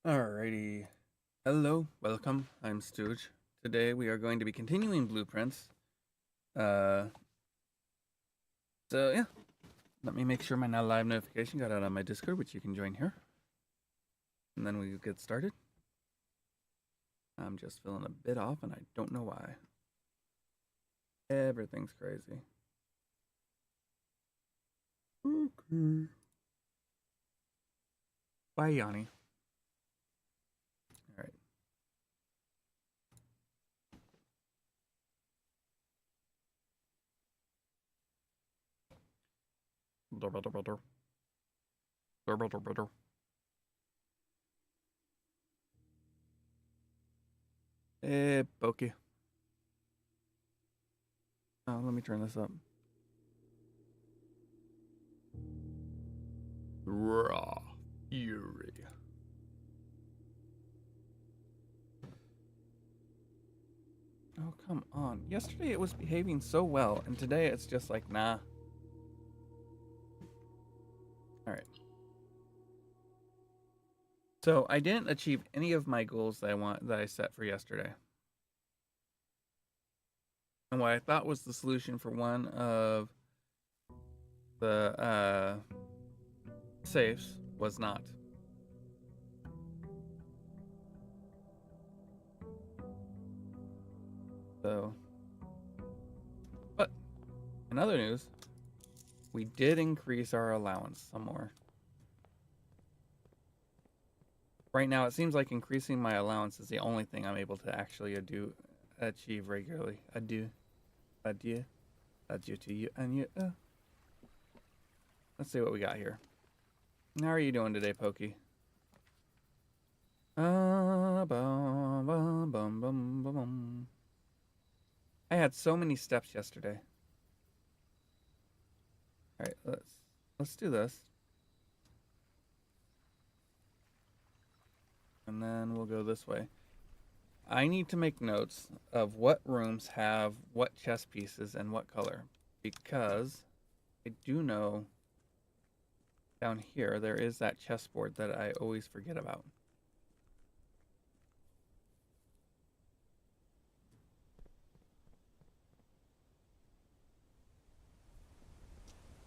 Alrighty. Hello, welcome. I'm Stooge. Today we are going to be continuing Blueprints. Uh, so yeah, let me make sure my now live notification got out on my Discord, which you can join here. And then we get started. I'm just feeling a bit off and I don't know why. Everything's crazy. Okay. Bye, Yanni. Alright. Hey, Pokey. Oh, let me turn this up. Raw Fury. Oh, come on. Yesterday it was behaving so well, and today it's just like, nah. Alright. So I didn't achieve any of my goals that I set for yesterday. And what I thought was the solution for one of the safes was not. So, but in other news, we did increase our allowance some more. Right now, it seems like increasing my allowance is the only thing I'm able to actually achieve regularly. Adieu to you, and you. Let's see what we got here. How are you doing today, Pokey? Bum, bum, bum, bum, bum. I had so many steps yesterday. All right, let's do this, and then we'll go this way. I need to make notes of what rooms have what chess pieces and what color, because I do know down here there is that chessboard that I always forget about.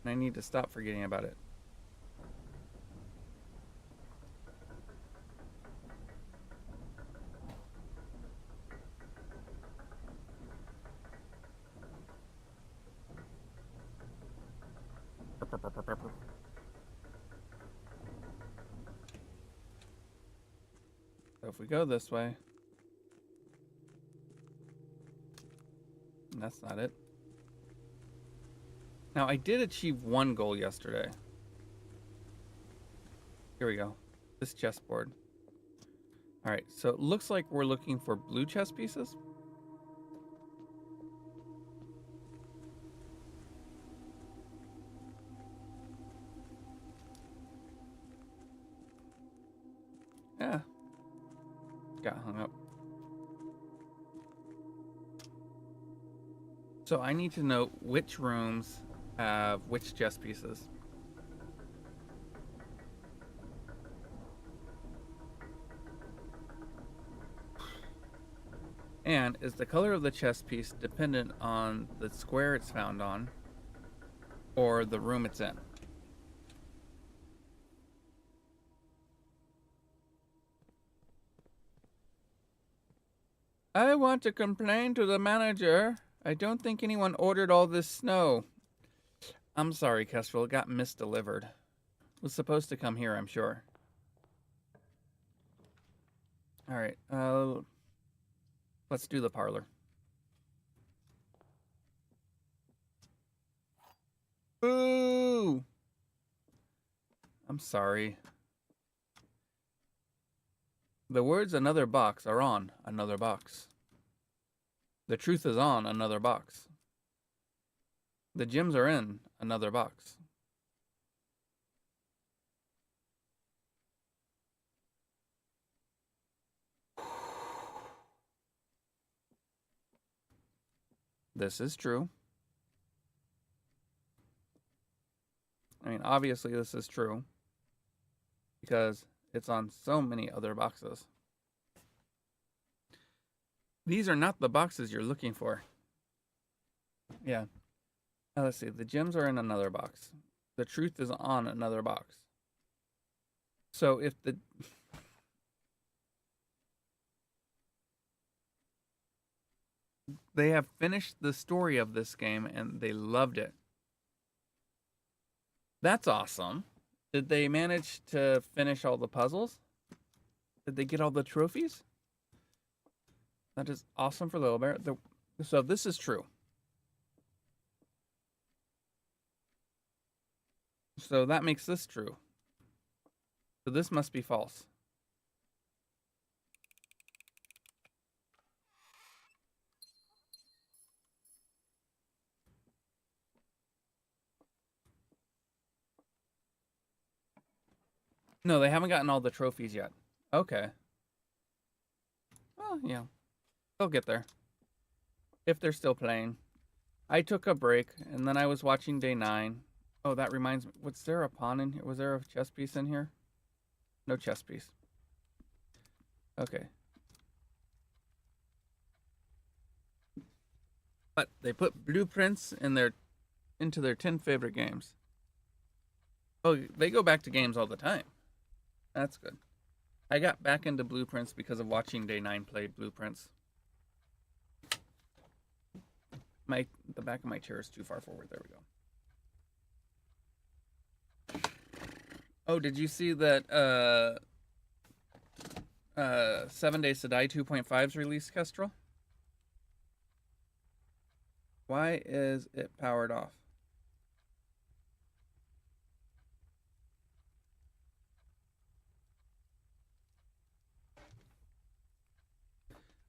And I need to stop forgetting about it. So if we go this way, that's not it. Now I did achieve one goal yesterday. Here we go. This chessboard. All right, so it looks like we're looking for blue chess pieces. Yeah, got hung up. So I need to know which rooms have which chess pieces. And is the color of the chess piece dependent on the square it's found on or the room it's in? I want to complain to the manager. I don't think anyone ordered all this snow. I'm sorry, Kestrel. It got misdelivered. It was supposed to come here, I'm sure. All right. Let's do the parlor. Boo! I'm sorry. The words another box are on another box. The truth is on another box. The gems are in another box. This is true. I mean, obviously this is true. Because It's on so many other boxes. These are not the boxes you're looking for. Yeah. Let's see. The gems are in another box. The truth is on another box. So if they have finished the story of this game and they loved it. That's awesome. Did they manage to finish all the puzzles? Did they get all the trophies? That is awesome for Little Bear. So this is true. So that makes this true. So this must be false. No, they haven't gotten all the trophies yet. Okay. Well, yeah. They'll get there. If they're still playing. I took a break, and then I was watching Day 9. Oh, that reminds me. Was there a pawn in here? Was there a chess piece in here? No chess piece. Okay. But they put blueprints into their 10 favorite games. Oh, they go back to games all the time. That's good. I got back into blueprints because of watching Day 9 play blueprints. The back of my chair is too far forward. There we go. Oh, did you see that 7 Days to Die 2.5's released, Kestrel? Why is it powered off?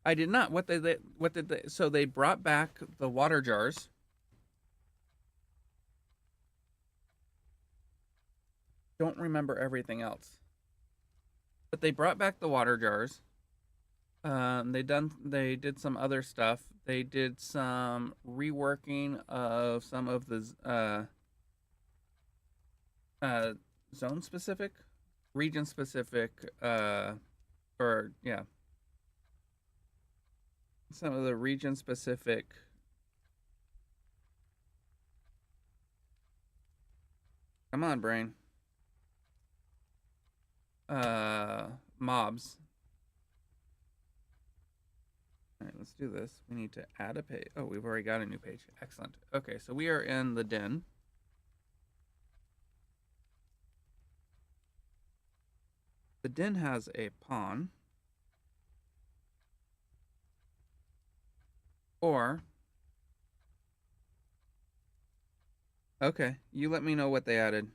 I did not. What did they? So they brought back the water jars. Don't remember everything else. But they brought back the water jars. They did some other stuff. They did some reworking of some of the zone specific, region specific, or yeah, some of the region specific. Come on, brain. Mobs. All right, let's do this. We need to add a page. Oh, we've already got a new page. Excellent. Okay, so we are in the den. The den has a pawn. Or, okay, you let me know what they added.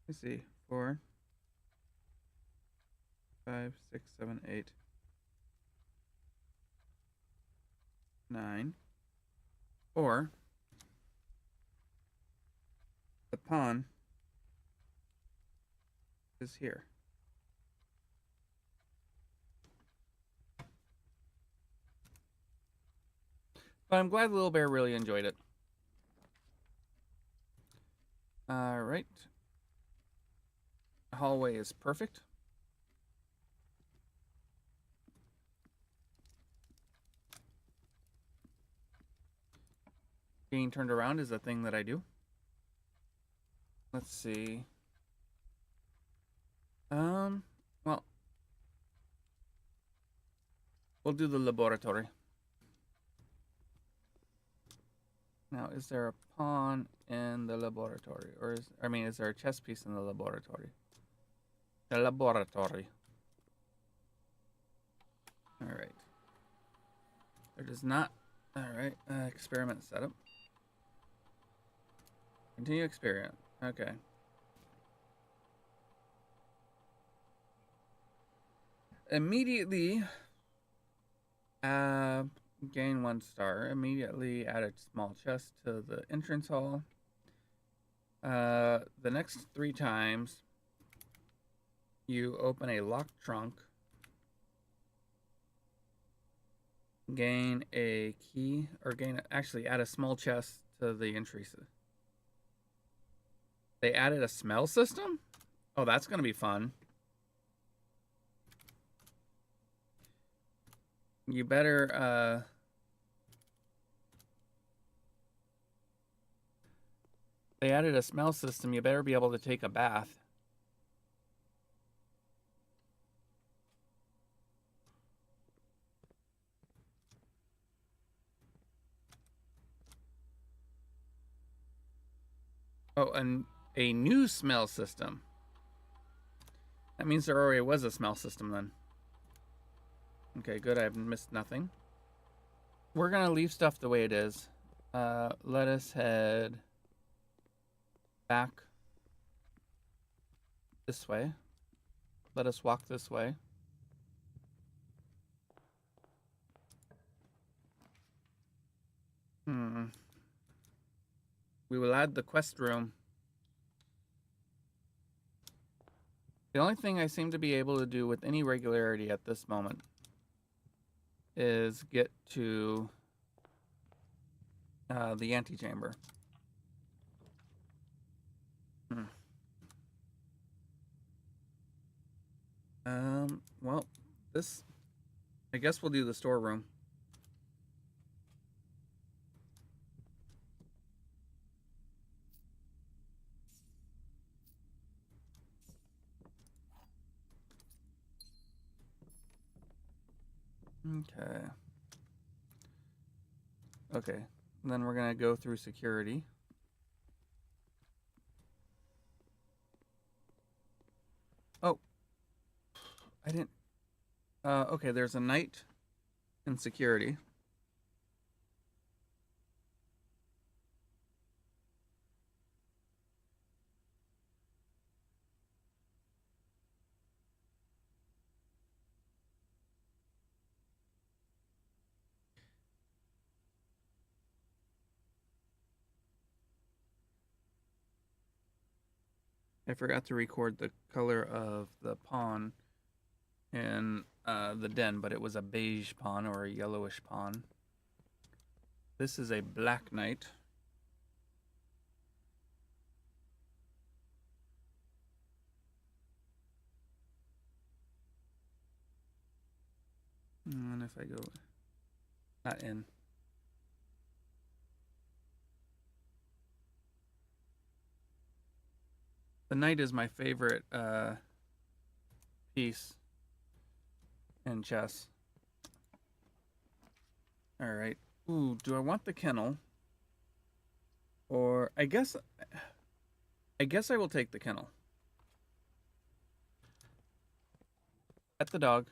Let's see. 4, 5, 6, 7, 8, 9. Or the pawn is here. But I'm glad Little Bear really enjoyed it. All right. Hallway is perfect. Being turned around is a thing that I do. Let's see. Well, we'll do the laboratory. Now, is there a pawn in the laboratory? Or is there a chess piece in the laboratory? The laboratory. All right. There does not. All right. Experiment setup. Continue experiment. Okay. Immediately gain 1 star. Immediately add a small chest to the entrance hall. The next 3 times you open a locked trunk. Gain a key, or actually add a small chest to the entry. They added a smell system? Oh, that's going to be fun. You better, they added a smell system. You better be able to take a bath. Oh, and a new smell system. That means there already was a smell system then. Okay, good. I've missed nothing. We're going to leave stuff the way it is. Let us head back this way. Let us walk this way. We will add the quest room. The only thing I seem to be able to do with any regularity at this moment is get to the antechamber. Well, this... I guess we'll do the storeroom. Okay. Okay. And then we're going to go through security. Oh. I didn't... okay, there's a knight in security. I forgot to record the color of the pawn in the den, but it was a beige pawn or a yellowish pawn. This is a black knight. And if I go not in. The knight is my favorite piece in chess. All right. Ooh, do I want the kennel? Or I guess I will take the kennel. Pet the dog.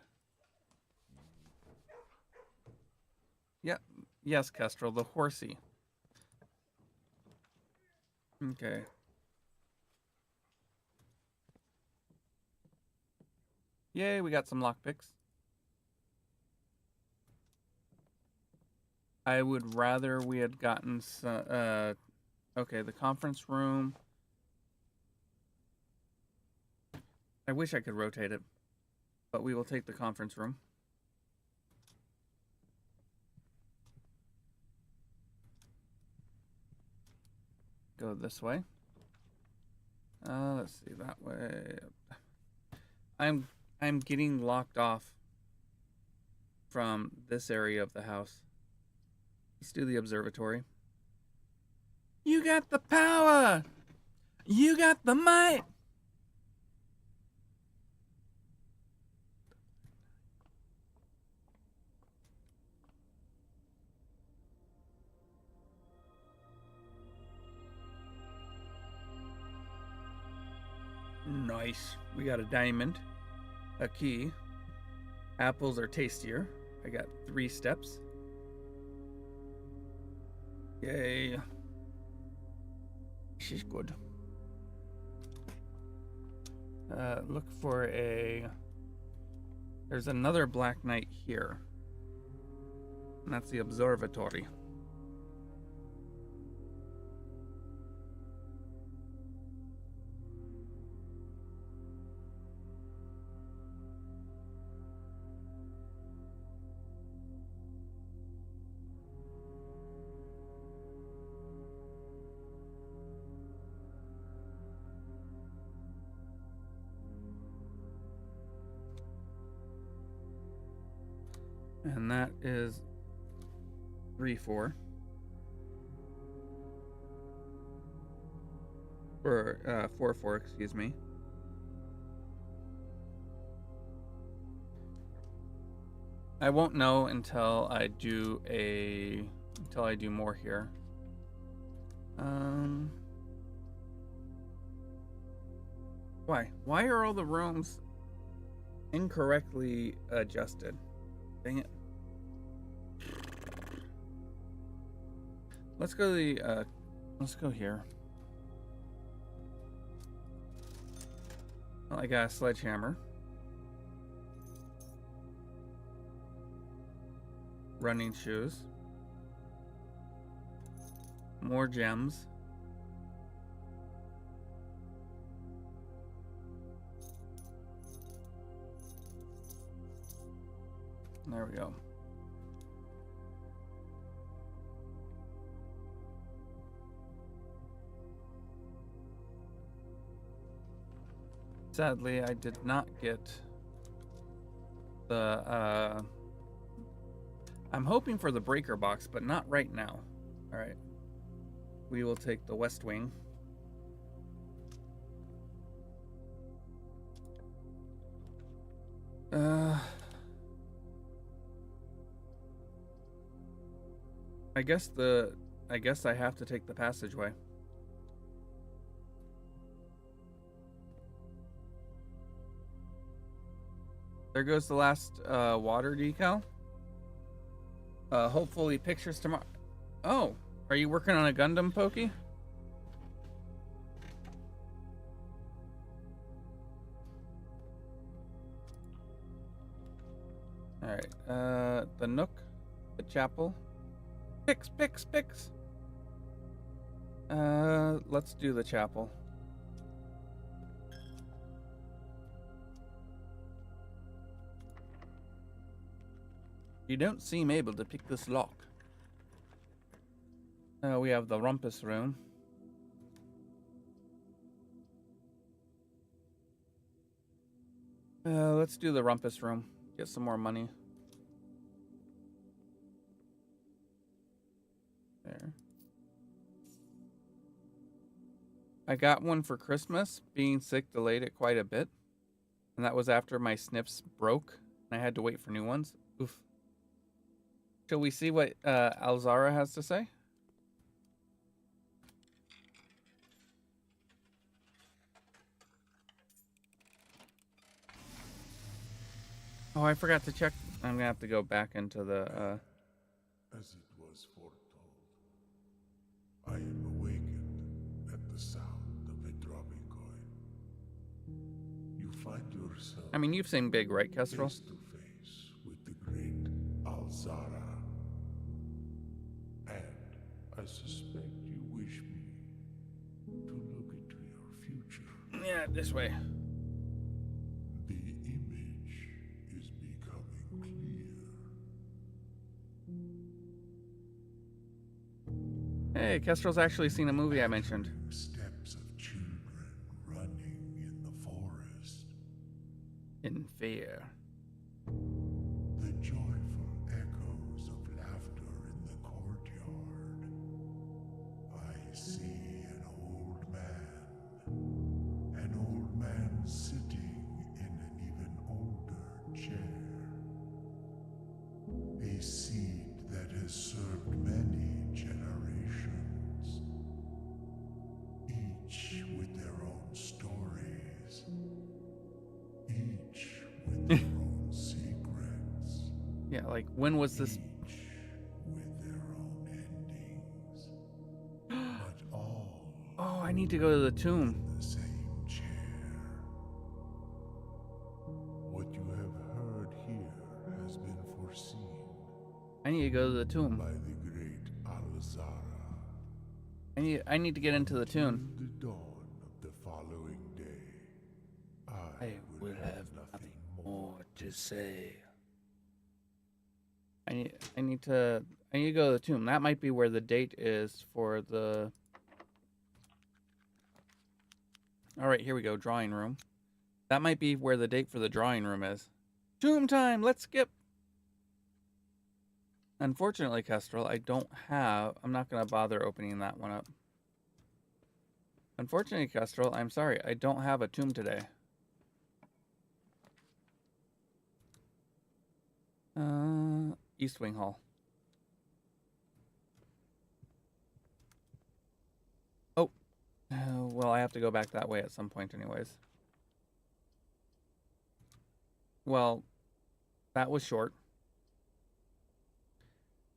Yep. Yes, Kestrel, the horsey. Okay. Yay, we got some lockpicks. I would rather we had gotten some, okay, the conference room. I wish I could rotate it, but we will take the conference room. Go this way. Let's see, that way. I'm getting locked off from this area of the house. Let's do the observatory. You got the power! You got the might! Nice. We got a diamond, a key. Apples are tastier. I got 3 steps. Yay. She's good. Look for a... There's another black knight here. And that's the observatory. And that is 3-4. Or 4-4, excuse me. I won't know until I do more here. Why are all the rooms incorrectly adjusted? Dang it. Let's go here. Well, I got a sledgehammer. Running shoes. More gems. There we go. Sadly, I did not get the I'm hoping for the breaker box, but not right now. All right. We will take the west wing. I guess I have to take the passageway. There goes the last water decal. Hopefully pictures tomorrow. Oh, are you working on a Gundam, Pokey? All right. The Nook, the chapel. Pix. Let's do the chapel. You don't seem able to pick this lock. We have the rumpus room. Let's do the rumpus room. Get some more money. There. I got one for Christmas. Being sick delayed it quite a bit. And that was after my snips broke. And I had to wait for new ones. Oof. Shall we see what Alzara has to say? Oh, I forgot to check. I'm gonna have to go back into the. As it was foretold, I am awakened at the sound of a dropping coin. You find yourself. I mean, you've seen Big, right, Kestrel? Face to face with the great Alzara. And I suspect you wish me to look into your future. Yeah, this way. The image is becoming clear. Hey, Kestrel's actually seen a movie I mentioned. Steps of children running in the forest. In fear. The joyful echoes of laughter in the courtyard. I see an old man sitting in an even older chair. A seed that has served many generations, each with their own stories, each with their own secrets. Yeah, like when was this? Each with their own endings, but all Oh, I need to go to the tomb. in the same chair. What you have heard here has been foreseen I need to go to the tomb. by the great Alzara. I need to get into the tomb. In the dawn of the following day, I will have nothing more. to say. I need to go to the tomb. That might be where the date is for the. All right, here we go. Drawing room. That might be where the date for the drawing room is. Tomb time. Let's skip. Unfortunately, Kestrel, I don't have... I'm not going to bother opening that one up. Unfortunately, Kestrel, I'm sorry. I don't have a tomb today. East Wing Hall. Oh. Well, I have to go back that way at some point anyways. Well, that was short.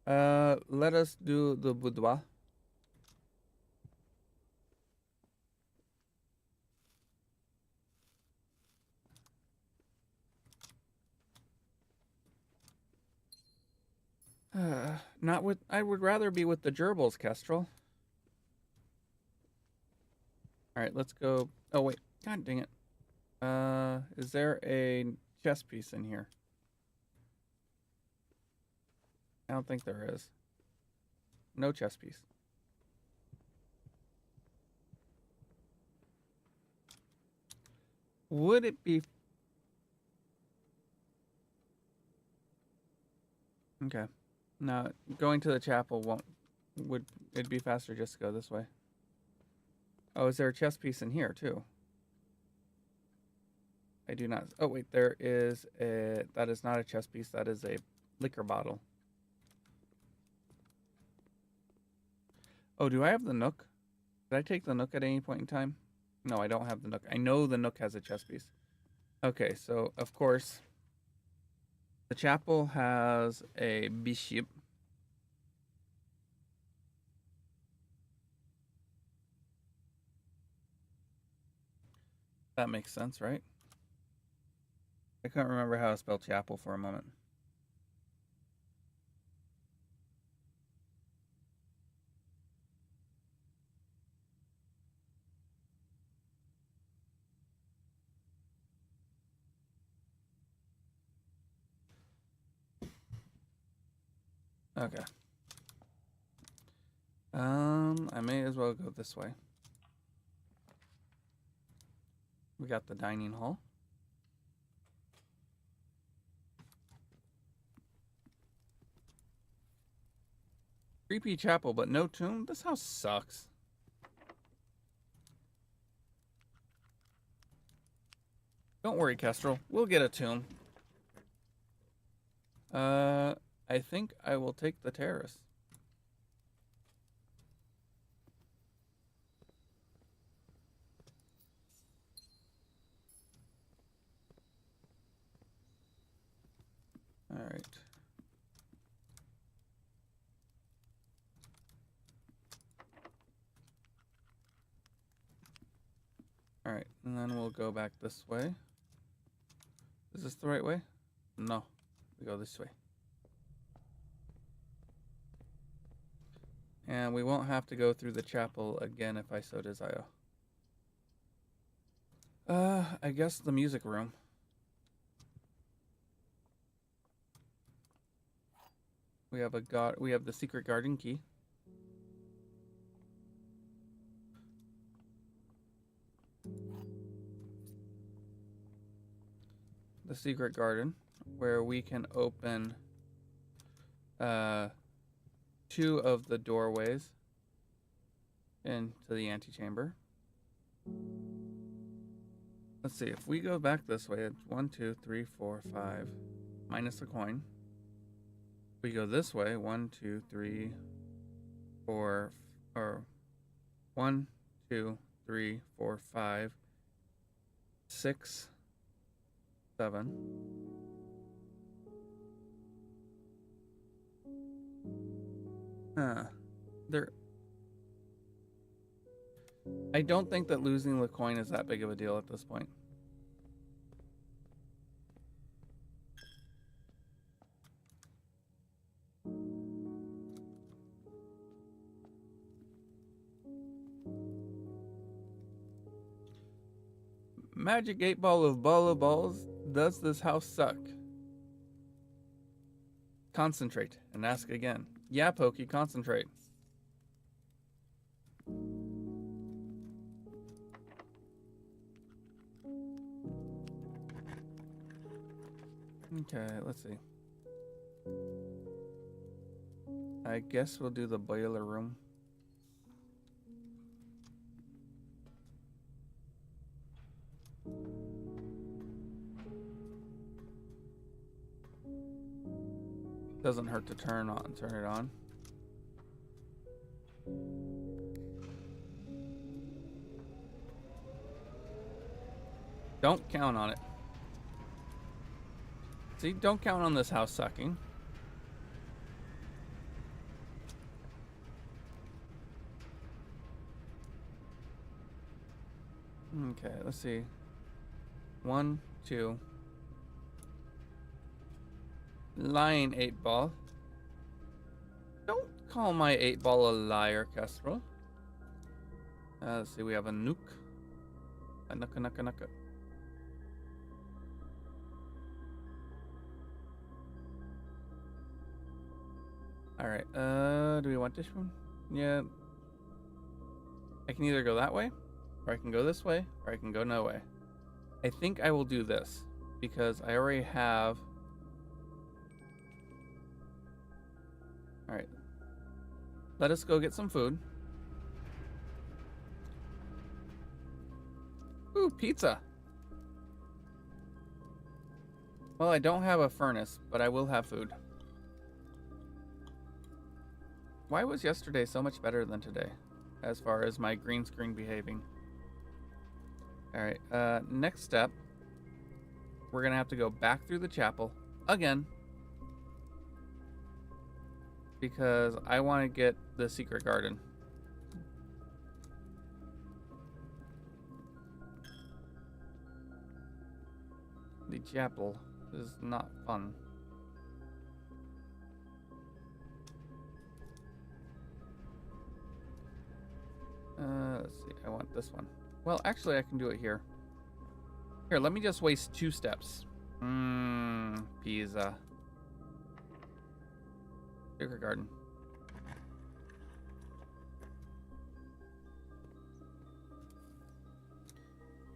Let us do the boudoir. Not with... I would rather be with the gerbils, Kestrel. Alright, let's go... Oh, wait. God dang it. Is there a chess piece in here? I don't think there is. No chess piece. Would it be... Okay. No, going to the chapel won't... Would... It'd be faster just to go this way. Oh, is there a chess piece in here, too? I do not... Oh, wait. There is a... That is not a chess piece. That is a liquor bottle. Oh, do I have the Nook? Did I take the Nook at any point in time? No, I don't have the Nook. I know the Nook has a chess piece. Okay, so, of course, the chapel has a bishop. That makes sense, right? I couldn't remember how to spell chapel for a moment. Okay. I may as well go this way. We got the dining hall. Creepy chapel, but no tomb? This house sucks. Don't worry, Kestrel. We'll get a tomb. I think I will take the terrace. All right. All right, and then we'll go back this way. Is this the right way? No, we go this way. And we won't have to go through the chapel again if I so desire. I guess the music room. We have the secret garden key. The secret garden, where we can open 2 of the doorways into the antechamber. Let's see, if we go back this way, it's 1, 2, 3, 4, 5, minus a coin. We go this way, 1, 2, 3, 4, or 1, 2, 3, 4, 5, 6, 7. There. I don't think that losing the coin is that big of a deal at this point. Magic 8 ball of balls. Does this house suck? Concentrate and ask again. Yeah, Pokey, concentrate. Okay, let's see. I guess we'll do the boiler room. Doesn't hurt to turn it on. Don't count on it. See, don't count on this house sucking. Okay, let's see. 1, 2. Lying 8-ball. Don't call my 8-ball a liar, Kestrel. Let's see, we have a nuke. A nuka. Alright, do we want this one? Yeah. I can either go that way, or I can go this way, or I can go no way. I think I will do this, because I already have... Alright. Let us go get some food. Ooh, pizza! Well, I don't have a furnace, but I will have food. Why was yesterday so much better than today, as far as my green screen behaving? Alright, next step. We're gonna have to go back through the chapel again. Because I want to get the secret garden. The chapel is not fun. Let's see. I want this one. Well, actually, I can do it here. Here, let me just waste 2 steps. Pizza. Secret garden.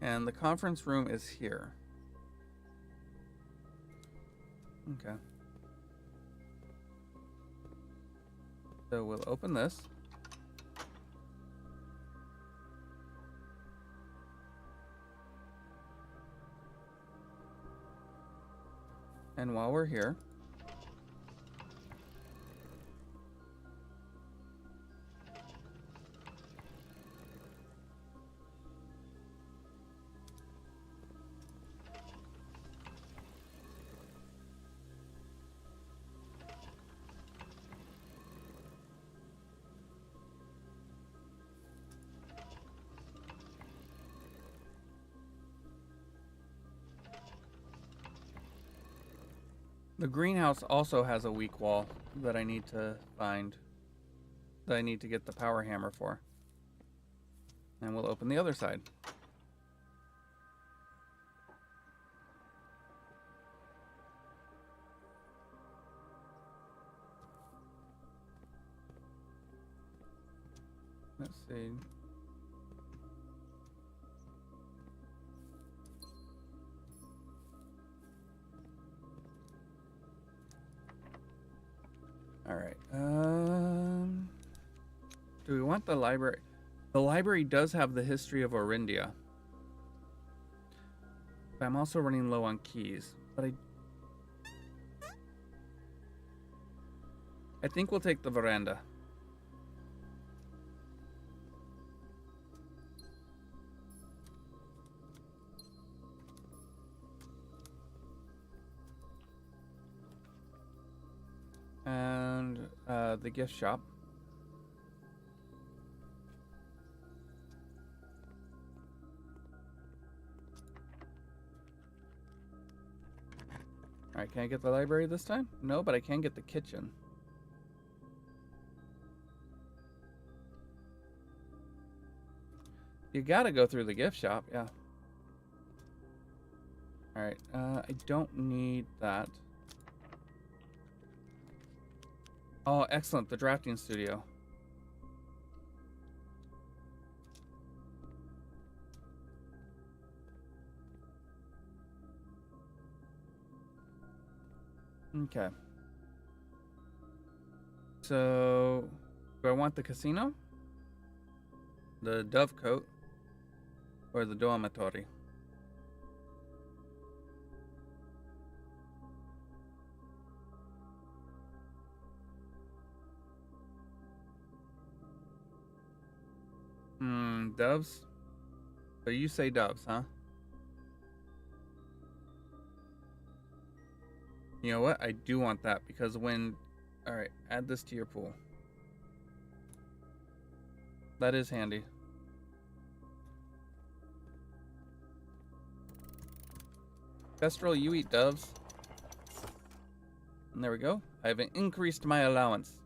And the conference room is here. Okay. So we'll open this. And while we're here, the greenhouse also has a weak wall that I need to find, that I need to get the power hammer for. And we'll open the other side. Let's see. All right. Do we want the library? The library does have the history of Orindia. But I'm also running low on keys. But I think we'll take the veranda. And the gift shop. Alright, can I get the library this time? No, but I can get the kitchen. You gotta go through the gift shop, yeah. Alright, I don't need that. Oh, excellent, the drafting studio. Okay. So, do I want the casino, the Dovecote, or the dormitory? Doves? So you say doves, huh? You know what? I do want that because when... Alright, add this to your pool. That is handy. Kestrel, you eat doves. And there we go. I've increased my allowance.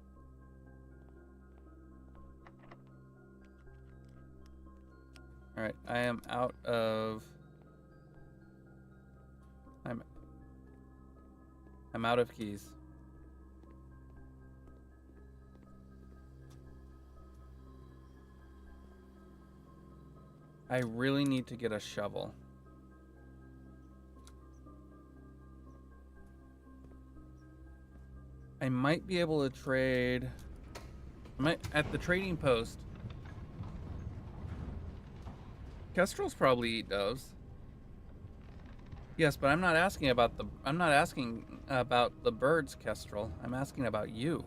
Alright, I am out of... I'm out of keys. I really need to get a shovel. I might be able to trade... at the trading post. Kestrels probably eat doves. Yes, but I'm not asking about the birds, Kestrel. I'm asking about you.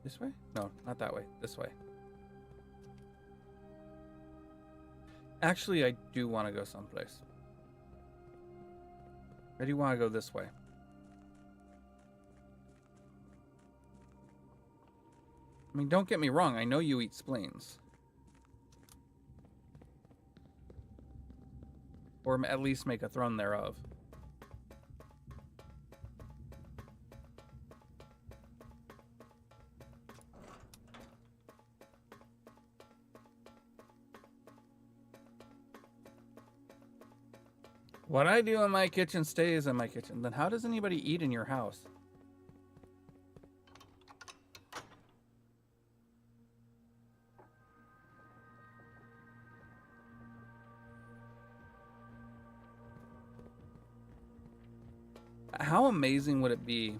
This way? No, not that way. This way. Actually, I do want to go someplace. I do want to go this way. I mean, don't get me wrong. I know you eat spleens. Or at least make a throne thereof. What I do in my kitchen stays in my kitchen. Then how does anybody eat in your house? How amazing would it be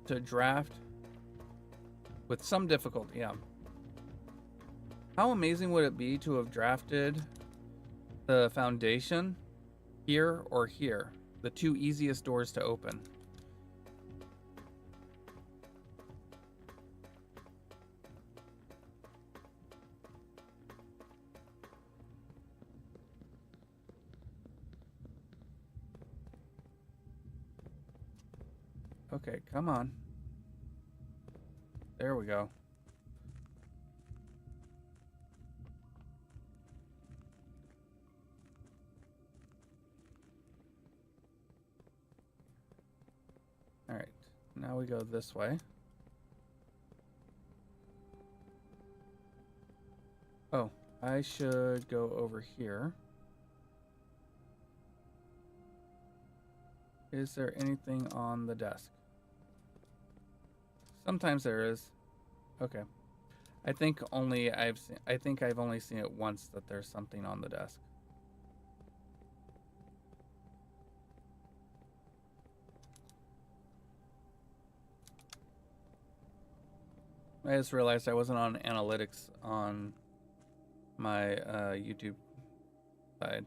to draft with some difficulty? Yeah. How amazing would it be to have drafted the foundation here or here? The two easiest doors to open. Okay, come on. There we go. All right, now we go this way. Oh, I should go over here. Is there anything on the desk? Sometimes there is. Okay. I think I've only seen it once that there's something on the desk. I just realized I wasn't on analytics on my YouTube side.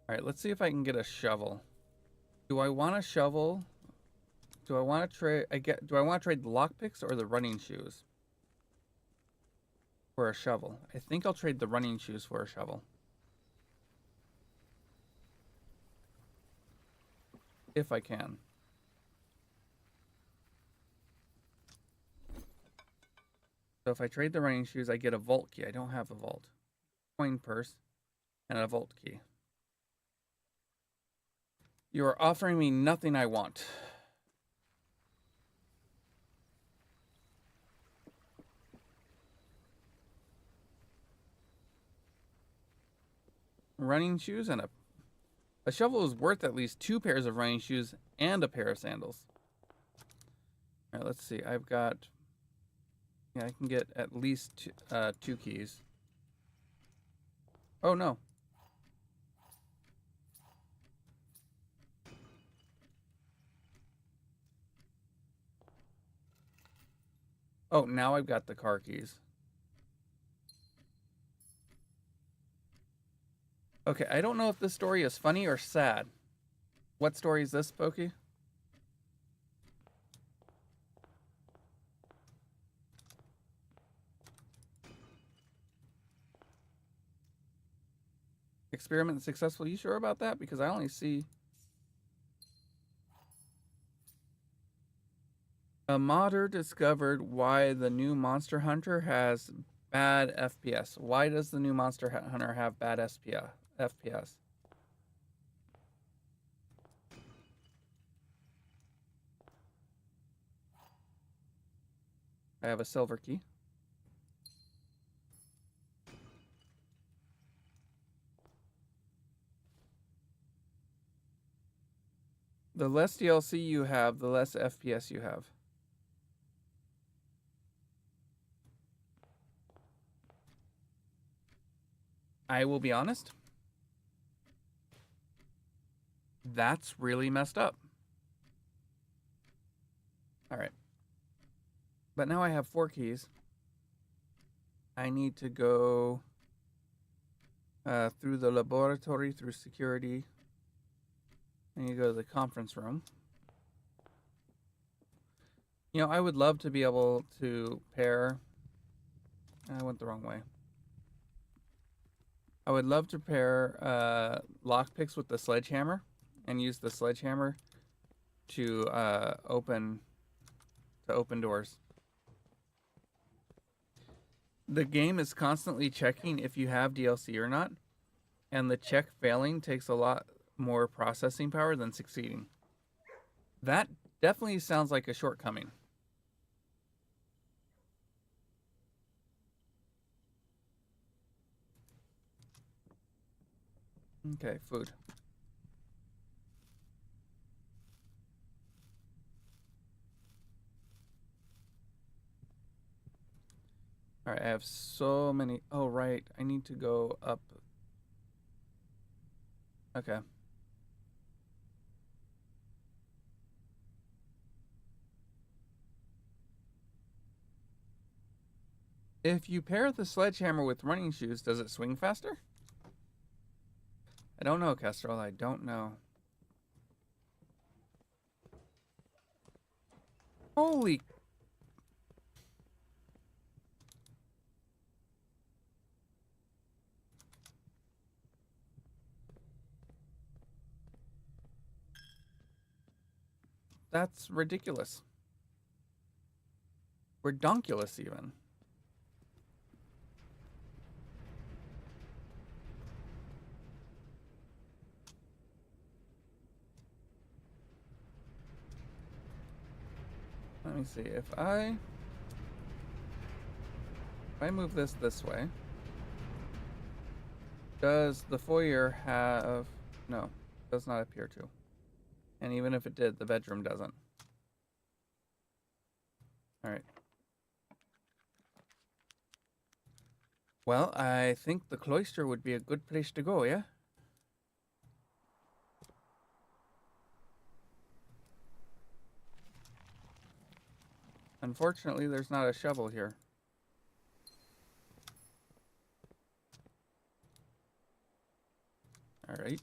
All right, let's see if I can get a shovel. Do I want a shovel? Do I want to trade? Do I want to trade the lockpicks or the running shoes for a shovel? I think I'll trade the running shoes for a shovel. If I can. So if I trade the running shoes, I get a vault key. I don't have a vault. Coin purse and a vault key. You are offering me nothing I want. Running shoes and a shovel is worth at least 2 pairs of running shoes and a pair of sandals. All right, let's see. I've got Yeah, I can get at least two keys. Oh, no. Oh, now I've got the car keys. Okay, I don't know if this story is funny or sad. What story is this, Pokey? Experiment successful. You sure about that? Because I only see... A modder discovered why the new Monster Hunter has bad FPS. Why does the new Monster Hunter have bad FPS? I have a silver key. The less DLC you have, the less FPS you have. I will be honest. That's really messed up. All right. But now I have 4 keys. I need to go through the laboratory, through security. I need to go to the conference room. You know, I would love to be able to pair... I went the wrong way. I would love to pair lockpicks with the sledgehammer and use the sledgehammer to open doors. The game is constantly checking if you have DLC or not, and the check failing takes a lot more processing power than succeeding. That definitely sounds like a shortcoming. Okay, food. All right, I have so many. Oh, right. I need to go up. Okay. If you pair the sledgehammer with running shoes, does it swing faster? I don't know, Kestrel. I don't know. Holy... That's ridiculous. Redonkulous, even. Let me see. If I move this way, does the foyer have... No, does not appear to. And even if it did, the bedroom doesn't. All right. Well, I think the cloister would be a good place to go, yeah? Unfortunately, there's not a shovel here. All right.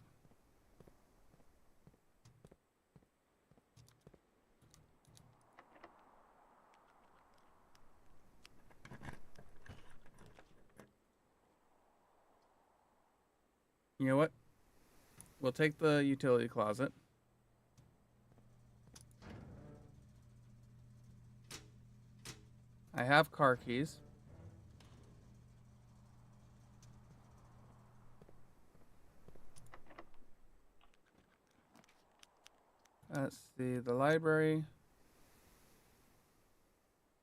You know what? We'll take the utility closet. I have car keys. Let's see, the library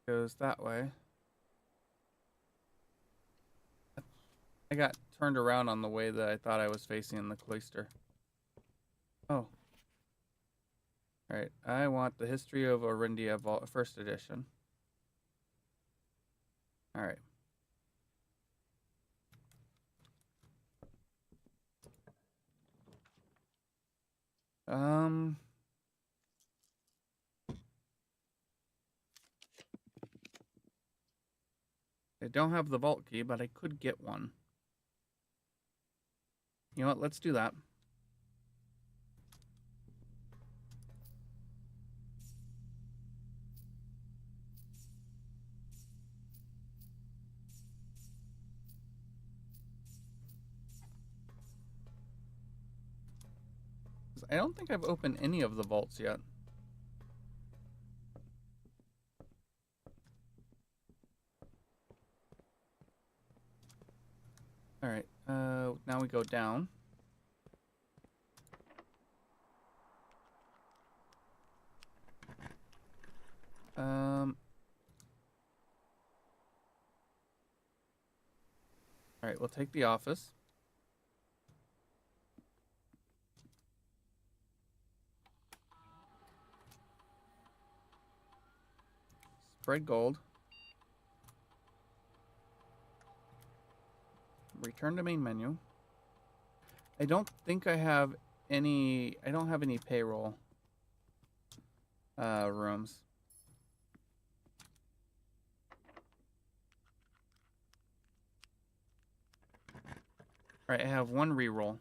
goes that way. I got turned around on the way that I thought I was facing in the cloister. Oh. Alright, I want the History of Orindia first edition. All right. Um, I don't have the vault key, but I could get one. You know what? Let's do that. I don't think I've opened any of the vaults yet. All right. Now we go down. All right, we'll take the office. Spread gold. Return to main menu. I don't think I have any. I don't have any payroll rooms. All right, I have one reroll.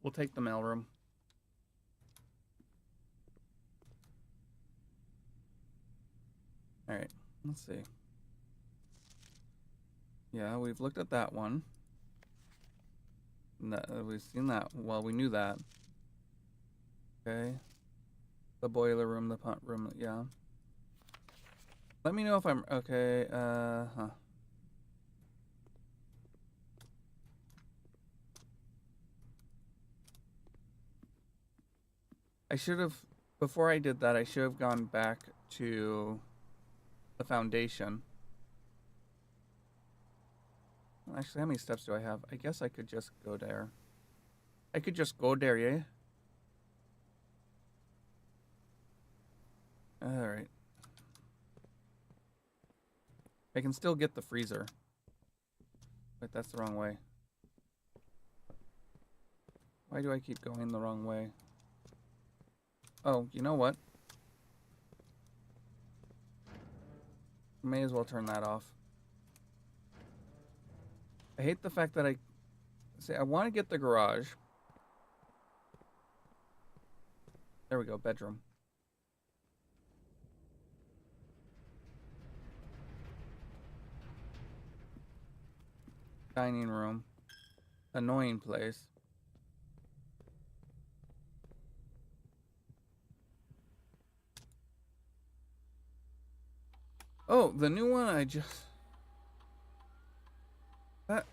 We'll take the mailroom. All right, let's see. Yeah, we've looked at that one. We've seen that. Well, we knew that. Okay. The boiler room, the punt room, yeah. Let me know if I'm okay. I should have, before I did that, I should have gone back to the foundation. Actually, how many steps do I have? I guess I could just go there. I could just go there, yeah? Alright. I can still get the freezer. Wait, that's the wrong way. Why do I keep going the wrong way? Oh, you know what? May as well turn that off. I hate the fact that I want to get the garage. There we go, bedroom. Dining room. Annoying place. Oh, the new one I just...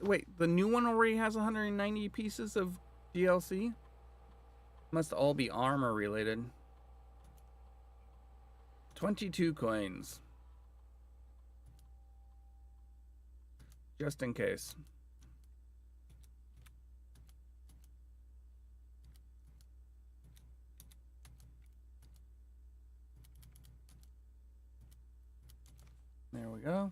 wait, the new one already has 190 pieces of DLC? Must all be armor related. 22 coins. Just in case. There we go.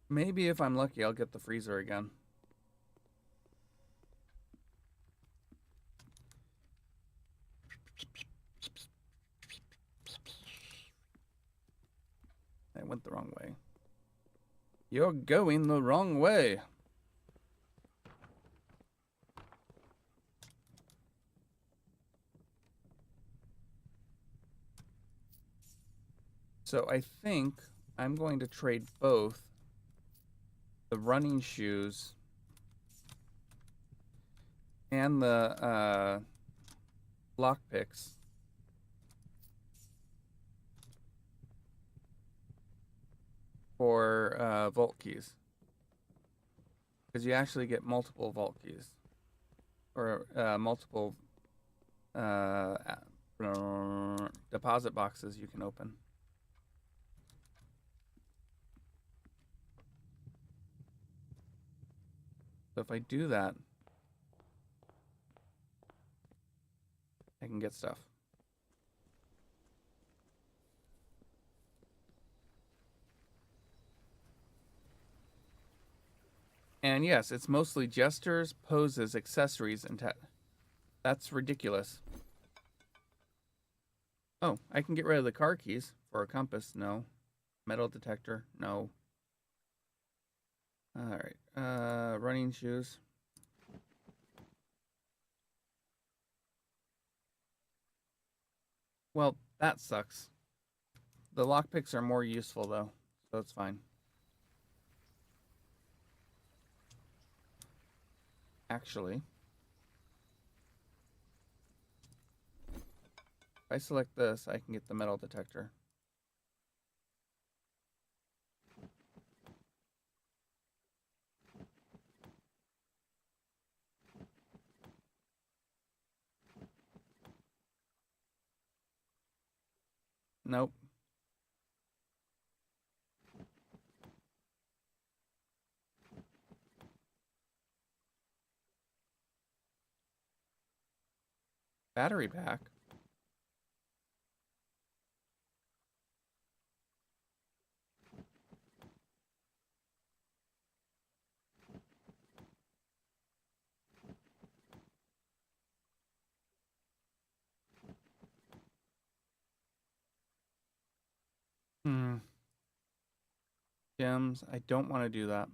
Maybe if I'm lucky, I'll get the freezer again. I went the wrong way. You're going the wrong way. So I think I'm going to trade both the running shoes and the lockpicks for vault keys. Because you actually get multiple vault keys. Or multiple deposit boxes you can open. So if I do that, I can get stuff. And yes, it's mostly gestures, poses, accessories, and that's ridiculous. Oh, I can get rid of the car keys for a compass. No. Metal detector. No. All right. Running shoes. Well, that sucks. The lockpicks are more useful though, so it's fine. Actually, if I select this, I can get the metal detector. Nope. Battery pack. Hmm. Gems. I don't want to do that.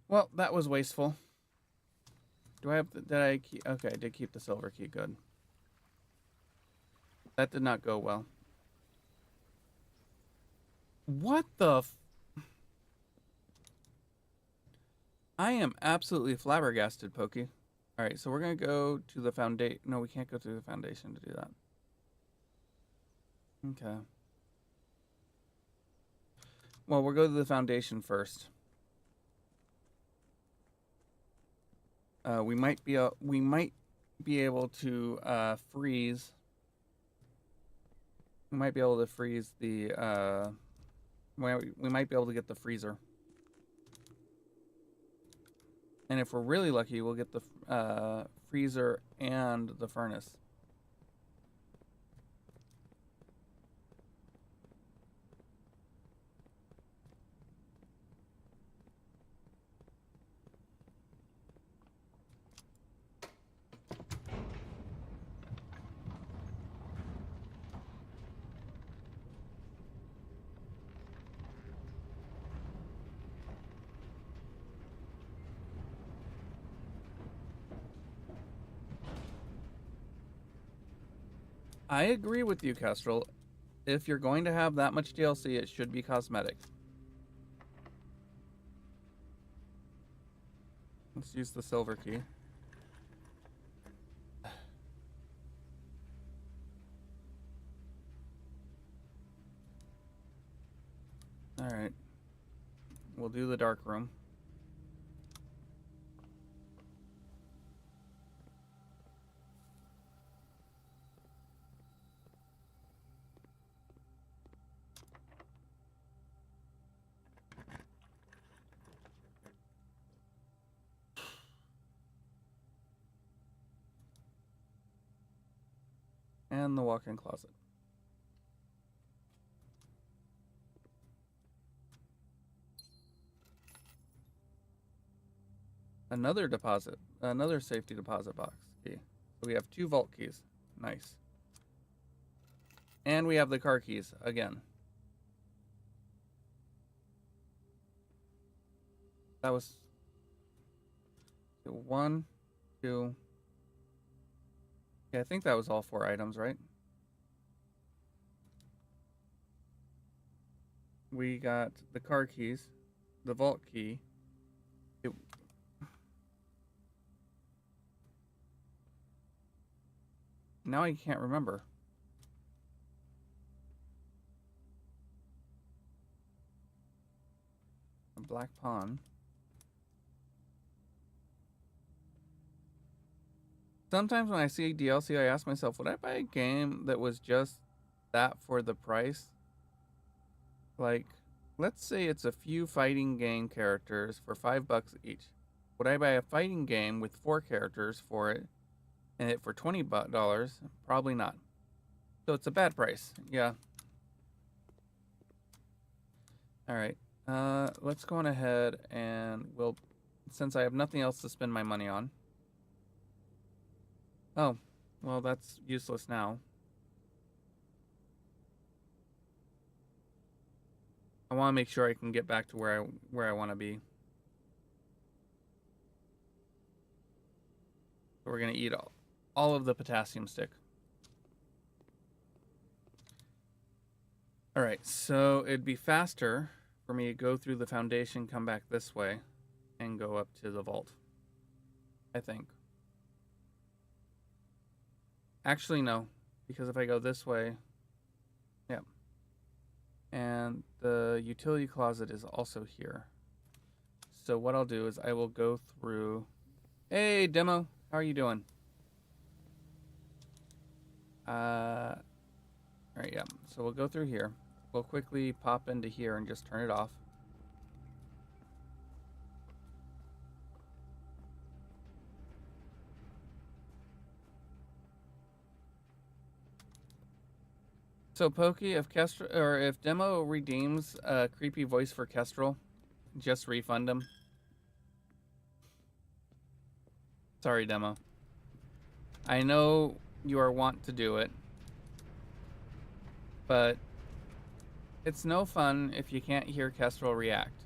Well, that was wasteful. Do I have? Did I keep? Okay, I did keep the silver key. Good. That did not go well. What the? I am absolutely flabbergasted, Pokey. All right, so we're gonna go to the foundation. No, we can't go to the foundation to do that. Okay. Well, we'll go to the foundation first. We might be able to freeze. We might be able to freeze the. We might be able to get the freezer. And if we're really lucky, we'll get the freezer and the furnace. I agree with you, Kestrel. If you're going to have that much DLC, it should be cosmetic. Let's use the silver key. All right. We'll do the dark room. And the walk-in closet. Another deposit. Another safety deposit box key. So we have 2 vault keys. Nice. And we have the car keys again. That was 1, 2. Yeah, I think that was all 4 items, right? We got the car keys, the vault key. Now I can't remember. A black pawn. Sometimes when I see DLC, I ask myself, would I buy a game that was just that for the price? Like, let's say it's a few fighting game characters for $5 each. Would I buy a fighting game with 4 characters for it and it for $20, probably not. So it's a bad price. Yeah. All right. Let's go on ahead and we'll, since I have nothing else to spend my money on. Oh, well, that's useless now. I want to make sure I can get back to where I want to be. So we're gonna eat all of the potassium stick. All right, so it'd be faster for me to go through the foundation, come back this way, and go up to the vault. I think. Actually, no, because if I go this way, yeah. And the utility closet is also here. So what I'll do is I will go through. Hey, Demo, how are you doing? All right, yeah. So we'll go through here. We'll quickly pop into here and just turn it off. So Pokey, if Kestrel or if Demo redeems a creepy voice for Kestrel, just refund him. Sorry, Demo. I know you are wont to do it, but it's no fun if you can't hear Kestrel react.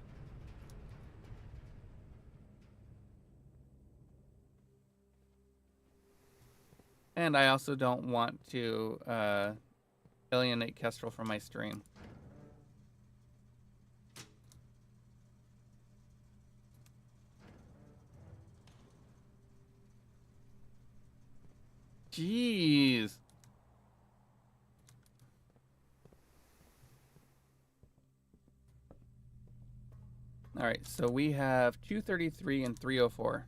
And I also don't want to alienate Kestrel from my stream. Jeez. All right, so we have 233 and 304.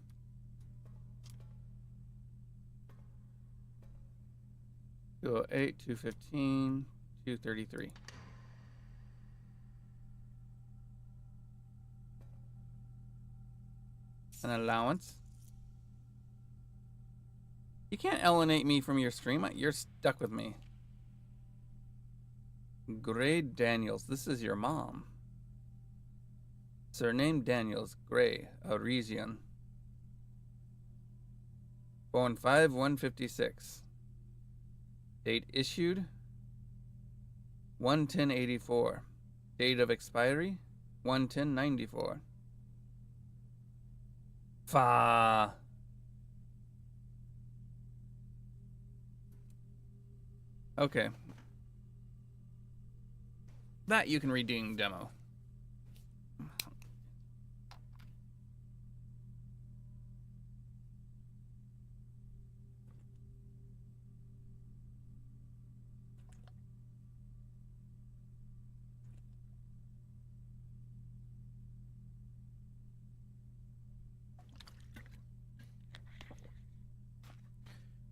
Go 8, 215, 233. An allowance. You can't alienate me from your stream. You're stuck with me. Gray Daniels. This is your mom. Surname Daniels. Gray. Arisian. Born 5/156. Date issued 1/10/84. Date of expiry 1/10/94. Fa. Okay. That you can redeem, Demo.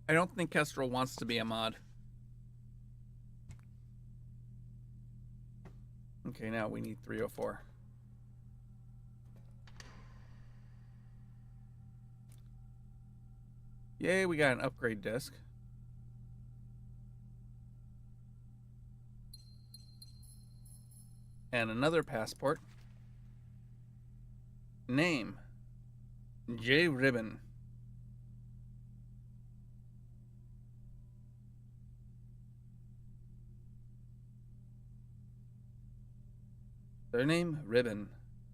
I don't think Kestrel wants to be a mod. Okay, now we need 304. Yay, we got an upgrade disc. And another passport. Name J. Ribbon. Surname Ribbon.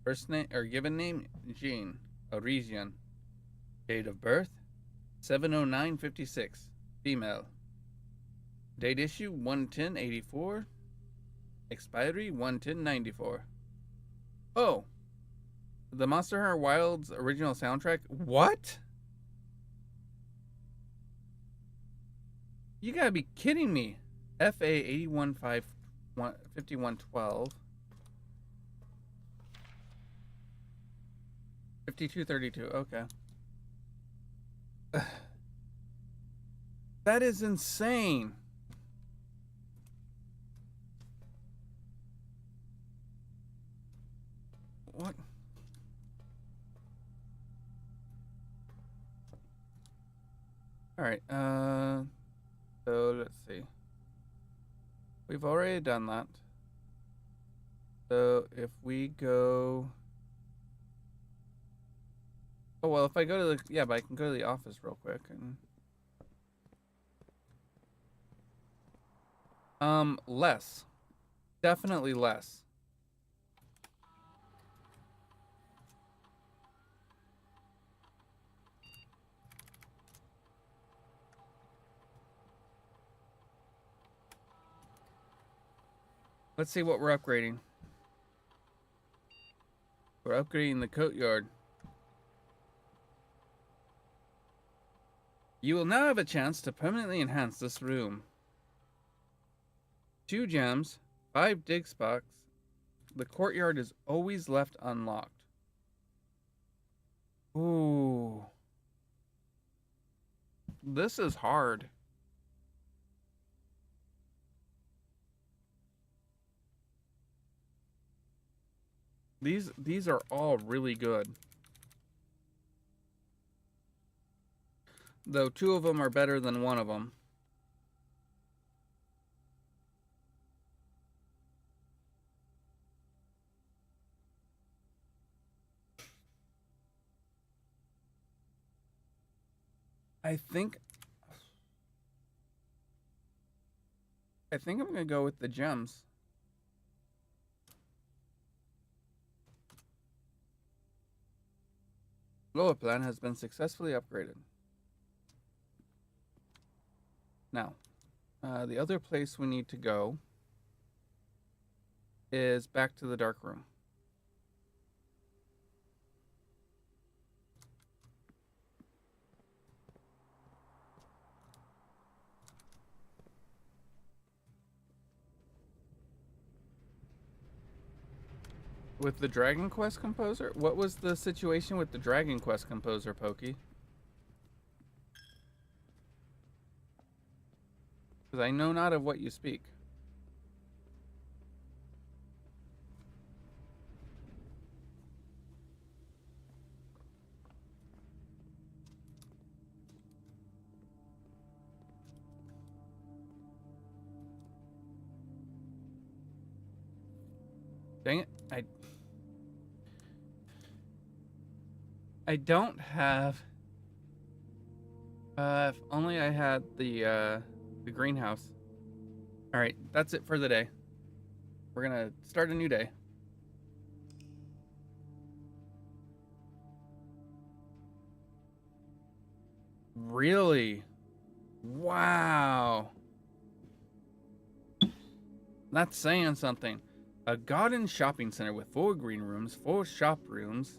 First name or given name Jean Arisian. Date of birth 7/09/56. Female. Date issue 1/10/84. Expiry 1/10/94. Oh, the Monster Hunter Wilds original soundtrack. What? You gotta be kidding me. FA 815112. 5232. Okay. That is insane. What? All right. So let's see. We've already done that. So if we go, oh well, if I go to the but I can go to the office real quick and less, definitely less. Let's see what we're upgrading. We're upgrading the courtyard. You will now have a chance to permanently enhance this room. 2 gems, 5 dig spots. The courtyard is always left unlocked. Ooh. This is hard. These are all really good. Though 2 of them are better than 1 of them. I think I'm going to go with the gems. Lower plan has been successfully upgraded. Now, the other place we need to go is back to the dark room. With the Dragon Quest composer? What was the situation with the Dragon Quest composer, Pokey? Because I know not of what you speak. Dang it. I don't have... if only I had the greenhouse. Alright, that's it for the day. We're gonna start a new day. Really? Wow. That's saying something. A garden shopping center with 4 green rooms, 4 shop rooms.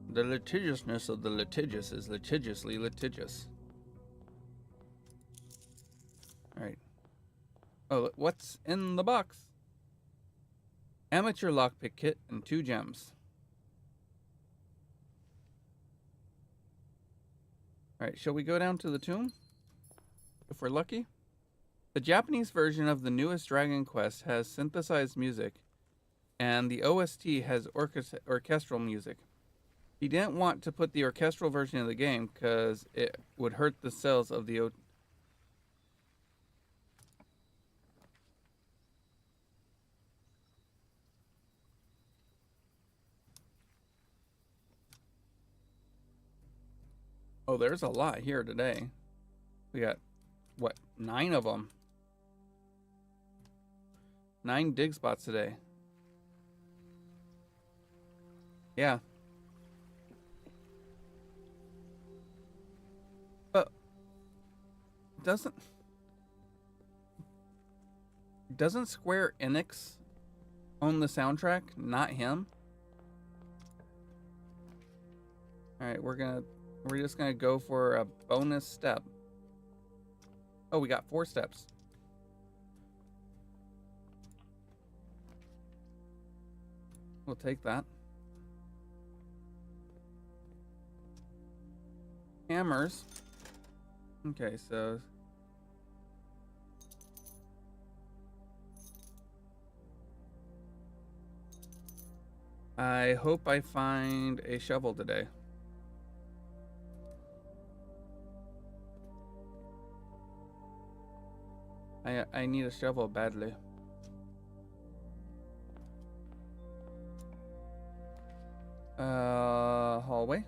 The litigiousness of the litigious is litigiously litigious. Alright. Oh, what's in the box? Amateur lockpick kit and 2 gems. Alright, shall we go down to the tomb? If we're lucky? The Japanese version of the newest Dragon Quest has synthesized music, and the OST has orchestral music. He didn't want to put the orchestral version of the game because it would hurt the sales of the Oh, there's a lot here today. We got, what, 9 of them? 9 dig spots today. Yeah. But doesn't Square Enix own the soundtrack, not him? All right, we're just gonna go for a bonus step. Oh, we got 4 steps. We'll take that. Hammers. Okay, so I hope I find a shovel today. I need a shovel badly. Hallway.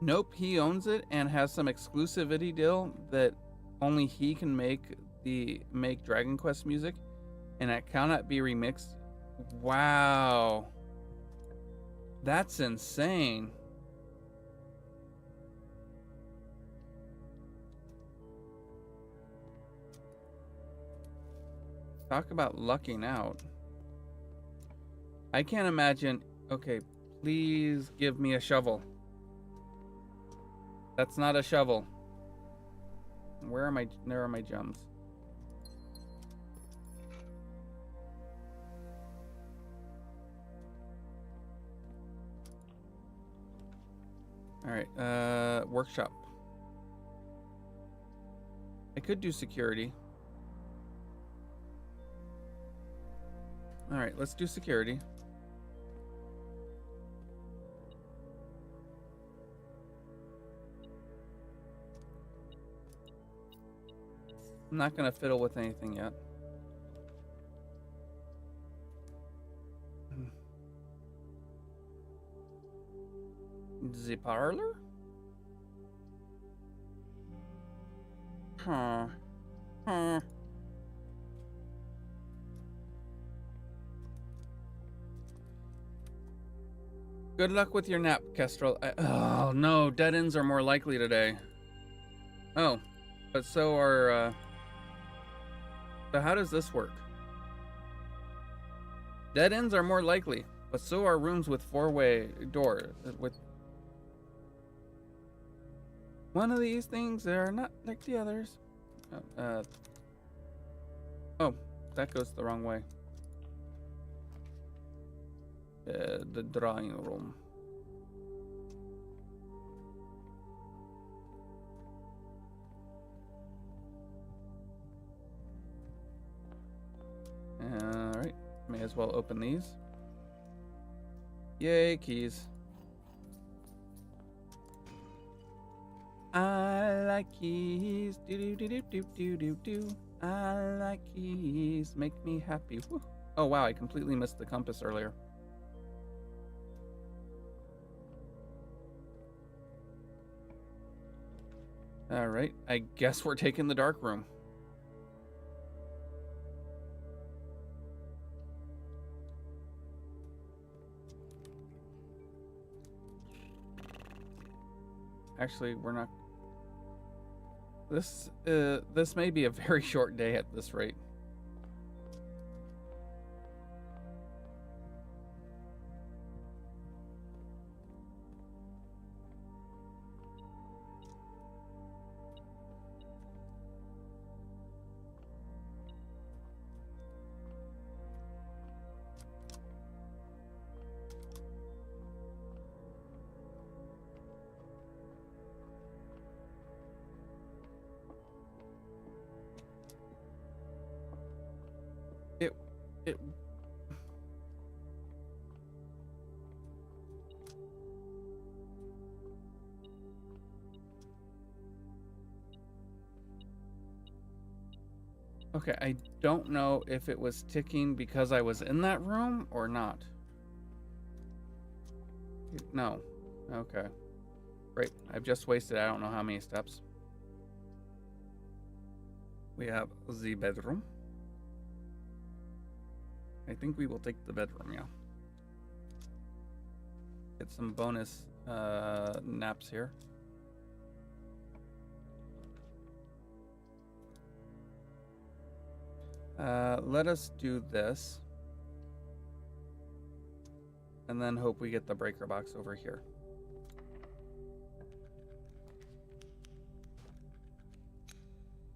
Nope, he owns it and has some exclusivity deal that only he can make Dragon Quest music, and it cannot be remixed. Wow. That's insane. Talk about lucking out. I can't imagine. Okay, please give me a shovel. That's not a shovel. Where are my? There are my gems. All right. Workshop. I could do security. All right, let's do security. I'm not gonna fiddle with anything yet. The parlor? Huh. Huh. Good luck with your nap, Kestrel. Oh no, dead ends are more likely today. Oh, but so are. So how does this work? Dead ends are more likely, but so are rooms with four-way doors. With one of these things are not like the others. Oh, that goes the wrong way. The drawing room. Alright, may as well open these. Yay, keys. I like keys. Do do do do do do do. I like keys. Make me happy. Woo. Oh wow, I completely missed the compass earlier. Alright, I guess we're taking the dark room. Actually, we're not. This may be a very short day at this rate. It Okay, I don't know if it was ticking because I was in that room or not. No. Okay. Great. I've just wasted I don't know how many steps. We have the bedroom. I think we will take the bedroom, yeah. Get some bonus naps here. Let us do this. And then hope we get the breaker box over here.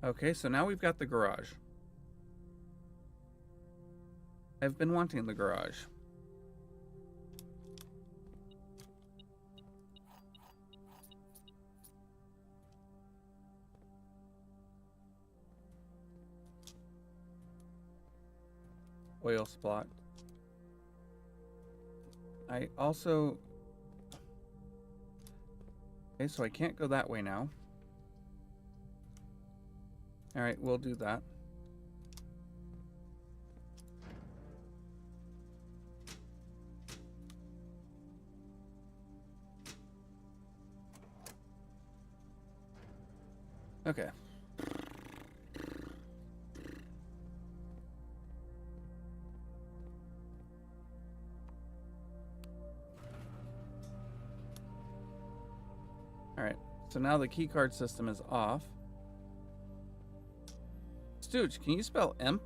Okay, so now we've got the garage. I've been wanting the garage. Oil spot. I also... Okay, so I can't go that way now. Alright, we'll do that. Okay. Alright, so now the keycard system is off. Stooge, can you spell imp?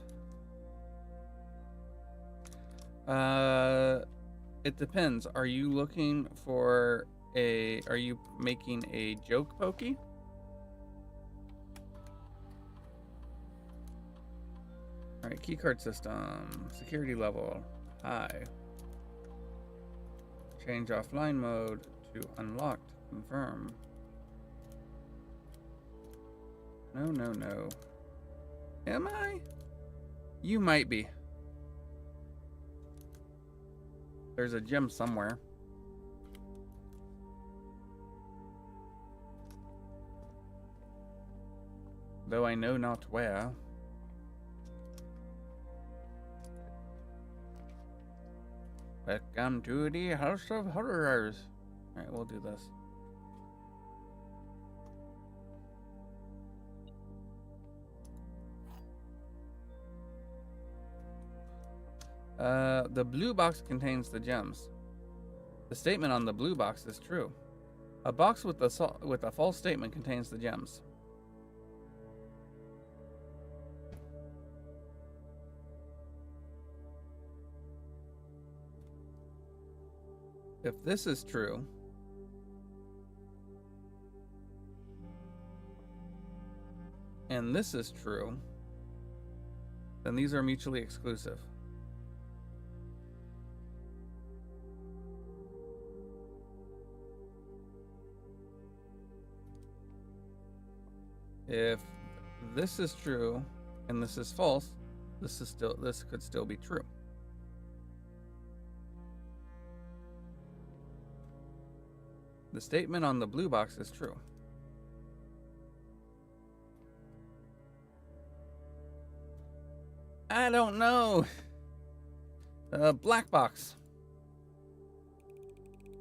It depends. Are you looking for a... Are you making a joke pokey? Alright, keycard system. Security level. High. Change offline mode to unlocked. Confirm. No, no, no. Am I? You might be. There's a gem somewhere. Though I know not where. Welcome to the House of Horrors. Alright, we'll do this. The blue box contains the gems. The statement on the blue box is true. A box with a false statement contains the gems. If this is true, and this is true, then these are mutually exclusive. If this is true and this is false, this could still be true. The statement on the blue box is true. I don't know. Black box.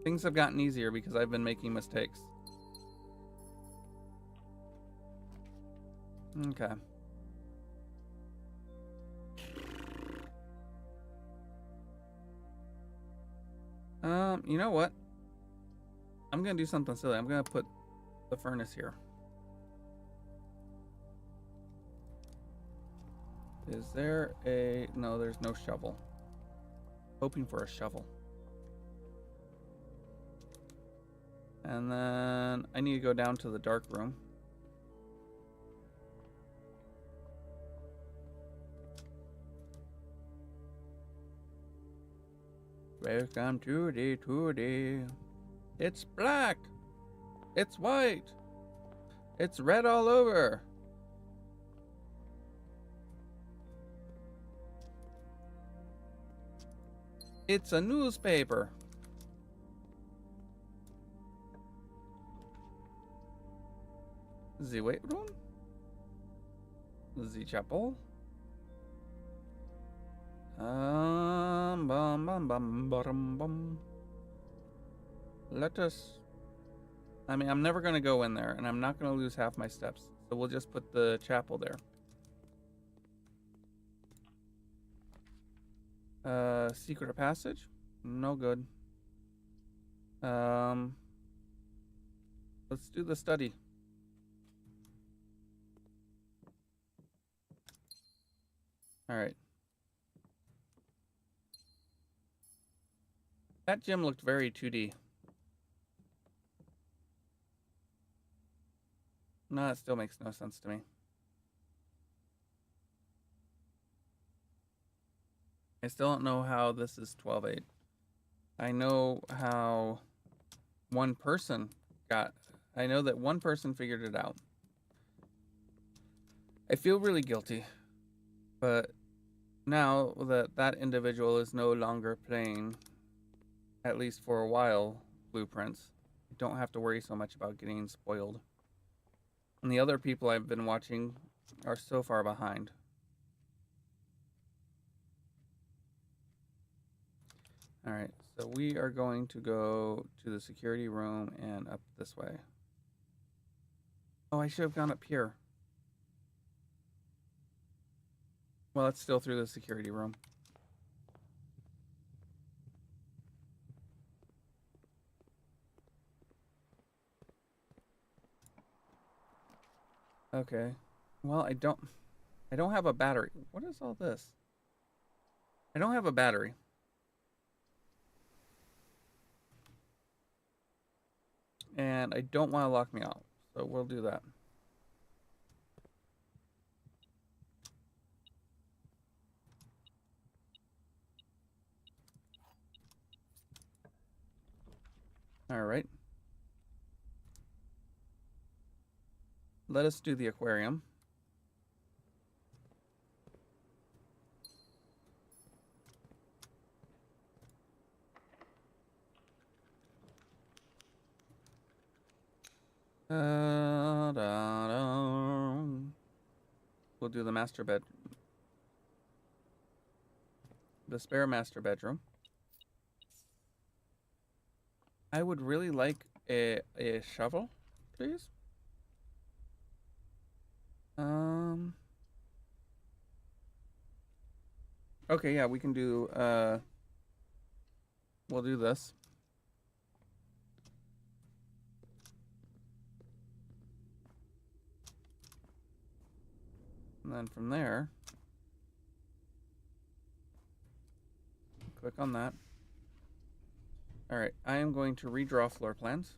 Things have gotten easier because I've been making mistakes. Okay. You know what? I'm gonna do something silly. I'm gonna put the furnace here. Is there a... No, there's no shovel. Hoping for a shovel. And then I need to go down to the dark room. Welcome to the... It's black. It's white. It's red all over. It's a newspaper. The weight room? The chapel? Bum, bum, bum, bum, bum. Let us... I mean, I'm never going to go in there, and I'm not going to lose half my steps. So we'll just put the chapel there. Secret passage? No good. Let's do the study. All right. That gym looked very 2D. No, it still makes no sense to me. I still don't know how this is 12-8. I know how one person I know that one person figured it out. I feel really guilty, but now that that individual is no longer playing, at least for a while, Blueprints, I don't have to worry so much about getting spoiled. And the other people I've been watching are so far behind. Alright, so we are going to go to the security room and up this way. Oh, I should have gone up here. Well, it's still through the security room. Okay. Well, I don't have a battery. What is all this? I don't have a battery. And I don't want to lock me out. So we'll do that. All right. Let us do the aquarium. We'll do the master bed. The spare master bedroom. I would really like a shovel, please. Okay, yeah, we can do we'll do this. And then from there, click on that. All right, I am going to redraw floor plans.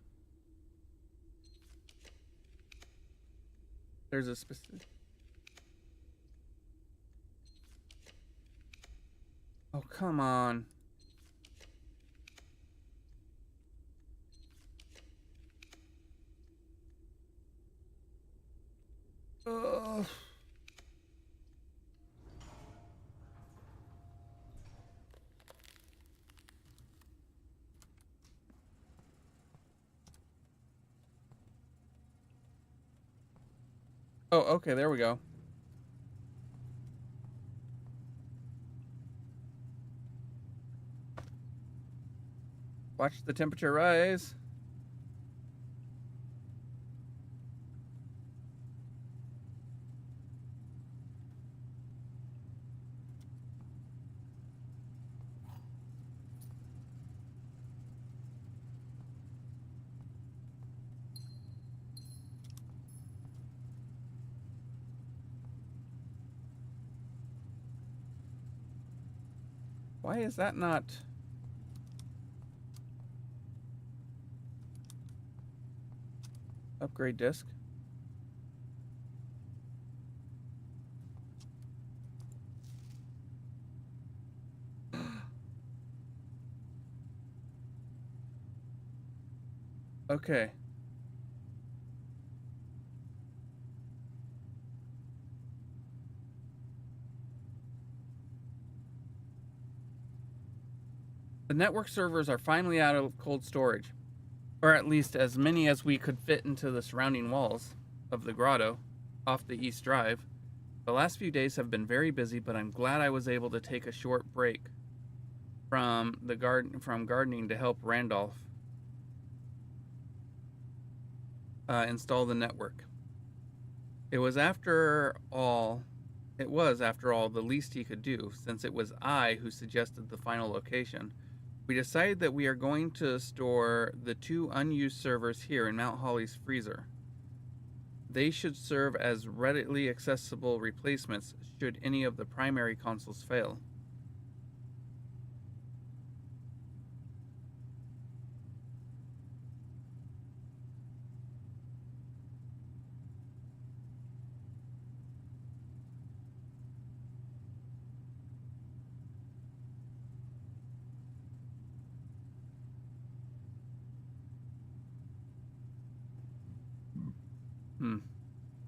There's a specific... Oh, come on. Ugh. Oh, okay, there we go. Watch the temperature rise. Why is that not... Upgrade disk? Okay. The network servers are finally out of cold storage. Or at least as many as we could fit into the surrounding walls of the grotto off the East Drive. The last few days have been very busy, but I'm glad I was able to take a short break from gardening to help Randolph install the network. It was after all the least he could do, since it was I who suggested the final location. We decided that we are going to store the 2 unused servers here in Mount Holly's freezer. They should serve as readily accessible replacements should any of the primary consoles fail.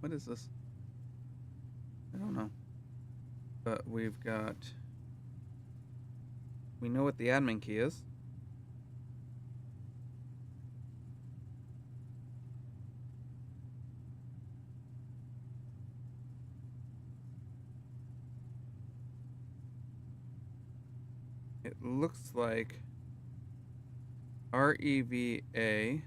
What is this? I don't know. But we've got... We know what the admin key is. It looks like REVAD.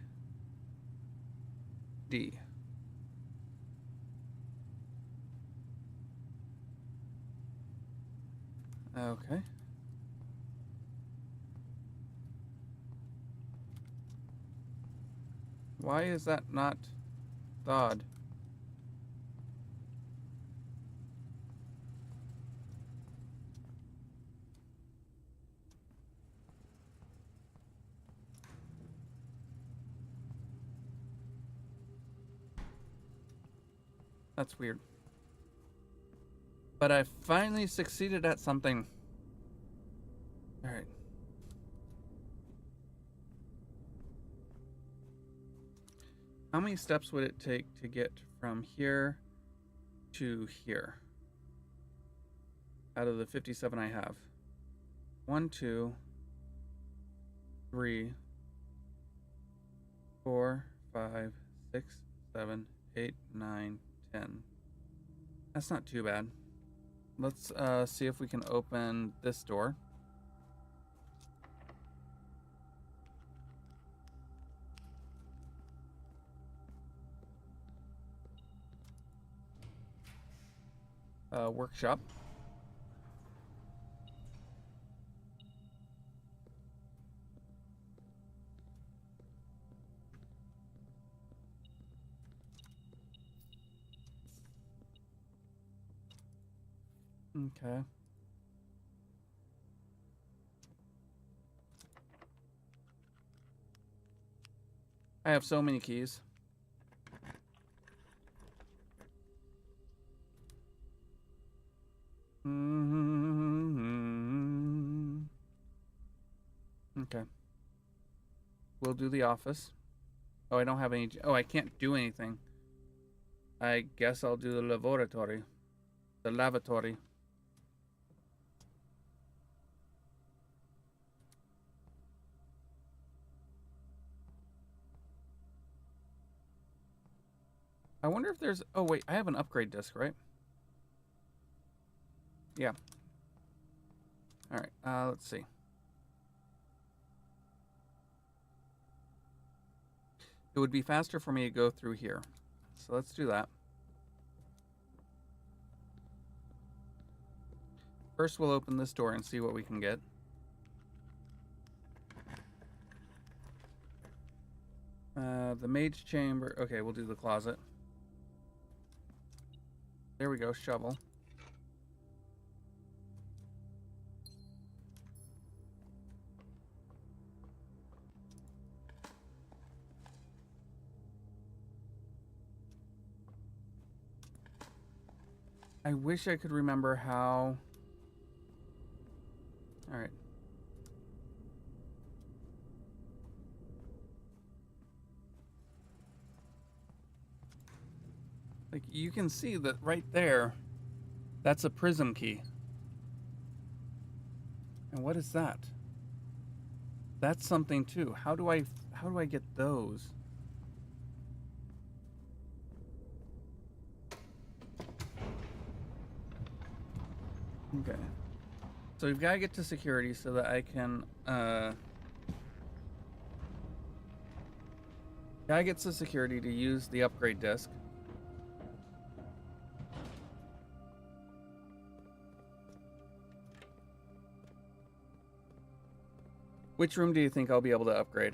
Okay. Why is that not thawed? That's weird. But I finally succeeded at something. Alright. How many steps would it take to get from here to here? Out of the 57 I have. 1, 2, 3, 4, 5, 6, 7, 8, 9, 10. That's not too bad. Let's see if we can open this door. Workshop. Okay. I have so many keys. Okay. We'll do the office. Oh, I don't have any... Oh, I can't do anything. I guess I'll do the laboratory. The lavatory. I wonder if there's... Oh, wait. I have an upgrade disc, right? Yeah. Alright. Let's see. It would be faster for me to go through here. So let's do that. First, we'll open this door and see what we can get. The mage chamber. Okay, we'll do the closet. There we go, shovel. I wish I could remember how... Alright. Like, you can see that right there, that's a prism key. And what is that? That's something too. How do I get those? Okay. So we've got to get to security so that I can, gotta get to security to use the upgrade disc. Which room do you think I'll be able to upgrade?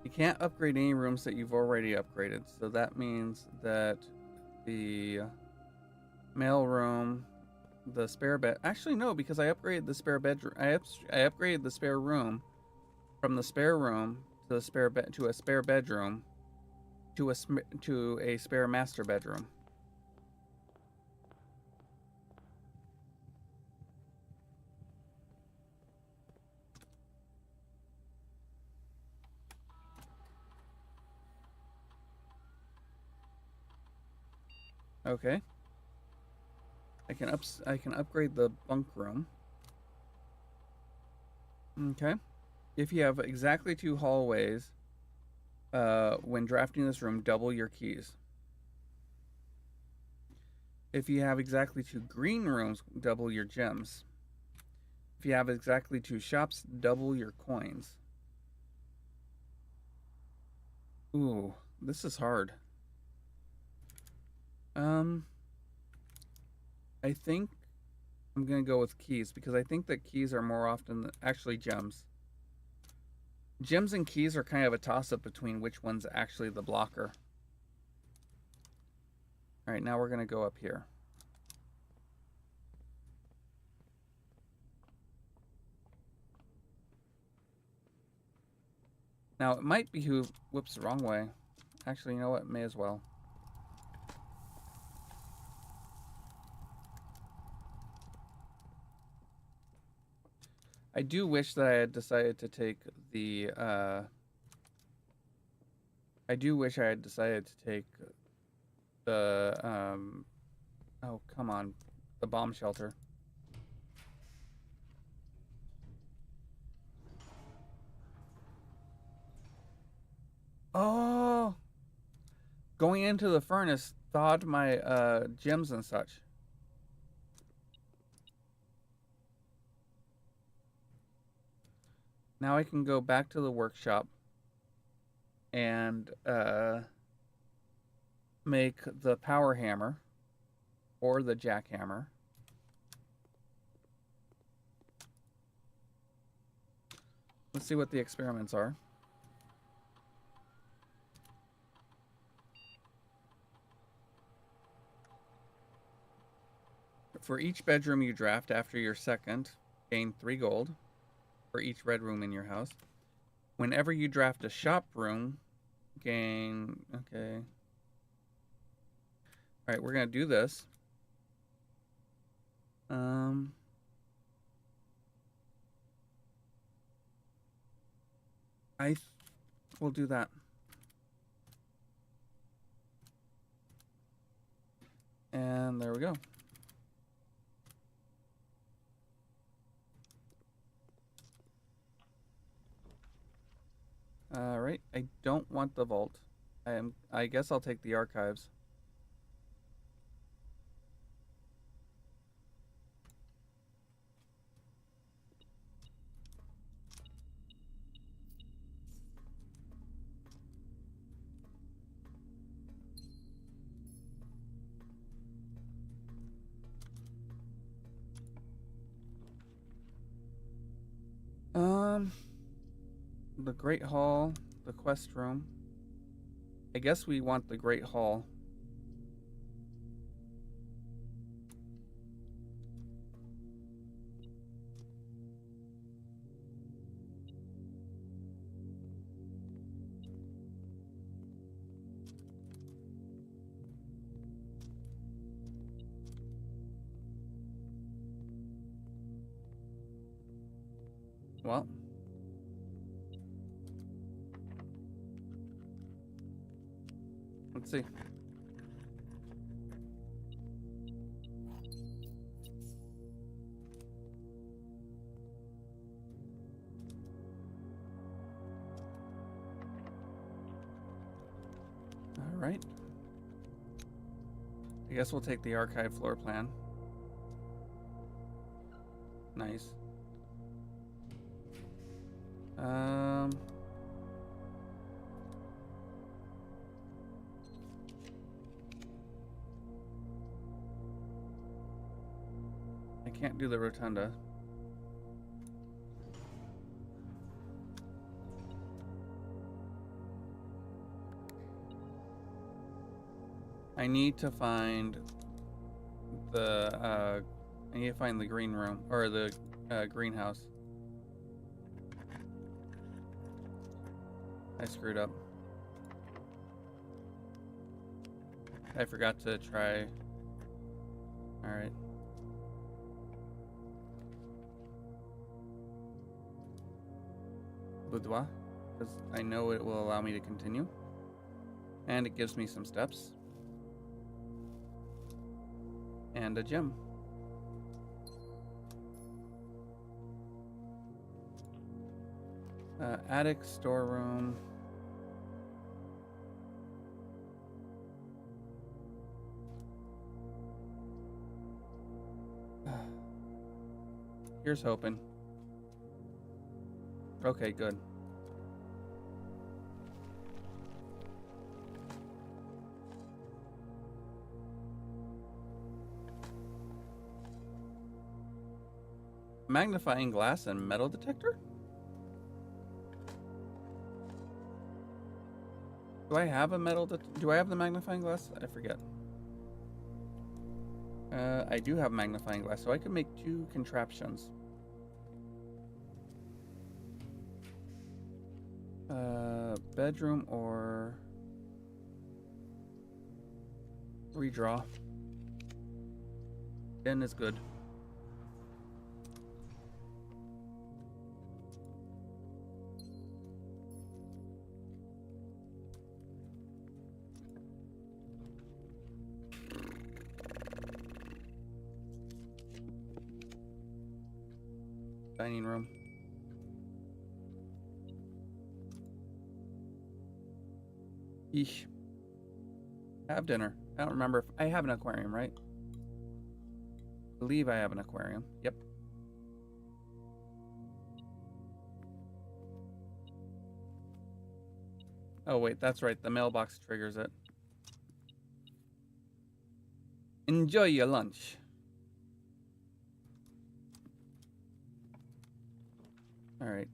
You can't upgrade any rooms that you've already upgraded, so that means that the mail room, the spare bed... Actually, no, because I upgraded the spare bedroom. I upgraded the spare room from the spare room to the spare bed to a spare bedroom to a spare master bedroom. Okay. I can upgrade the bunk room. Okay. If you have exactly 2 hallways, when drafting this room, double your keys. If you have exactly 2 green rooms, double your gems. If you have exactly 2 shops, double your coins. Ooh, this is hard. I think I'm gonna go with keys because I think that keys are more often actually gems. Gems and keys are kind of a toss-up between which one's actually the blocker. All right, now we're gonna go up here. Now it might behoove. Whoops, the wrong way. Actually, you know what? May as well. I do wish that I had decided to take the. I do wish I had decided to take the. Oh, come on. The bomb shelter. Oh! Going into the furnace thawed my gems and such. Now I can go back to the workshop and make the power hammer or the jackhammer. Let's see what the experiments are. For each bedroom you draft after your second, gain 3 gold for each red room in your house. Whenever you draft a shop room, gain... Okay. Alright, we're going to do this. We'll do that. And there we go. Alright, I don't want the vault. I guess I'll take the archives. The Great Hall, the quest room. I guess we want the Great Hall. Well, let's see. All right. I guess we'll take the archive floor plan. Nice. I can't do the rotunda. I need to find the green room or the greenhouse. I screwed up. I forgot to try. All right. Boudoir, because I know it will allow me to continue. And it gives me some steps. And a gem. Attic, storeroom. Here's hoping. Okay, good. Magnifying glass and metal detector? Do I have a do I have the magnifying glass? I forget. I do have magnifying glass, so I can make 2 contraptions. Bedroom or redraw. Den is good. Dining room. Eesh. Have dinner. I don't remember if I have an aquarium, right? I believe I have an aquarium. Yep. Oh wait, that's right. The mailbox triggers it. Enjoy your lunch. All right.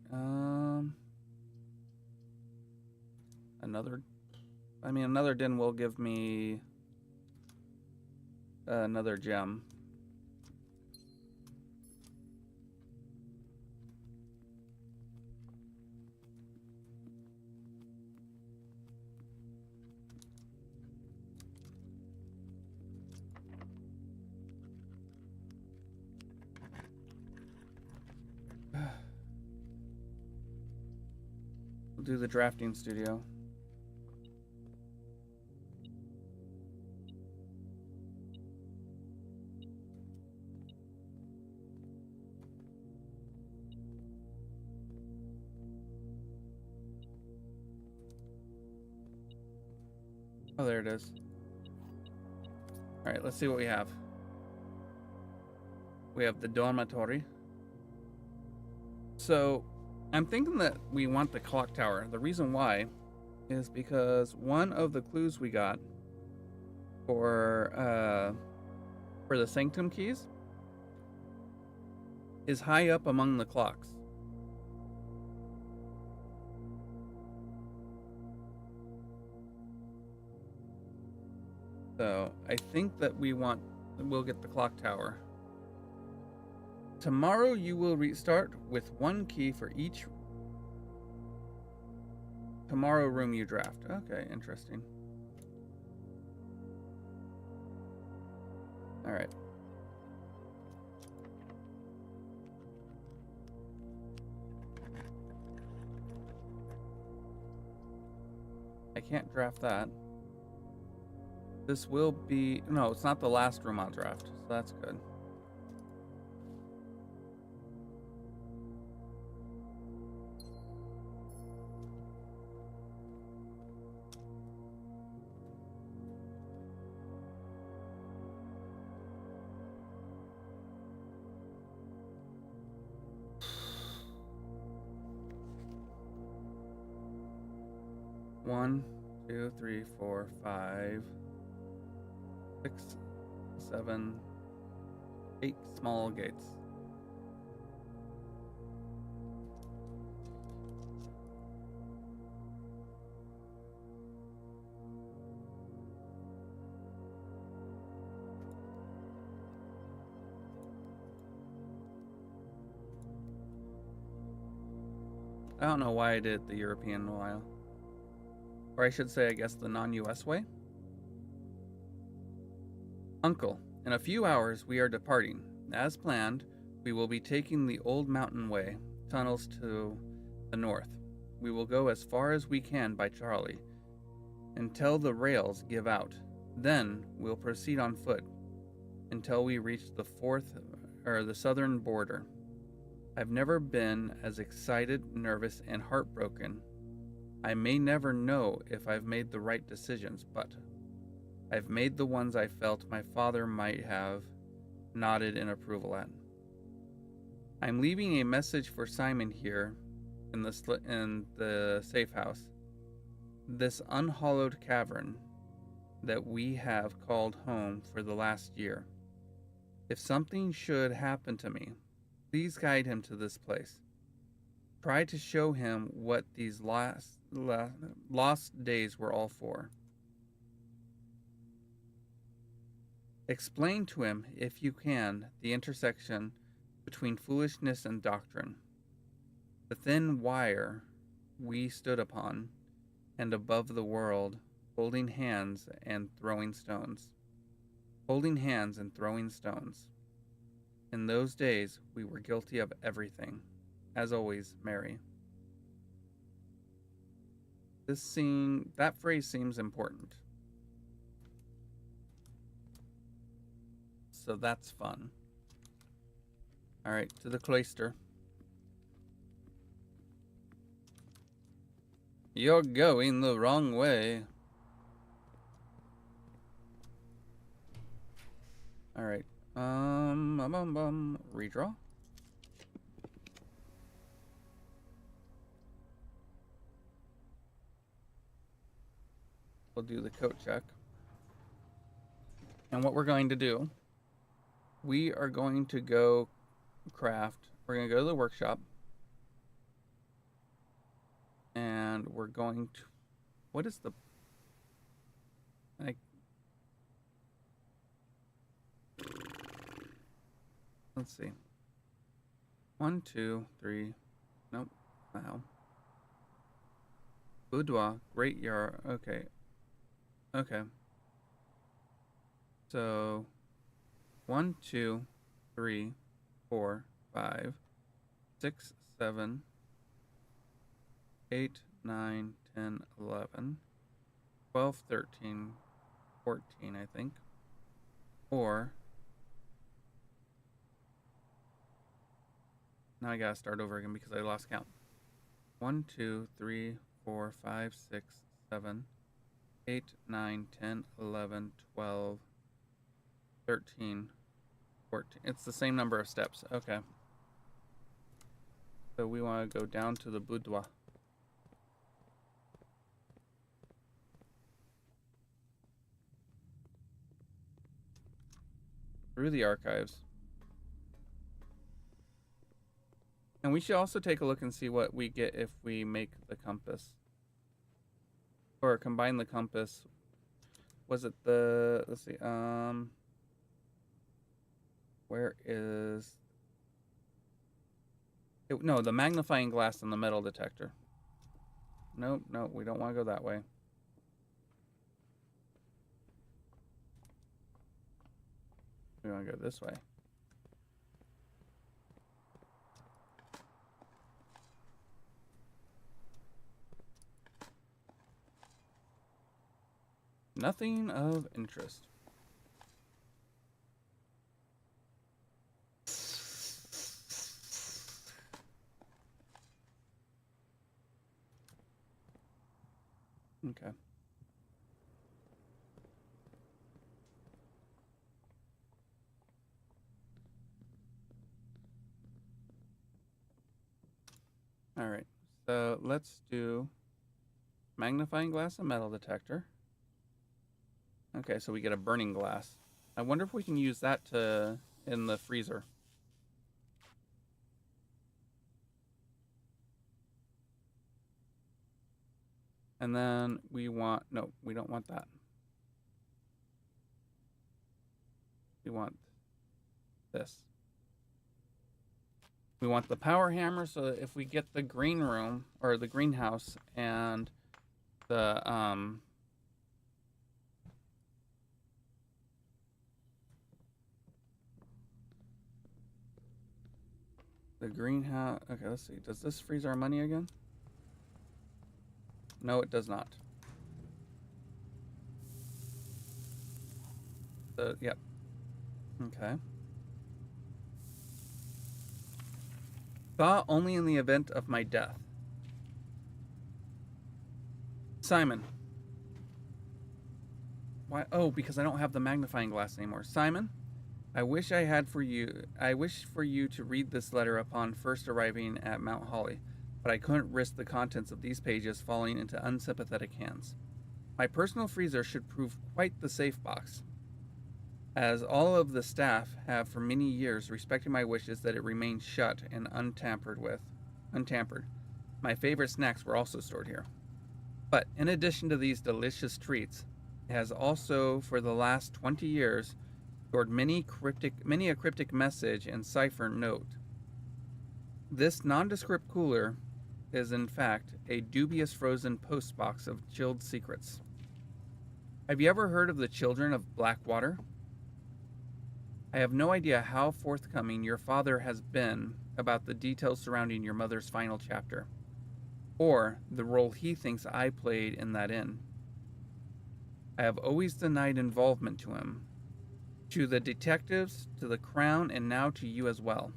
Another din will give me another gem. We'll do the drafting studio. Oh, there it is. All right, let's see what we have. We have the dormitory. So I'm thinking that we want the clock tower. The reason why is because one of the clues we got for the sanctum keys is high up among the clocks. So I think that we'll get the clock tower. Tomorrow you will restart with 1 key for each tomorrow room you draft. Okay, interesting. All right. I can't draft that. This will be... No, it's not the last room I'll draft, so that's good. One, 2, 3, 4, 5, 6, 7, 8 small gates. I don't know why I did the European while. Or I should say, I guess, the non-US way. Uncle, in a few hours we are departing. As planned, we will be taking the Old Mountain Way, tunnels to the north. We will go as far as we can by Charlie, until the rails give out. Then we'll proceed on foot. until we reached the southern border. I've never been as excited, nervous, and heartbroken. I may never know if I've made the right decisions, but I've made the ones I felt my father might have nodded in approval at. I'm leaving a message for Simon here in the safe house. This unhallowed cavern that we have called home for the last year. If something should happen to me, please guide him to this place. Try to show him what these lost days were all for. Explain to him, if you can, the intersection between foolishness and doctrine, the thin wire we stood upon, and above the world, holding hands and throwing stones. Holding hands and throwing stones. In those days, we were guilty of everything. As always, Mary. That phrase seems important. So that's fun. Alright, to the cloister. You're going the wrong way. Alright. Redraw. We'll do the coat check. And what we're going to do, we are going to go craft. We're going to go to the workshop. And we're going to... What is the... Let's see. 1, 2, 3. Nope. Wow. Boudoir. Great yard. Okay. Okay. So 1, 2, 3, 4, 5, 6, 7, 8, 9, 10, 11, 12, 13, 14, I think. Or now I gotta start over again because I lost count. 1, 2, 3, 4, 5, 6, 7, 8, 9, 10, 11, 12, 13, 14. It's the same number of steps. Okay. So we want to go down to the boudoir. Through the archives. And we should also take a look and see what we get if we make the compass. Or combine the compass. Was it the... Let's see. Where is... No, the magnifying glass and the metal detector. Nope, no, we don't want to go that way. We want to go this way. Nothing of interest. Okay. All right. So let's do magnifying glass and metal detector. Okay, so we get a burning glass. I wonder if we can use that in the freezer. And then we want, no, we don't want that. We want this. We want the power hammer so that if we get the green room or the greenhouse and the greenhouse. Okay, let's see. Does this freeze our money again? No, it does not. Yep. Okay. Thaw only in the event of my death. Simon. Why? Oh, because I don't have the magnifying glass anymore. Simon, I wish for you to read this letter upon first arriving at Mount Holly, but I couldn't risk the contents of these pages falling into unsympathetic hands. My personal freezer should prove quite the safe box, as all of the staff have for many years respected my wishes that it remain shut and untampered. My favorite snacks were also stored here. But in addition to these delicious treats, it has also for the last 20 years stored many a cryptic message and cipher note. This nondescript cooler is in fact a dubious frozen postbox of chilled secrets. Have you ever heard of the Children of Blackwater? I have no idea how forthcoming your father has been about the details surrounding your mother's final chapter, or the role he thinks I played in that inn. I have always denied involvement to him, to the detectives, to the Crown, and now to you as well.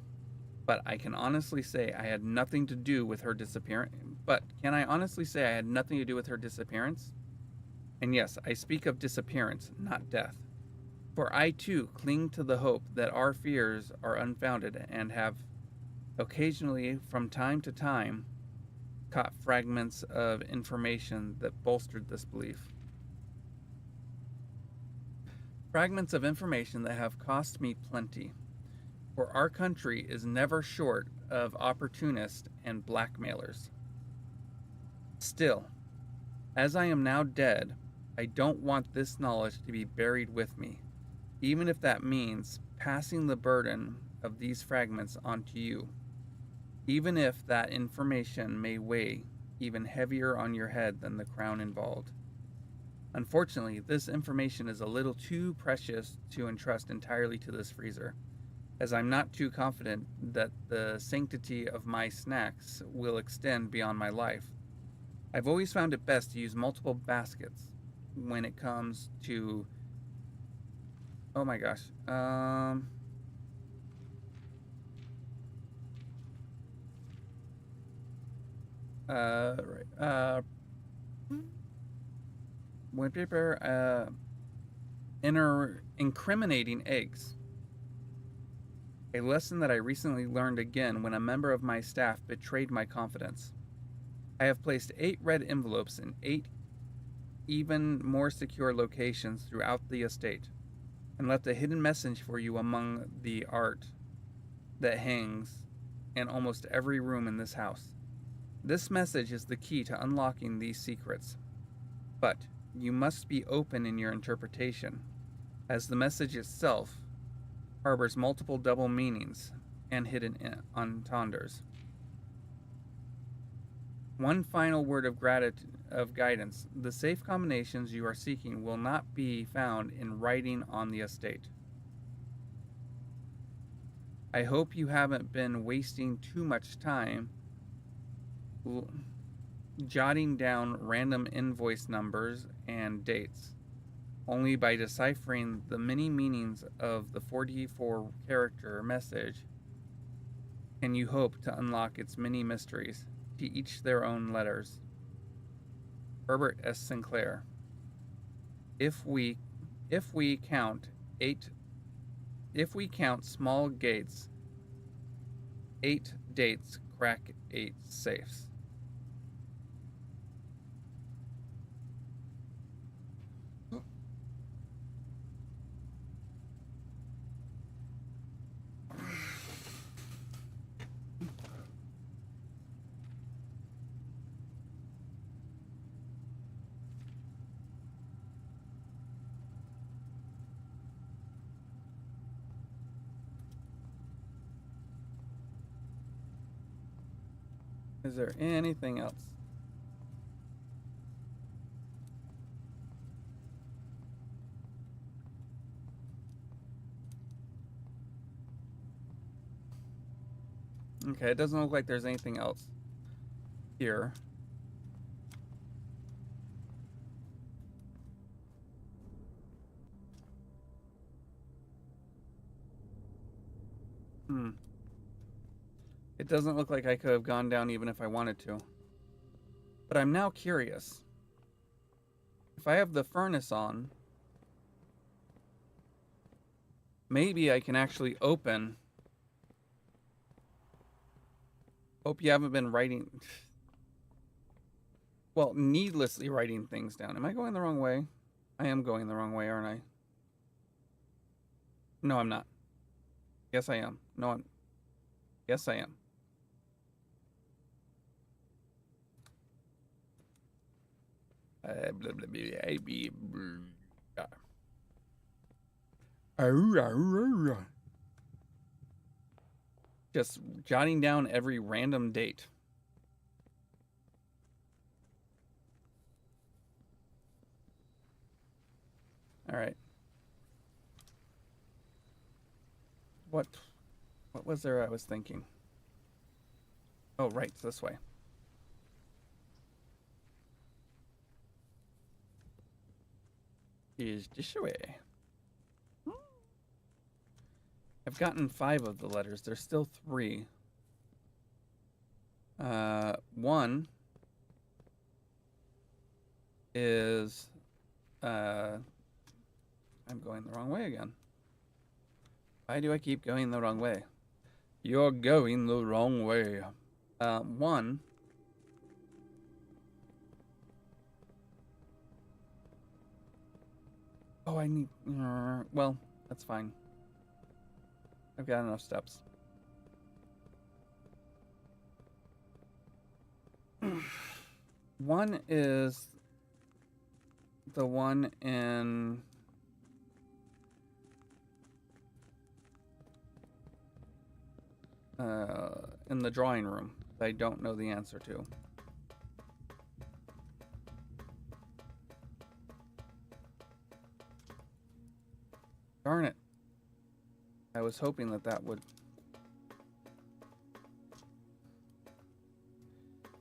But I can honestly say I had nothing to do with her disappearance. And yes, I speak of disappearance, not death. For I too cling to the hope that our fears are unfounded and have occasionally, from time to time, caught fragments of information that bolstered this belief. Fragments of information that have cost me plenty, for our country is never short of opportunists and blackmailers. Still, as I am now dead, I don't want this knowledge to be buried with me, even if that means passing the burden of these fragments on to you, even if that information may weigh even heavier on your head than the crown involved. Unfortunately, this information is a little too precious to entrust entirely to this freezer, as I'm not too confident that the sanctity of my snacks will extend beyond my life. I've always found it best to use multiple baskets when it comes to... Oh my gosh. Right. When paper, incriminating eggs. A lesson that I recently learned again when a member of my staff betrayed my confidence. I have placed 8 red envelopes in 8 even more secure locations throughout the estate, and left a hidden message for you among the art that hangs in almost every room in this house. This message is the key to unlocking these secrets, but you must be open in your interpretation, as the message itself harbors multiple double meanings and hidden entendres. One final word of guidance: the safe combinations you are seeking will not be found in writing on the estate. I hope you haven't been wasting too much time jotting down random invoice numbers and dates. Only by deciphering the many meanings of the 44 character message can you hope to unlock its many mysteries, to each their own letters. Herbert S. Sinclair. If we count small gates, 8 dates crack 8 safes. Is there anything else? Okay, it doesn't look like there's anything else here. It doesn't look like I could have gone down even if I wanted to. But I'm now curious. If I have the furnace on, maybe I can actually open. Hope you haven't been writing. Well, needlessly writing things down. Am I going the wrong way? I am going the wrong way, aren't I? No, I'm not. Yes, I am. No, I'm. Yes, I am. Blah, blah, blah. Just jotting down every random date. All right. What was there I was thinking? Oh, right, it's this way. Is this way? I've gotten 5 of the letters. There's still 3. One is I'm going the wrong way again. Why do I keep going the wrong way? You're going the wrong way. One. Oh, I need. Well, that's fine. I've got enough steps. One is the one in the drawing room that I don't know the answer to. Darn it. I was hoping that would...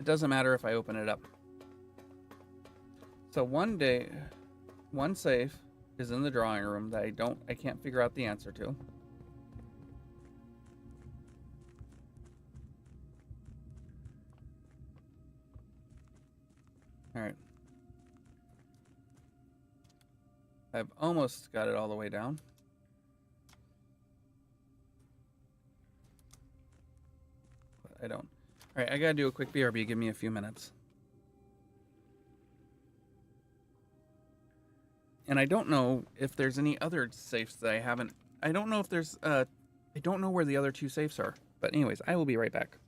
It doesn't matter if I open it up. So one safe is in the drawing room that I can't figure out the answer to. All right. I've almost got it all the way down. But I don't. All right, I gotta do a quick BRB. Give me a few minutes. And I don't know if there's any other safes that I haven't. I don't know if there's. I don't know where the other 2 safes are. But anyways, I will be right back.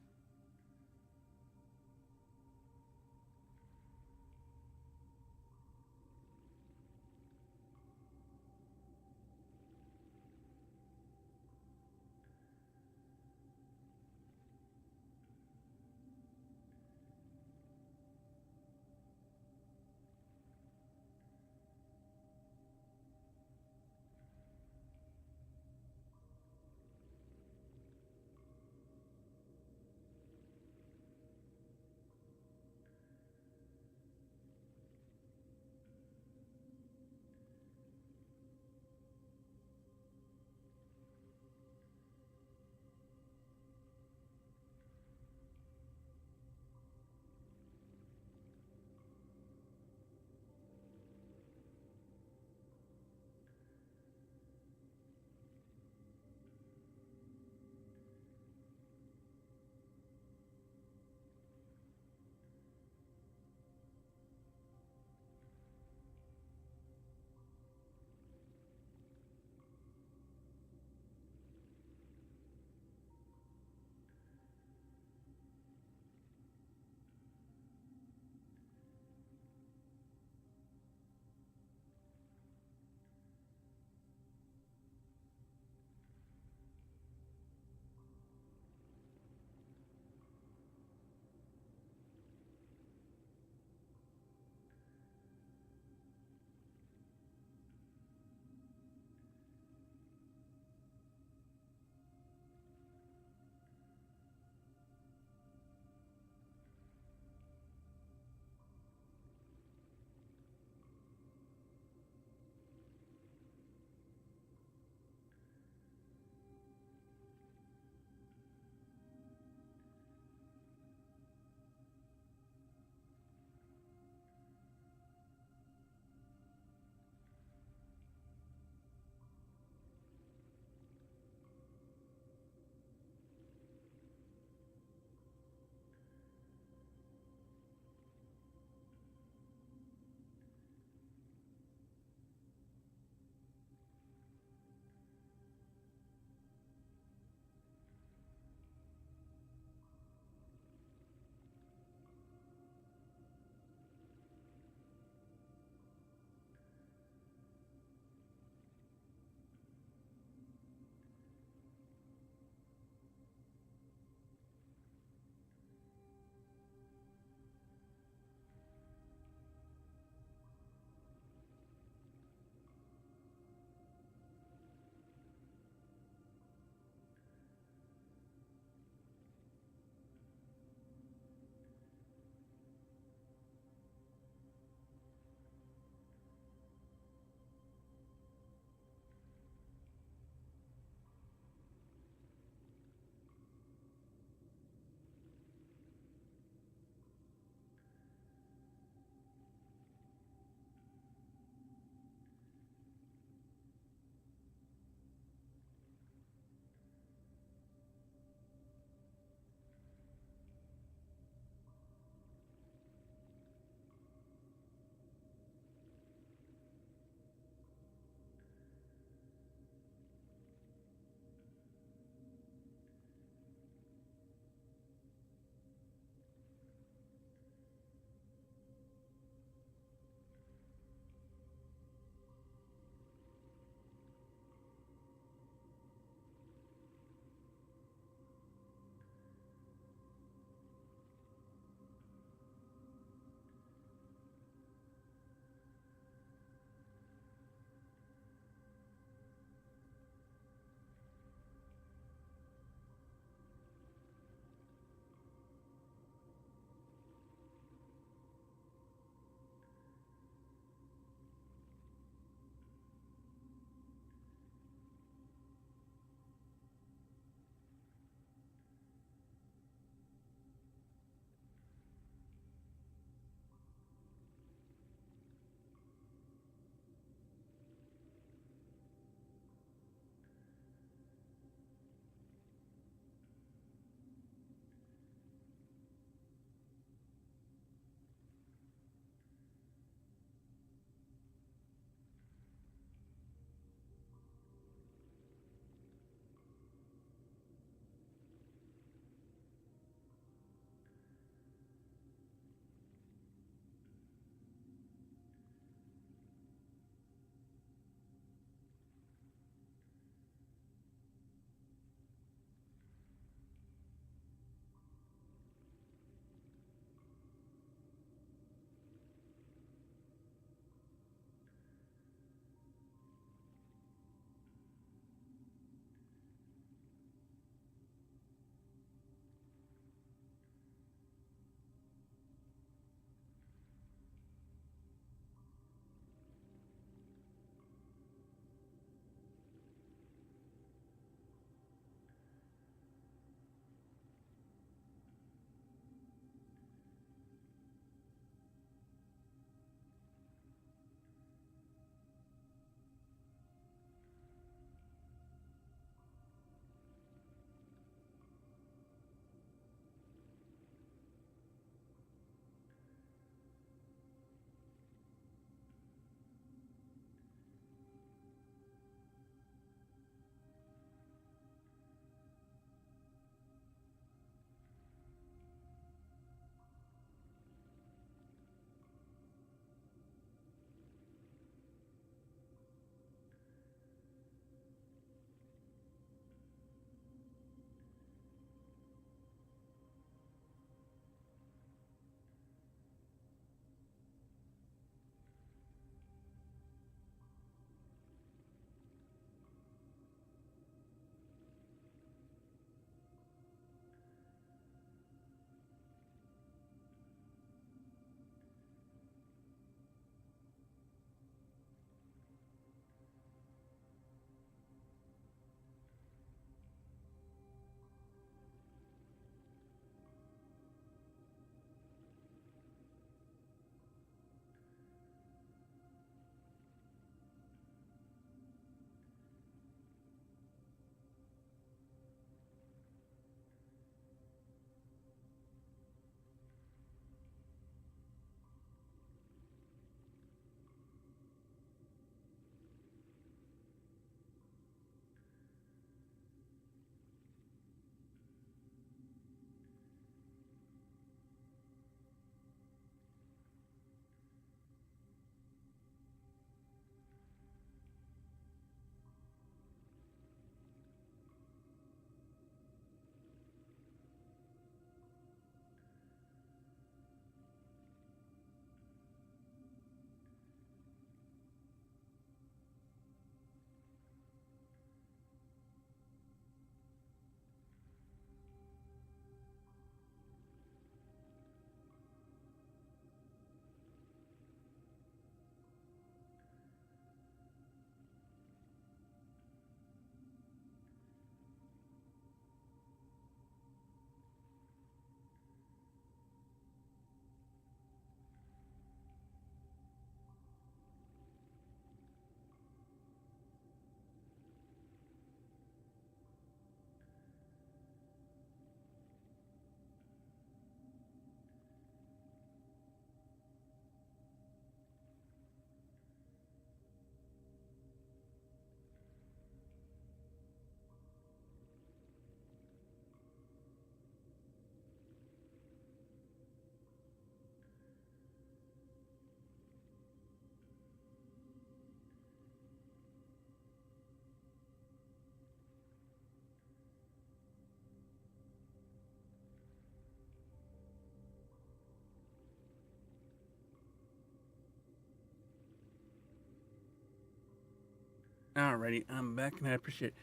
Alrighty, I'm back and I appreciate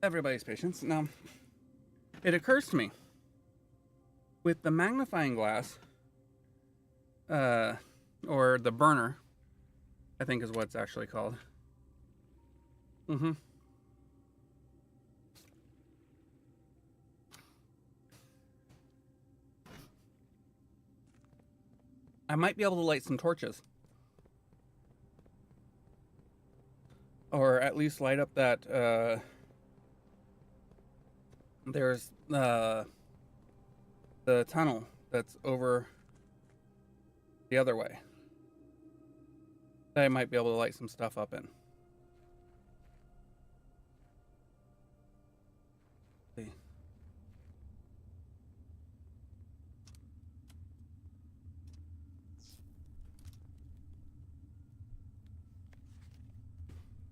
everybody's patience. Now, it occurs to me with the magnifying glass, or the burner, I think is what it's actually called. I might be able to light some torches. Or at least light up that, there's, the tunnel that's over the other way. That I might be able to light some stuff up in. See.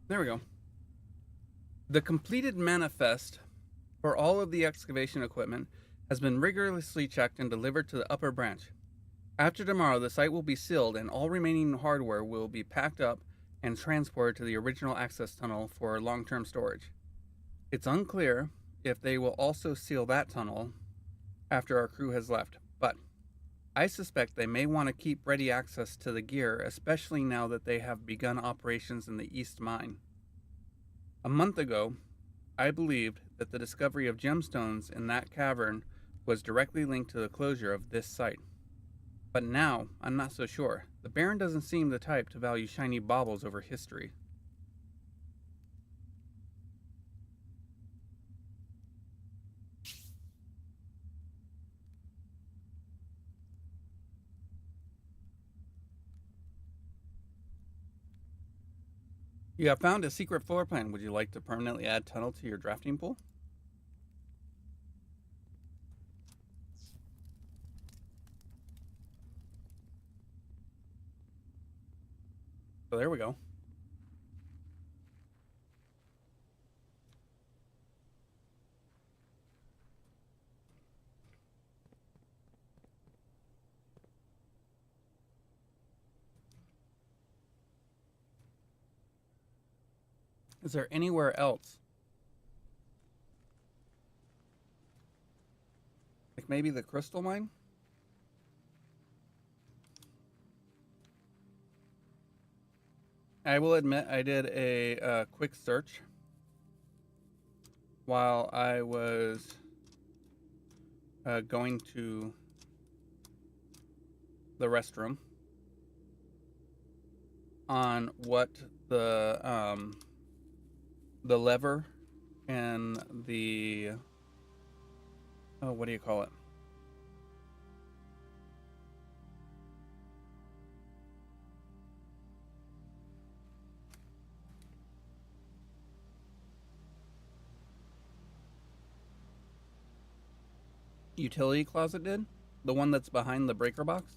There we go. The completed manifest for all of the excavation equipment has been rigorously checked and delivered to the upper branch. After tomorrow, the site will be sealed and all remaining hardware will be packed up and transported to the original access tunnel for long-term storage. It's unclear if they will also seal that tunnel after our crew has left, but I suspect they may want to keep ready access to the gear, especially now that they have begun operations in the East Mine. A month ago, I believed that the discovery of gemstones in that cavern was directly linked to the closure of this site. But now, I'm not so sure. The Baron doesn't seem the type to value shiny baubles over history. You have found a secret floor plan. Would you like to permanently add tunnel to your drafting pool? So there we go. Is there anywhere else? Like maybe the crystal mine? I will admit I did a quick search while I was going to the restroom on what the lever and the what do you call it? Utility closet did? The one that's behind the breaker box?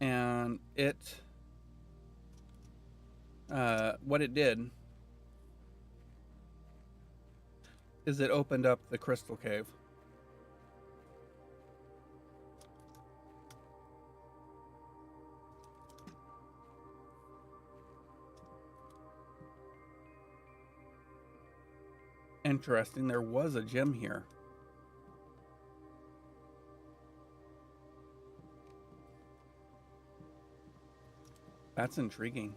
And it what it did is it opened up the crystal cave. Interesting, there was a gem here. That's intriguing.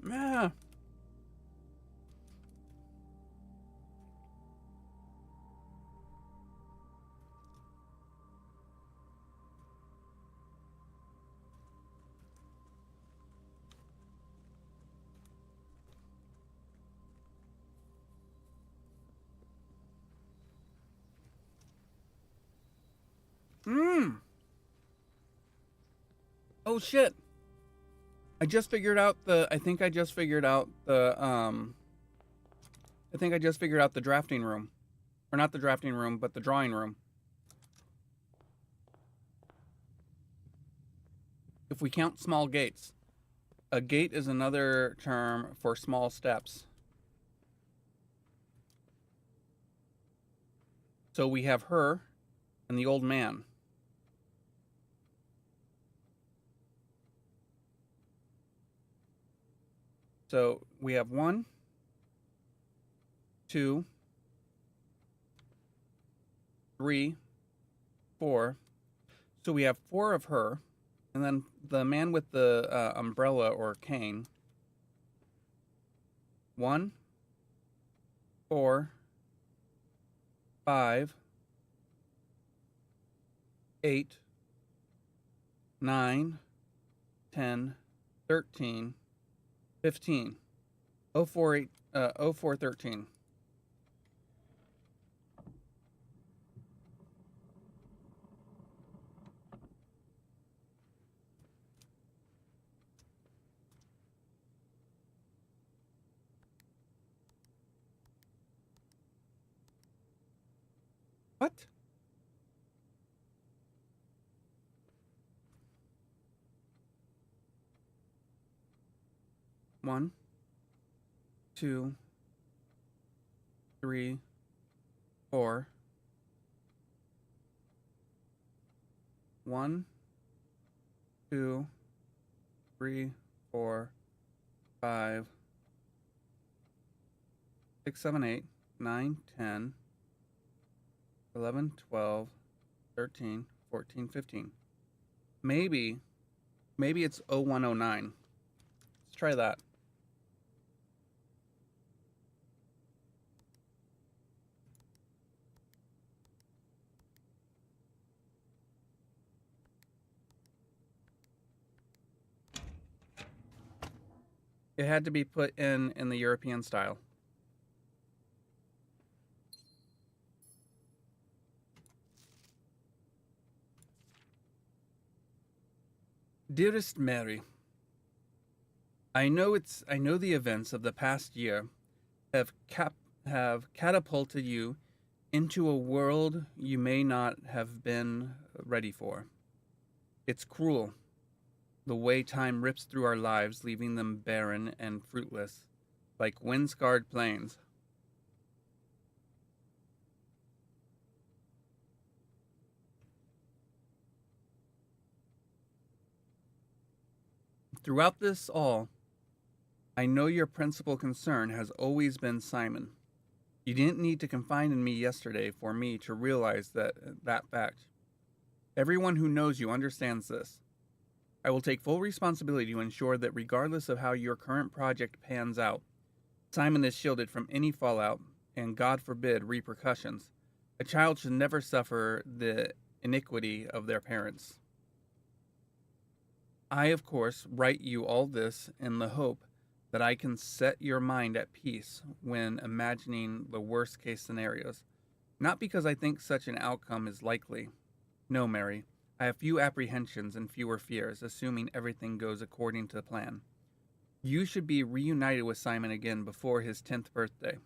Yeah. Oh shit! I just figured out the. I think I just figured out the. I think I just figured out the drafting room, or not the drafting room, but the drawing room. If we count small gates, a gate is another term for small steps. So we have her and the old man. So we have 1, 2, 3, 4. So we have 4 of her, and then the man with the umbrella or cane. 1, 4, 5, 8, 9, 10, 13, 15. 0413. What? One, 2, 3, 4. 1, 2, 3, 4, 5, 6, 7, 8, 9, 10, 11, 12, 13, 14, 15. Maybe it's 0109. Let's try that. It had to be put in the European style. Dearest Mary, I know the events of the past year have catapulted you into a world you may not have been ready for. It's cruel, the way time rips through our lives, leaving them barren and fruitless, like wind-scarred plains. Throughout this all, I know your principal concern has always been Simon. You didn't need to confide in me yesterday for me to realize that fact. Everyone who knows you understands this. I will take full responsibility to ensure that regardless of how your current project pans out, Simon is shielded from any fallout and, God forbid, repercussions. A child should never suffer the iniquity of their parents. I, of course, write you all this in the hope that I can set your mind at peace when imagining the worst case scenarios, not because I think such an outcome is likely. No, Mary, I have few apprehensions and fewer fears, assuming everything goes according to plan. You should be reunited with Simon again before his 10th birthday.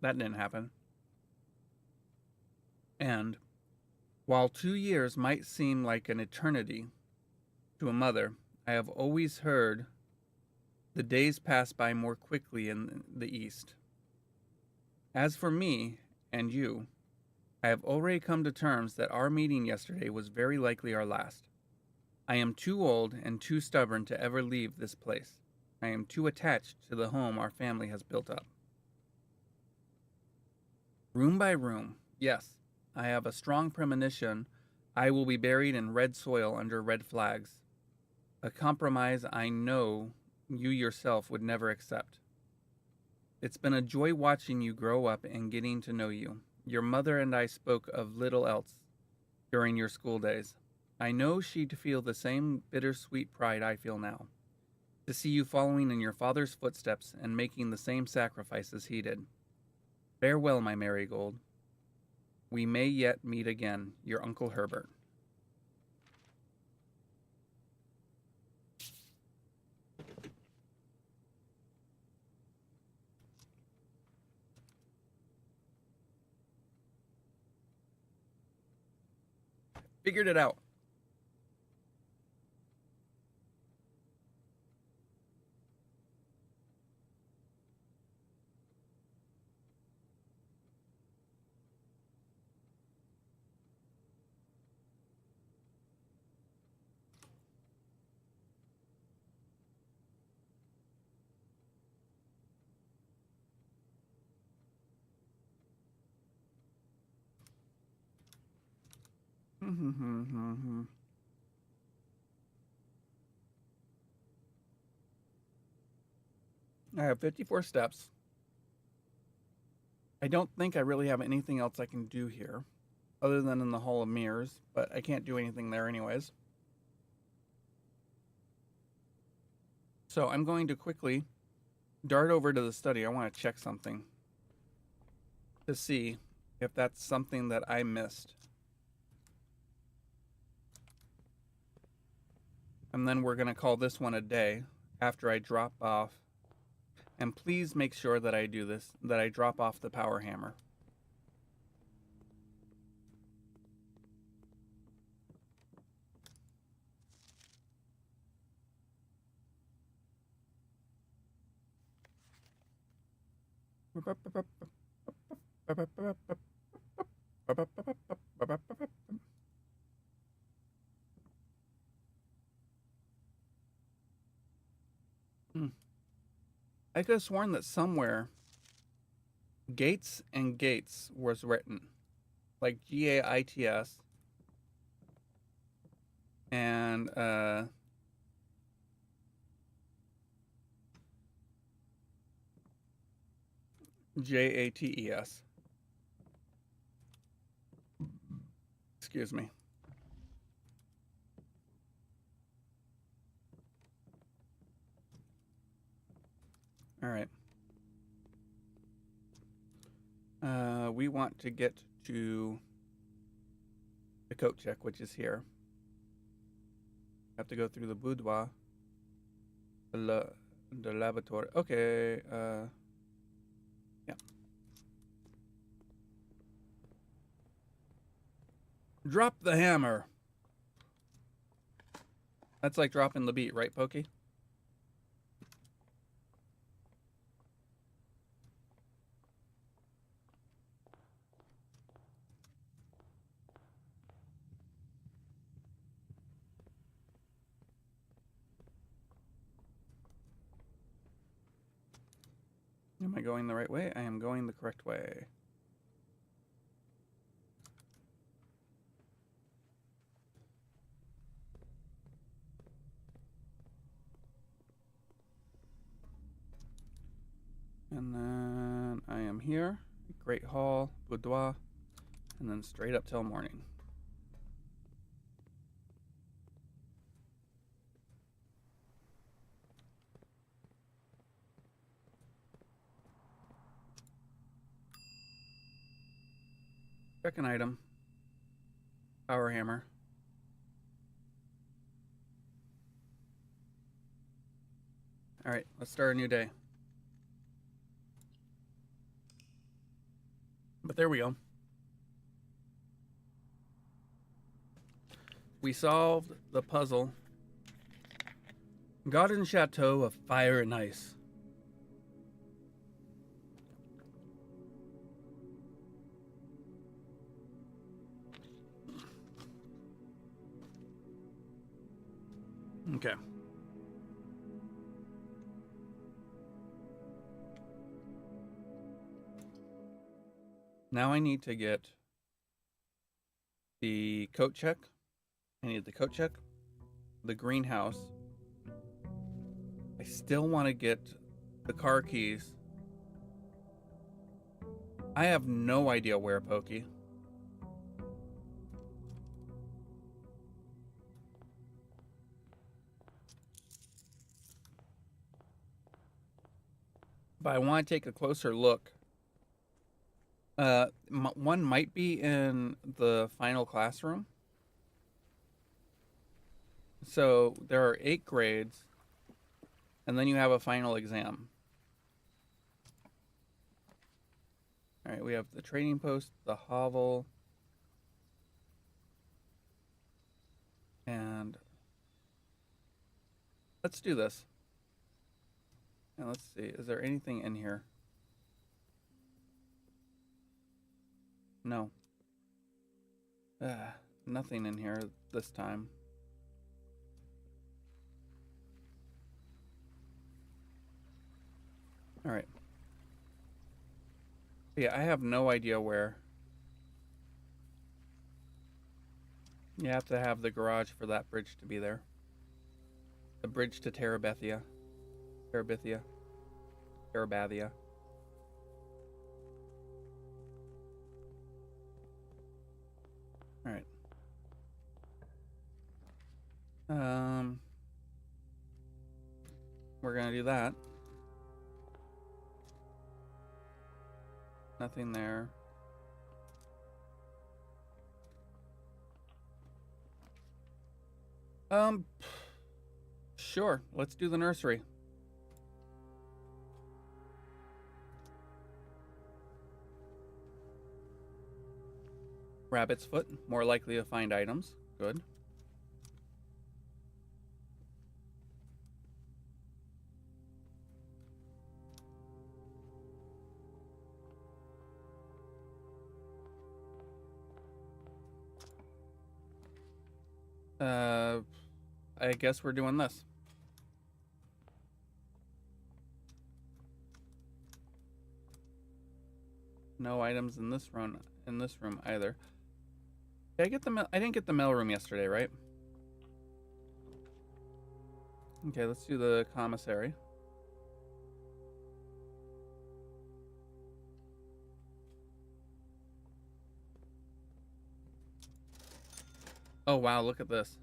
That didn't happen. And, while 2 years might seem like an eternity to a mother, I have always heard the days pass by more quickly in the East. As for me and you, I have already come to terms that our meeting yesterday was very likely our last. I am too old and too stubborn to ever leave this place. I am too attached to the home our family has built up. Room by room, yes, I have a strong premonition I will be buried in red soil under red flags. A compromise I know you yourself would never accept. It's been a joy watching you grow up and getting to know you. Your mother and I spoke of little else during your school days. I know she'd feel the same bittersweet pride I feel now, to see you following in your father's footsteps and making the same sacrifices he did. Farewell, my marigold. We may yet meet again. Your Uncle Herbert. Figured it out. I have 54 steps. I don't think I really have anything else I can do here other than in the Hall of Mirrors, but I can't do anything there anyways. So I'm going to quickly dart over to the study. I want to check something to see if that's something that I missed. And then we're going to call this one a day after I drop off. And please make sure that I do this, that I drop off the power hammer. I could have sworn that somewhere Gates and Gates was written, like Gaits, and Jates. Excuse me. All right. We want to get to the coat check, which is here. Have to go through the boudoir, the laboratory. Okay. Yeah. Drop the hammer. That's like dropping the beat, right, Pokey? Am I going the right way? I am going the correct way. And then I am here. Great Hall, boudoir, and then straight up till morning. Second item. Power hammer. All right, let's start a new day. But there we go. We solved the puzzle. Garden Chateau of Fire and Ice. Okay. Now I need to get the coat check. I need the coat check, the greenhouse. I still want to get the car keys. I have no idea where, Pokey. But I want to take a closer look. One might be in the final classroom. So there are 8 grades, and then you have a final exam. All right, we have the trading post, the hovel. And let's do this. And let's see, is there anything in here? No. Nothing in here this time. All right. Yeah, I have no idea where. You have to have the garage for that bridge to be there. The bridge to Terabithia. Terabithia. All right. We're gonna do that. Nothing there. Sure. Let's do the nursery. Rabbit's foot, more likely to find items. Good. I guess we're doing this. No items in this room. In this room either. Did I get the? I didn't get the mail room yesterday, right? Okay, let's do the commissary. Oh wow! Look at this.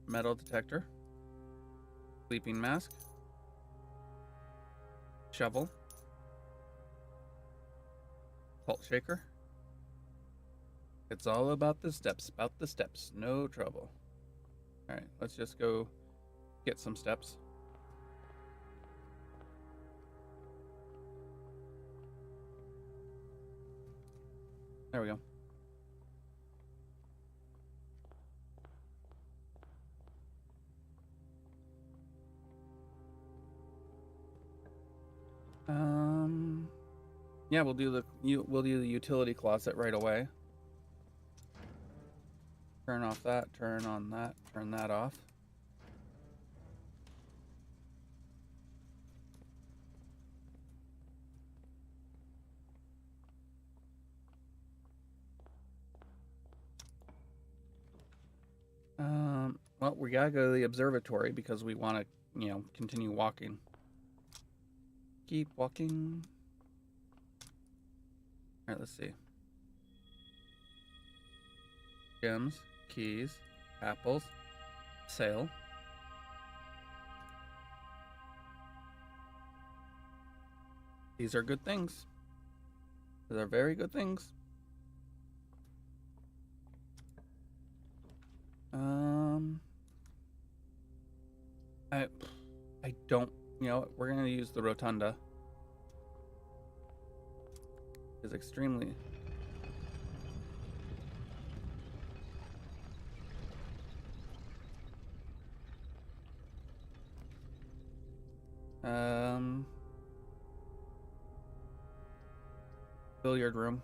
Metal detector. Sleeping mask. Shovel. Pulse shaker. It's all about the steps, no trouble. All right, let's just go get some steps. There we go. Yeah, we'll do the utility closet right away. Turn off that, turn on that, turn that off. Well, we gotta go to the observatory because we want to, continue walking. Keep walking. All right, let's see. Gems, keys, apples, sale. These are good things. These are very good things. I don't, we're gonna use the rotunda. It's extremely. Billiard room.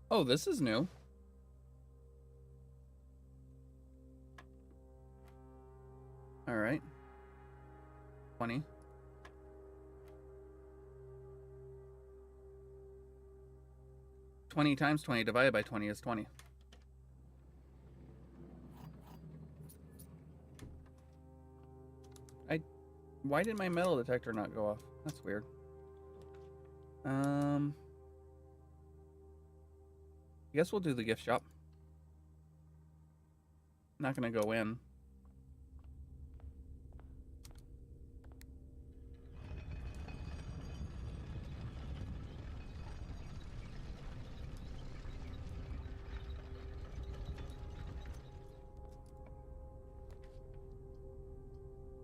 Oh, this is new. All right. 20. Times 20 divided by 20 is 20. Why did my metal detector not go off? That's weird. I guess we'll do the gift shop. Not gonna go in.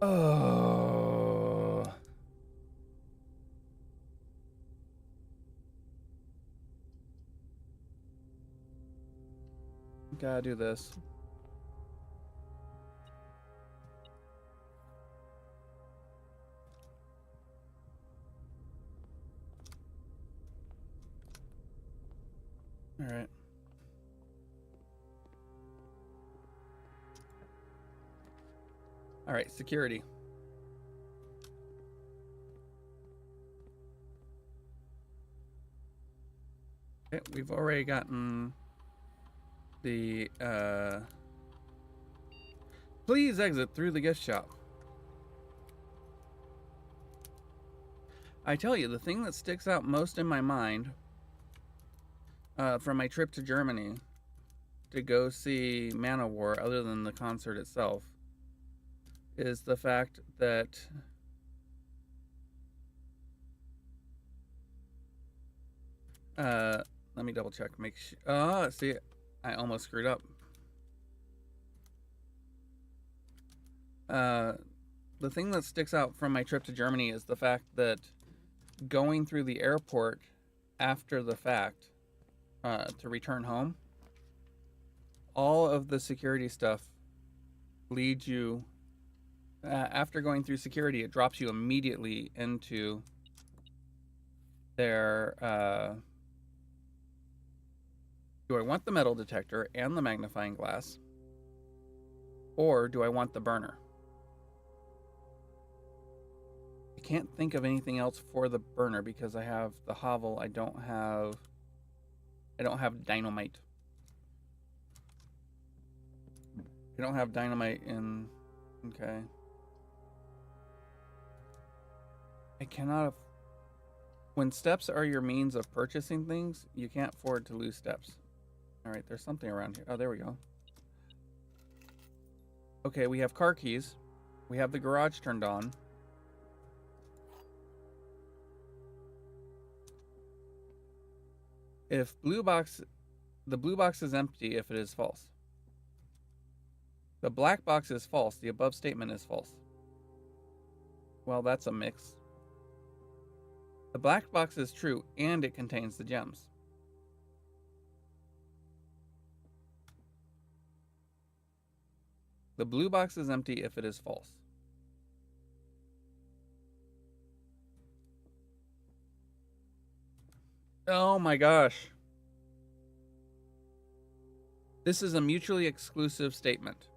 Oh. Gotta do this. All right. All right, security. Okay, we've already gotten the please exit through the gift shop. I tell you, the thing that sticks out most in my mind from my trip to Germany to go see Manowar, other than the concert itself, is the fact that let me double check. Make sure. See, I almost screwed up. The thing that sticks out from my trip to Germany is the fact that going through the airport after the fact to return home, all of the security stuff leads you, after going through security, it drops you immediately into their, do I want the metal detector and the magnifying glass, or do I want the burner? I can't think of anything else for the burner because I have the hovel. I don't have dynamite. I don't have dynamite in. Okay. I cannot. When steps are your means of purchasing things, you can't afford to lose steps. All right, there's something around here. Oh, there we go. Okay, we have car keys. We have the garage turned on. If the blue box is empty if it is false. The black box is false. The above statement is false. Well, that's a mix. The black box is true and it contains the gems. The blue box is empty if it is false. Oh my gosh. This is a mutually exclusive statement.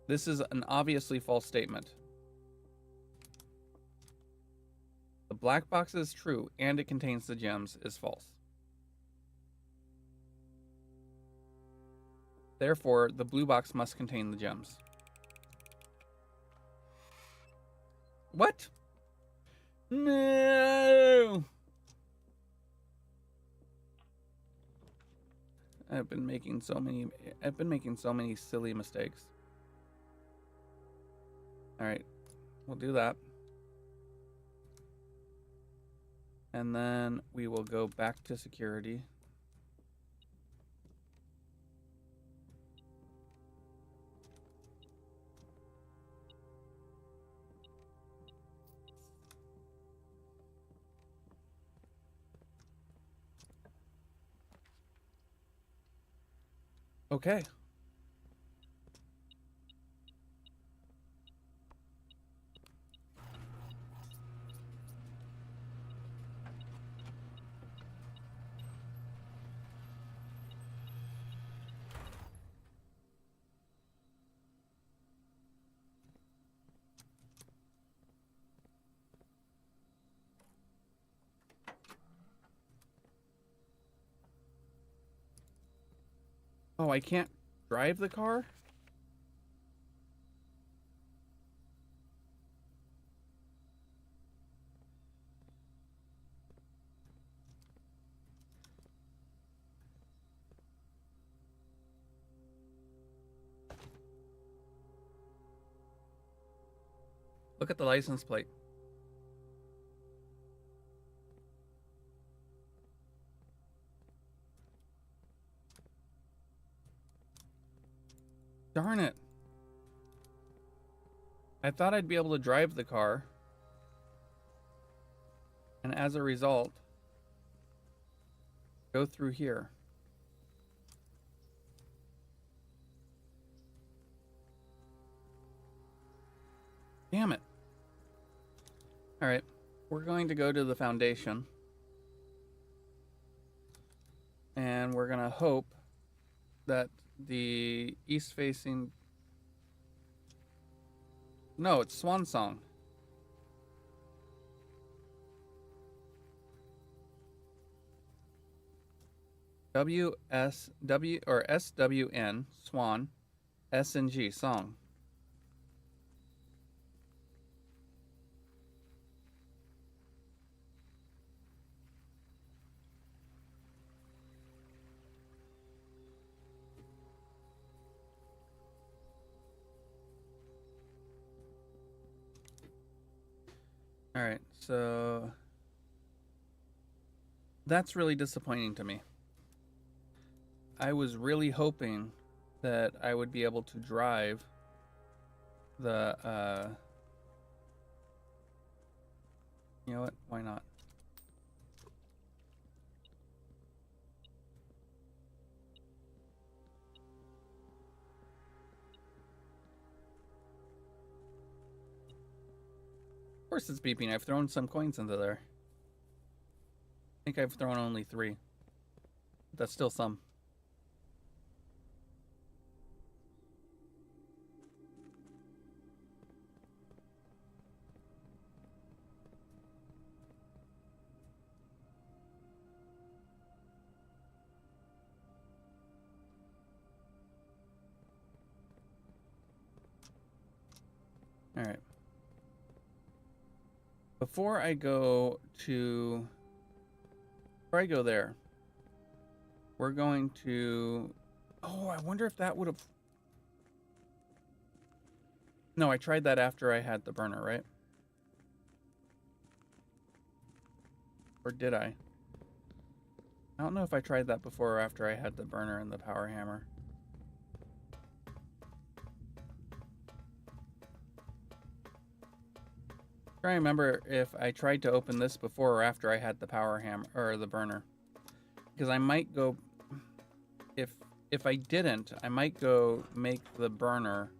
This is an obviously false statement. The black box is true and it contains the gems is false. Therefore, the blue box must contain the gems. What? No! I've been making so many silly mistakes. All right, we'll do that. And then we will go back to security. Okay. Oh, I can't drive the car? Look at the license plate. Darn it. I thought I'd be able to drive the car. And as a result, go through here. Damn it. Alright. We're going to go to the foundation. And we're going to hope that the east facing... No, it's Swan Song. WSW or SWN, Swan, SNG, Song. All right, so that's really disappointing to me. I was really hoping that I would be able to drive the, you know what? Why not? Of course it's beeping. I've thrown some coins into there. I think I've thrown only 3. That's still some. All right. Before I go there, we're going to... Oh, I wonder if that would have... No, I tried that after I had the burner, right? Or did I? I don't know if I tried that before or after I had the burner and the power hammer. I remember if I tried to open this before or after I had the power hammer or the burner, because I might go, if I didn't, I might go make the burner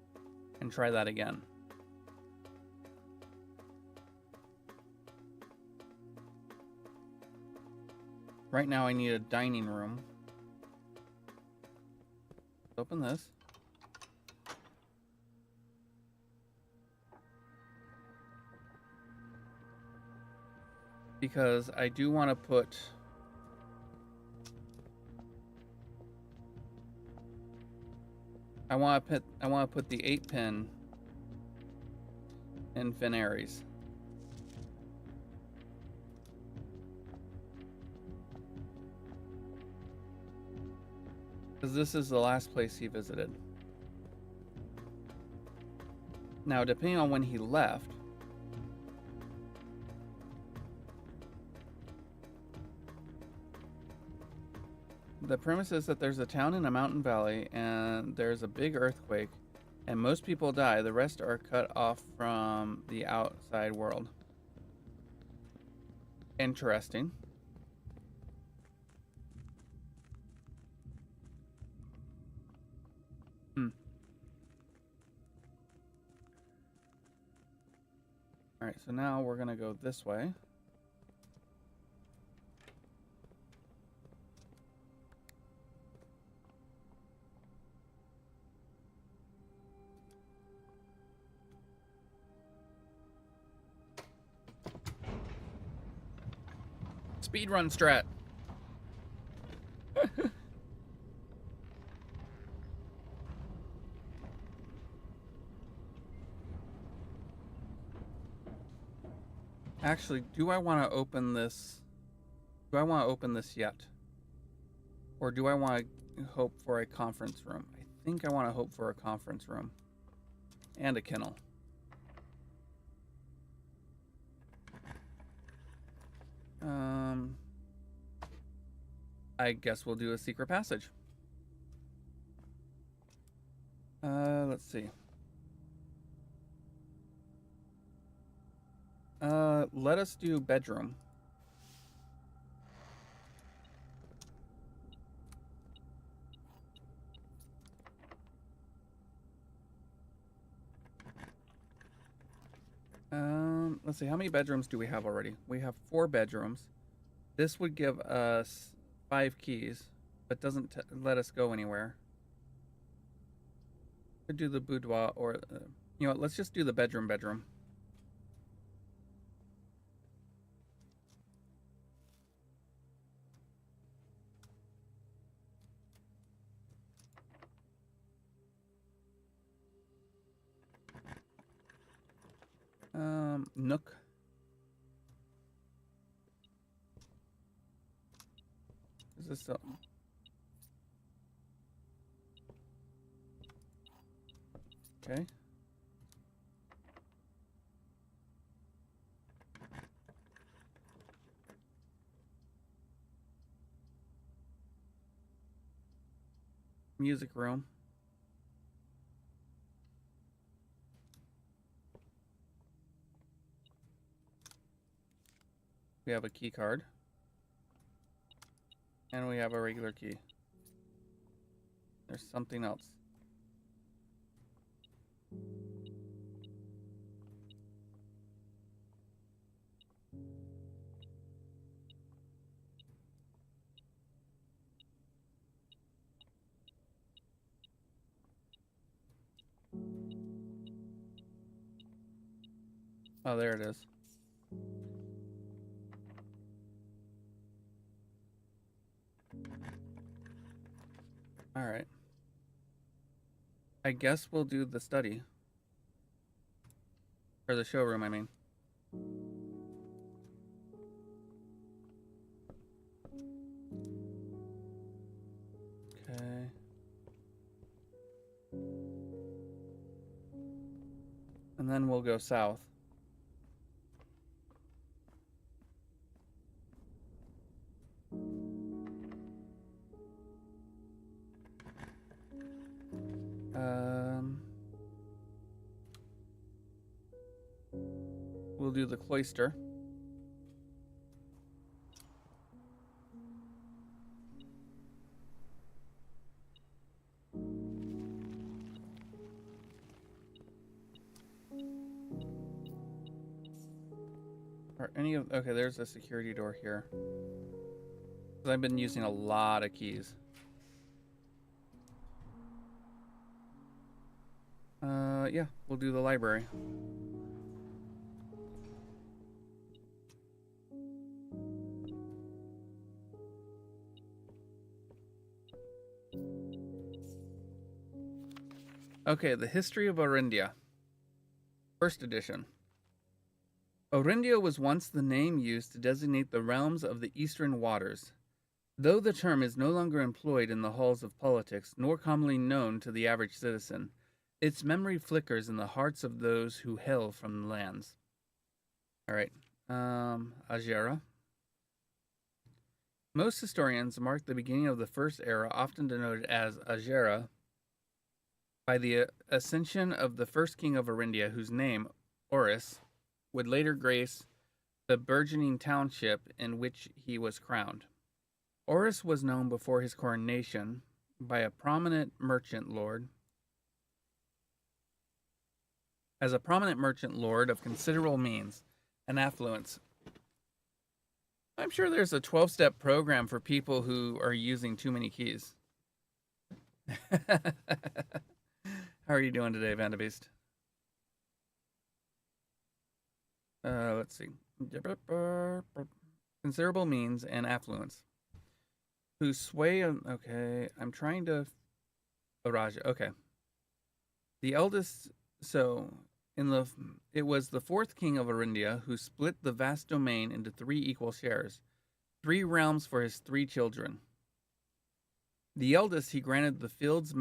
and try that again. Right now I need a dining room. Open this. Because I do want to put... I want to put the 8-pin in Finaries. Because this is the last place he visited. Now, depending on when he left, the premise is that there's a town in a mountain valley and there's a big earthquake and most people die. The rest are cut off from the outside world. Interesting. All right, so now we're going to go this way. Speedrun strat. Actually, do I want to open this? Do I want to open this yet? Or do I want to hope for a conference room? I think I want to hope for a conference room. And a kennel. I guess we'll do a secret passage. Let's see. Let us do bedroom. Let's see. How many bedrooms do we have already? We have 4 bedrooms. This would give us 5 keys, but doesn't let us go anywhere. Could do the boudoir or, you know what? Let's just do the bedroom. Nook. Is this so? Okay. Music room. We have a key card. And we have a regular key. There's something else. Oh, there it is. All right. I guess we'll do the study. Or the showroom, I mean. Okay. And then we'll go south. We'll do the cloister. Or any of, okay, there's a security door here. 'Cause I've been using a lot of keys. Yeah, we'll do the library. Okay, the history of Orindia. First edition. Orindia was once the name used to designate the realms of the eastern waters. Though the term is no longer employed in the halls of politics, nor commonly known to the average citizen, its memory flickers in the hearts of those who hail from the lands. All right, Ajera. Most historians mark the beginning of the first era, often denoted as Ajera, by the ascension of the first king of Orindia, whose name, Oris, would later grace the burgeoning township in which he was crowned. Oris was known before his coronation by a prominent merchant lord as a prominent merchant lord of considerable means and affluence. I'm sure there's a 12-step program for people who are using too many keys. How are you doing today, Vandabeast? Let's see. Considerable means and affluence. Whose sway, okay, I'm trying to, Raja, okay. The eldest, so, it was the fourth king of Orindia who split the vast domain into 3 equal shares, 3 realms for his 3 children. The eldest he granted the fields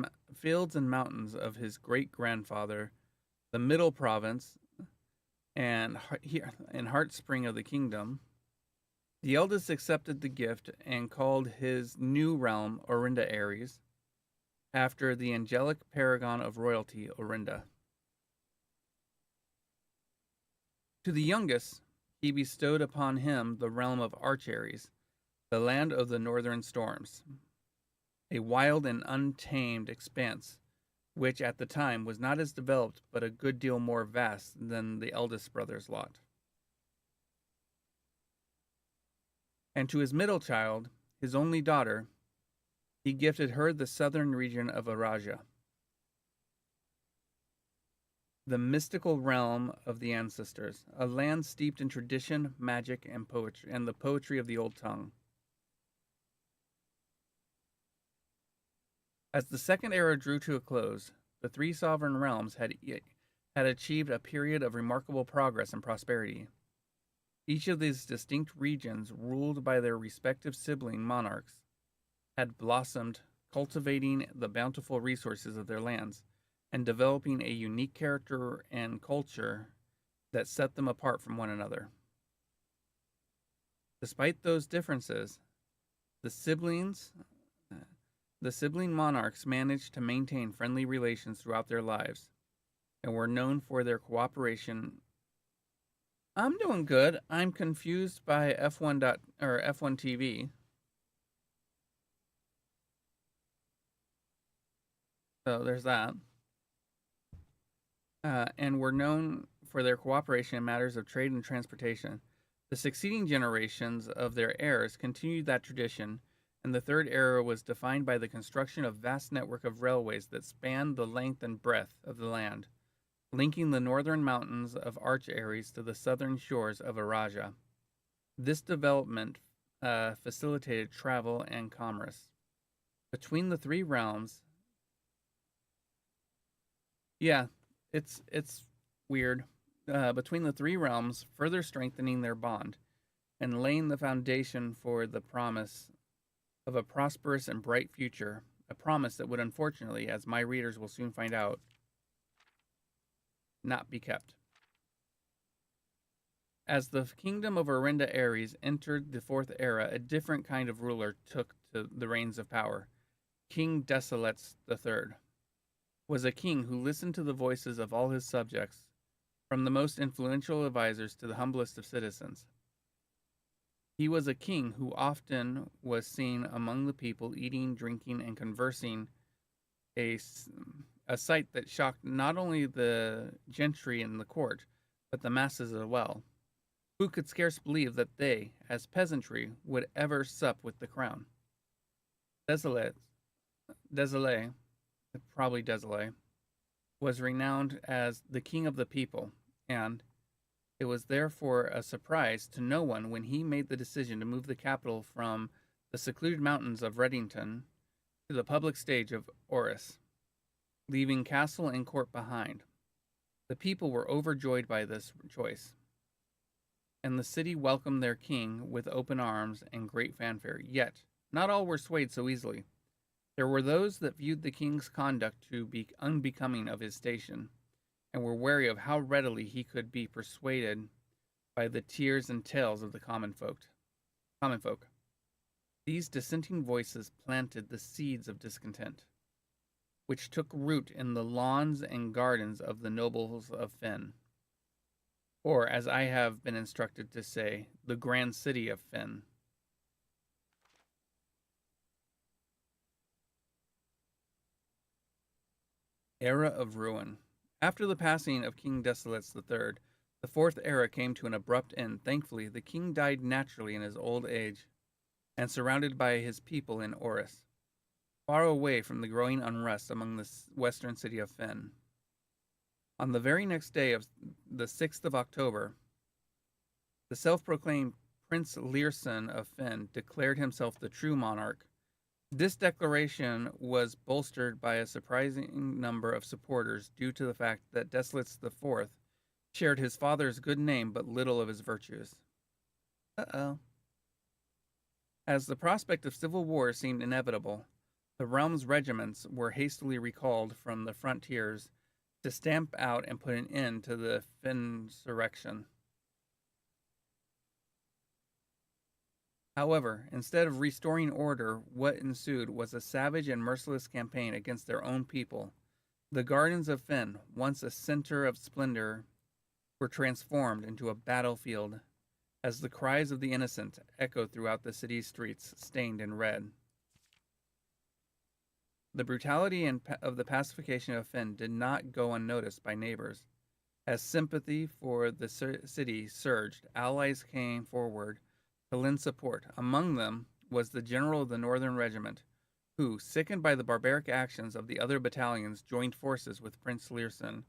and mountains of his great-grandfather, the middle province, and heart spring of the kingdom. The eldest accepted the gift and called his new realm Orinda Ares, after the angelic paragon of royalty, Orinda. To the youngest, he bestowed upon him the realm of Archares, the land of the northern storms, a wild and untamed expanse which at the time was not as developed but a good deal more vast than the eldest brother's lot. And to his middle child, his only daughter, he gifted her the southern region of Araja, the mystical realm of the ancestors, a land steeped in tradition, magic, and poetry, and the poetry of the old tongue. As the Second Era drew to a close, the three sovereign realms had achieved a period of remarkable progress and prosperity. Each of these distinct regions, ruled by their respective sibling monarchs, had blossomed, cultivating the bountiful resources of their lands and developing a unique character and culture that set them apart from one another. Despite those differences, the sibling monarchs managed to maintain friendly relations throughout their lives and were known for their cooperation. I'm doing good. I'm confused by F1 TV. So there's that. And were known for their cooperation in matters of trade and transportation. The succeeding generations of their heirs continued that tradition, and the Third Era was defined by the construction of a vast network of railways that spanned the length and breadth of the land, linking the northern mountains of Arch Ares to the southern shores of Araja. This development facilitated travel and commerce between the three realms. Yeah, it's weird. Between the three realms, further strengthening their bond and laying the foundation for the promise of a prosperous and bright future, a promise that would unfortunately, as my readers will soon find out, not be kept. As the kingdom of Orinda Ares entered the Fourth Era, a different kind of ruler took to the reins of power. King Desolates III was a king who listened to the voices of all his subjects, from the most influential advisors to the humblest of citizens. He was a king who often was seen among the people eating, drinking, and conversing, a sight that shocked not only the gentry in the court, but the masses as well, who could scarce believe that they, as peasantry, would ever sup with the crown. Desolate, was renowned as the king of the people, and it was therefore a surprise to no one when he made the decision to move the capital from the secluded mountains of Reddington to the public stage of Oris, leaving castle and court behind. The people were overjoyed by this choice, and the city welcomed their king with open arms and great fanfare. Yet, not all were swayed so easily. There were those that viewed the king's conduct to be unbecoming of his station, and were wary of how readily he could be persuaded by the tears and tales of the common folk. These dissenting voices planted the seeds of discontent, which took root in the lawns and gardens of the nobles of Fen, or, as I have been instructed to say, the grand city of Fen. Era of Ruin. After the passing of King Desolates III, the Fourth Era came to an abrupt end. Thankfully, the king died naturally in his old age, and surrounded by his people in Oris, far away from the growing unrest among the western city of Fen. On the very next day of the 6th of October, the self-proclaimed Prince Learson of Fen declared himself the true monarch. This declaration was bolstered by a surprising number of supporters due to the fact that Desolates IV shared his father's good name but little of his virtues. As the prospect of civil war seemed inevitable, the realm's regiments were hastily recalled from the frontiers to stamp out and put an end to the Finsurrection. However, instead of restoring order, what ensued was a savage and merciless campaign against their own people. The gardens of Fen, once a center of splendor, were transformed into a battlefield as the cries of the innocent echoed throughout the city's streets, stained in red. The brutality of the pacification of Finn did not go unnoticed by neighbors. As sympathy for the city surged, allies came forward to lend support. Among them was the general of the Northern Regiment, who, sickened by the barbaric actions of the other battalions, joined forces with Prince Learson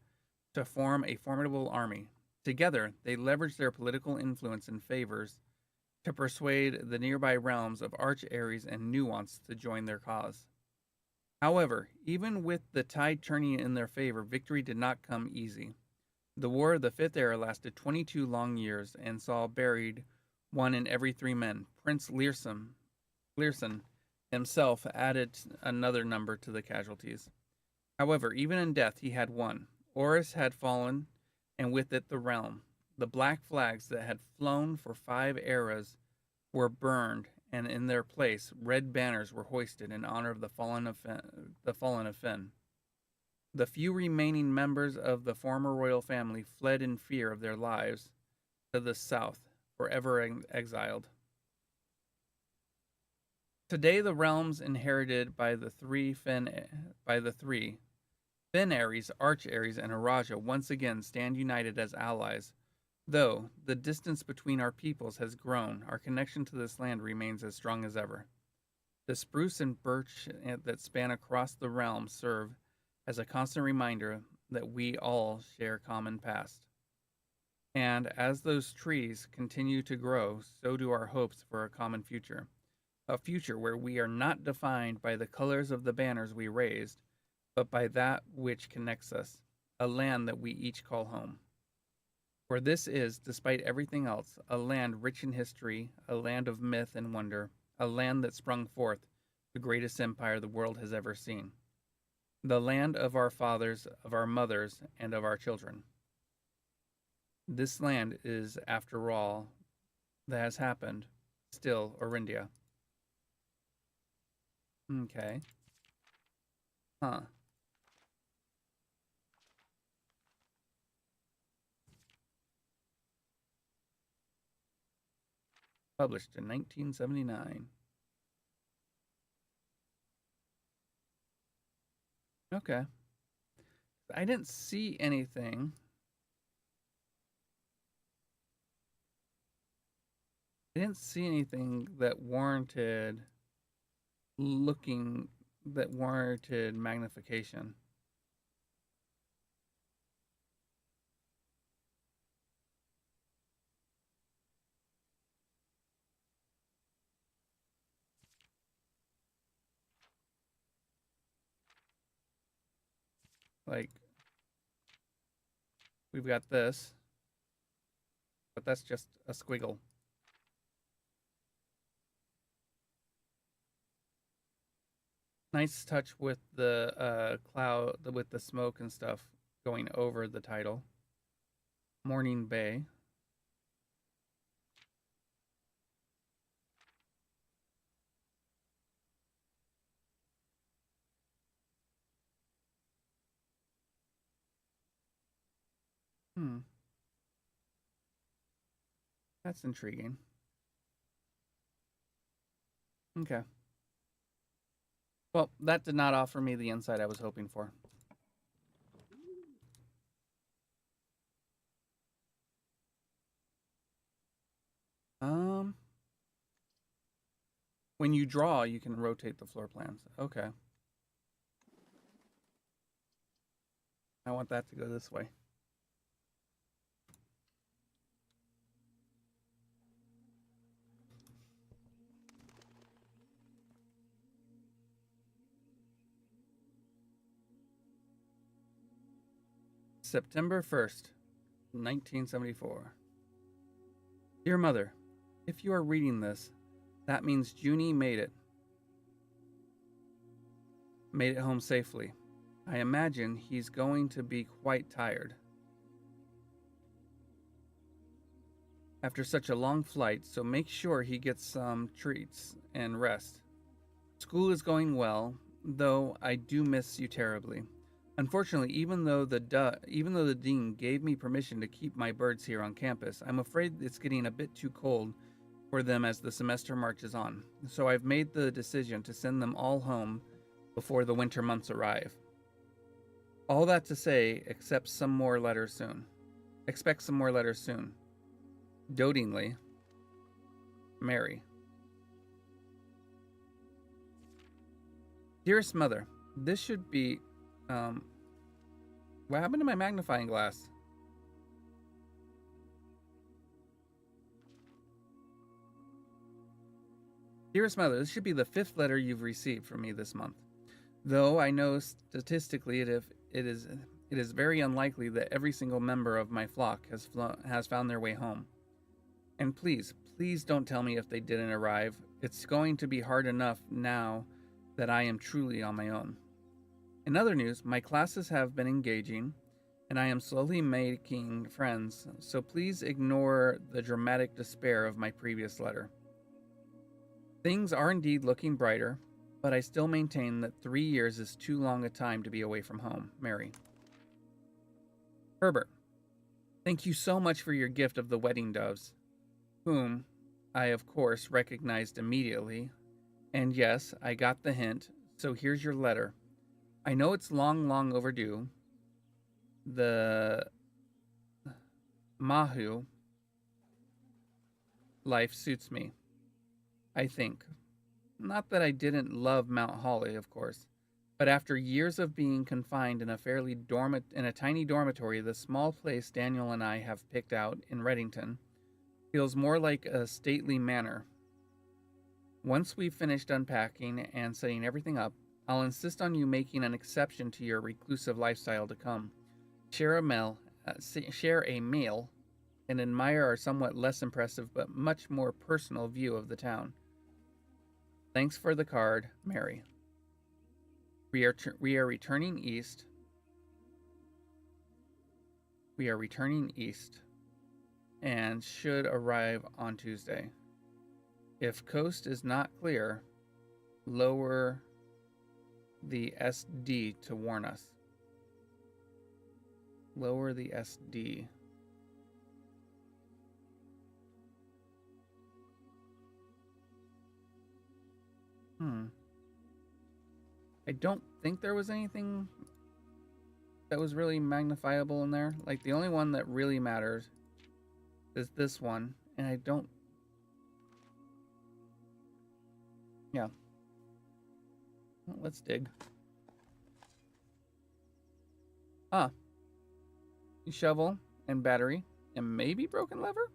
to form a formidable army. Together, they leveraged their political influence and favors to persuade the nearby realms of Arch Ares and Nuance to join their cause. However, even with the tide turning in their favor, victory did not come easy. The War of the Fifth Era lasted 22 long years and saw buried one in every 3 men. Prince Learson himself added another number to the casualties. However, even in death, he had won. Oris had fallen, and with it the realm. The black flags that had flown for 5 eras were burned, and in their place, red banners were hoisted in honor of the fallen of Finn. The few remaining members of the former royal family fled in fear of their lives to the south, forever exiled. Today, the realms inherited by the three Finn Ares, Arch Ares, and Araja once again stand united as allies. Though the distance between our peoples has grown, our connection to this land remains as strong as ever. The spruce and birch that span across the realm serve as a constant reminder that we all share common past. And as those trees continue to grow, so do our hopes for a common future. A future where we are not defined by the colors of the banners we raised, but by that which connects us, a land that we each call home. For this is, despite everything else, a land rich in history, a land of myth and wonder, a land that sprung forth the greatest empire the world has ever seen. The land of our fathers, of our mothers, and of our children. This land is, after all that has happened, still Orindia. Okay. Huh. Published in 1979. Okay. I didn't see anything. I didn't see anything that warranted magnification. Like, we've got this, but that's just a squiggle. Nice touch with the cloud, with the smoke and stuff going over the title. Morning Bay. That's intriguing. Okay. Well, that did not offer me the insight I was hoping for. When you draw, you can rotate the floor plans. Okay. I want that to go this way. September 1st, 1974. Dear Mother, if you are reading this, that means Junie made it home safely. I imagine he's going to be quite tired after such a long flight, so make sure he gets some treats and rest. School is going well, though I do miss you terribly. Unfortunately, even though the dean gave me permission to keep my birds here on campus, I'm afraid it's getting a bit too cold for them as the semester marches on. So I've made the decision to send them all home before the winter months arrive. All that to say, expect some more letters soon. Dotingly, Mary. Dearest Mother, this should be, what happened to my magnifying glass? Dearest Mother, this should be the 5th letter you've received from me this month. Though I know statistically it is very unlikely that every single member of my flock has found their way home. And please don't tell me if they didn't arrive. It's going to be hard enough now that I am truly on my own. In other news, my classes have been engaging, and I am slowly making friends, so please ignore the dramatic despair of my previous letter. Things are indeed looking brighter, but I still maintain that 3 years is too long a time to be away from home. Mary. Herbert, thank you so much for your gift of the wedding doves, whom I, of course, recognized immediately. And yes, I got the hint, so here's your letter. I know it's long overdue. The Mahu life suits me, I think. Not that I didn't love Mount Holly, of course, but after years of being confined in a tiny dormitory, the small place Daniel and I have picked out in Reddington feels more like a stately manor. Once we've finished unpacking and setting everything up, I'll insist on you making an exception to your reclusive lifestyle to come. Share a meal, and admire our somewhat less impressive but much more personal view of the town. Thanks for the card, Mary. We are returning east. And should arrive on Tuesday. If coast is not clear, lower the SD to warn us. Lower the SD. I don't think there was anything that was really magnifiable in there. Like, the only one that really matters is this one, and I don't... Yeah. Well, let's dig. Shovel and battery and maybe broken lever?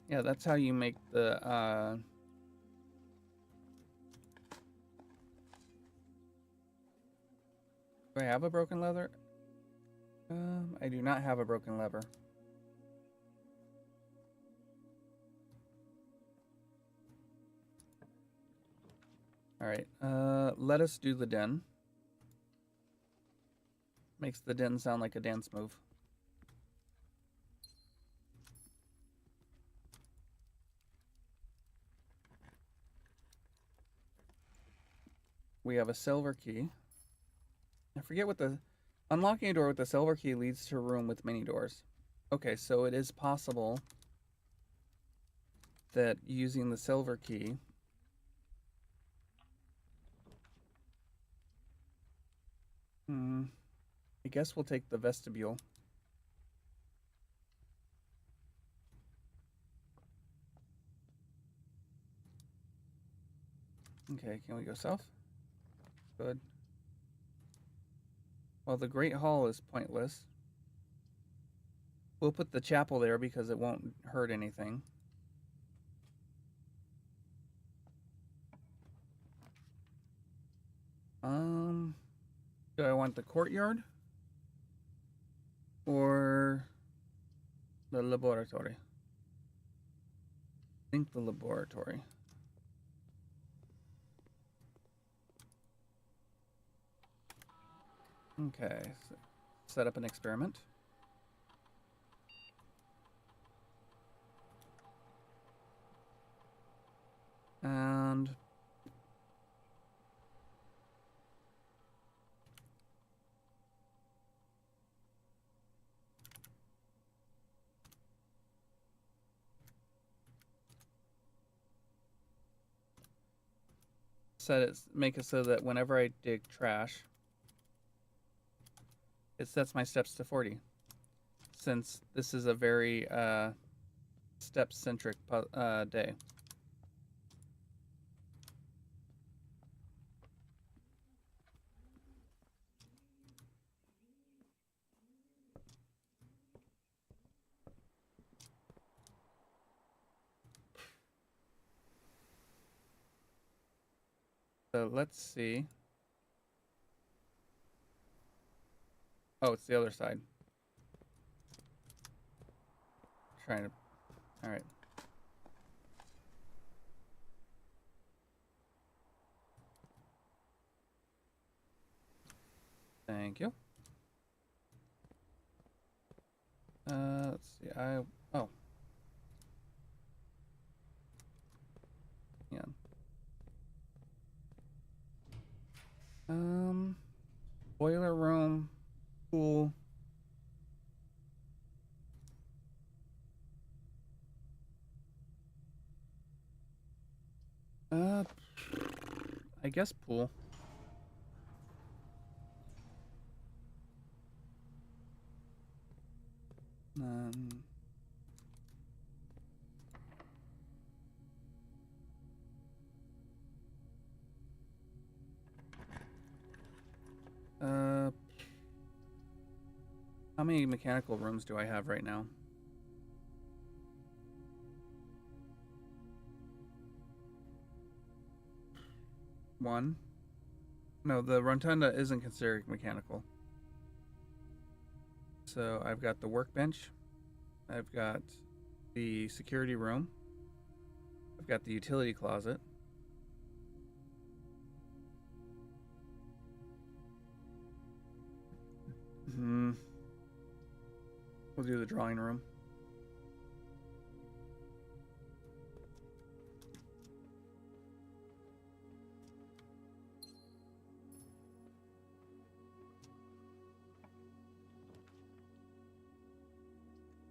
Yeah, that's how you make the do I have a broken lever? I do not have a broken lever. Alright, let us do the den. Makes the den sound like a dance move. We have a silver key. I forget what the... Unlocking a door with the silver key leads to a room with many doors. Okay, so it is possible that using the silver key... I guess we'll take the vestibule. Okay, can we go south? Good. Well, the Great Hall is pointless. We'll put the chapel there because it won't hurt anything. Do I want the courtyard? Or the laboratory? I think the laboratory. Okay, so set up an experiment. And make it so that whenever I dig trash, it sets my steps to 40. Since this is a very step-centric day. So let's see. Oh, it's the other side. Trying to. All right. Thank you. Let's see. Oh. Yeah. Boiler room, pool. I guess pool. Um, how many mechanical rooms do I have right now? One. No, the rotunda isn't considered mechanical. So I've got the workbench. I've got the security room. I've got the utility closet. We'll do the drawing room.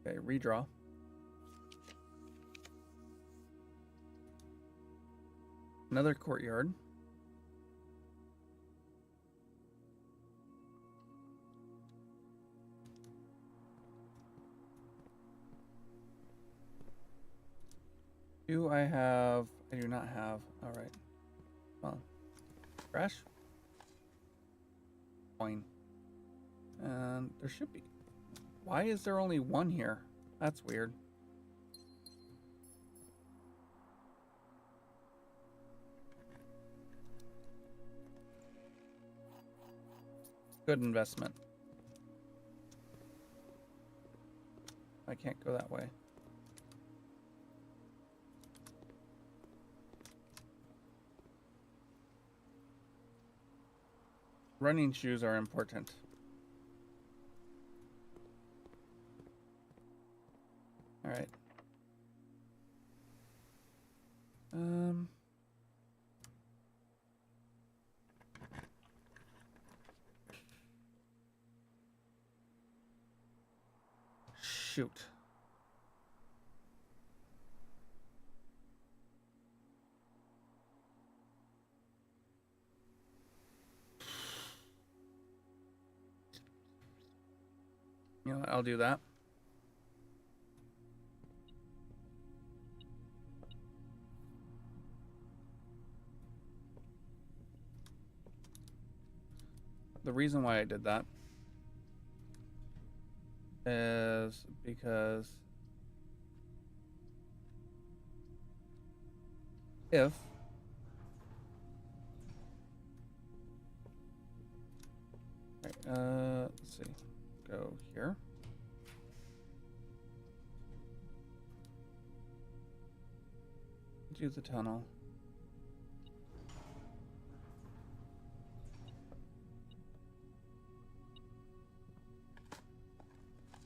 Okay, redraw. Another courtyard. Do I have? I do not have. All right. Well, trash. Coin. And there should be. Why is there only one here? That's weird. Good investment. I can't go that way. Running shoes are important. All right. Shoot. You know what? I'll do that. The reason why I did that is because if let's see, go here. Do the tunnel.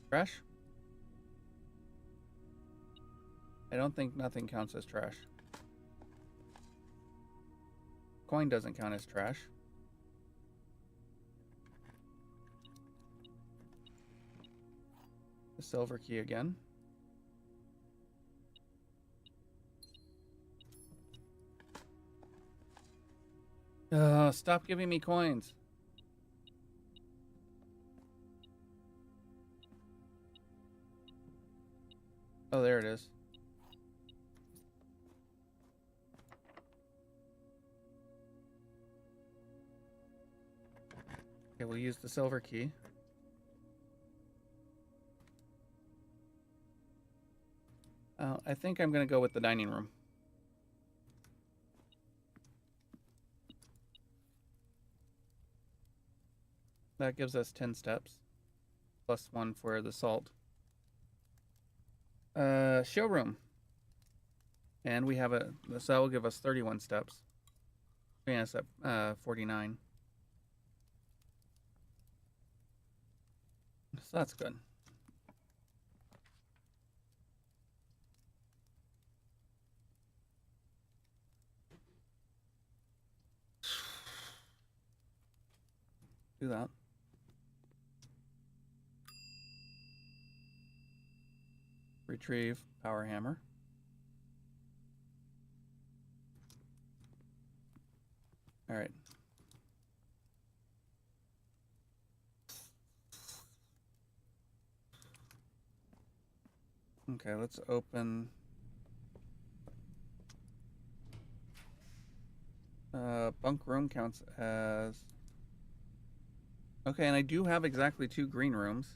Trash? I don't think nothing counts as trash. Coin doesn't count as trash. The silver key again. Stop giving me coins. Oh, there it is. Okay, we'll use the silver key. I think I'm going to go with the dining room. That gives us 10 steps. Plus 1 for the salt. Showroom. And we have so that will give us 31 steps. Bringing us up 49. So that's good. Do that. Retrieve power hammer. All right. Okay, let's open. Bunk room counts as. Okay, and I do have exactly 2 green rooms.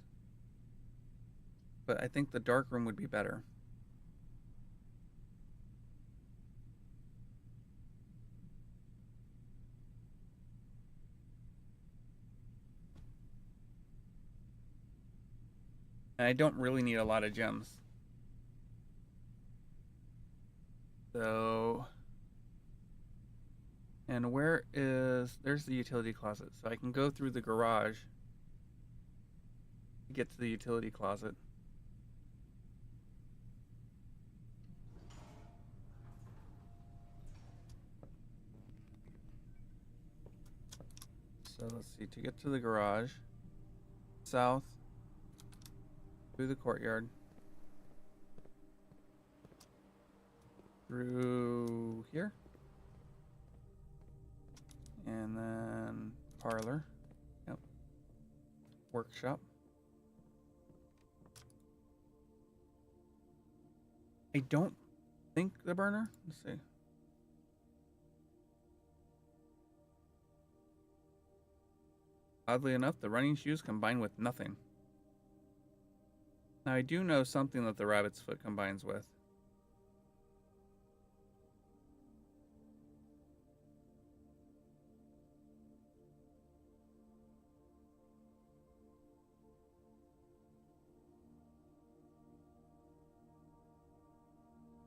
But I think the dark room would be better. And I don't really need a lot of gems. So. And where is. There's the utility closet. So I can go through the garage to get to the utility closet. So let's see. To get to the garage, south, through the courtyard, through here, and then parlor. Yep. Workshop. I don't think the burner. Let's see. Oddly enough, the running shoes combine with nothing. Now I do know something that the rabbit's foot combines with.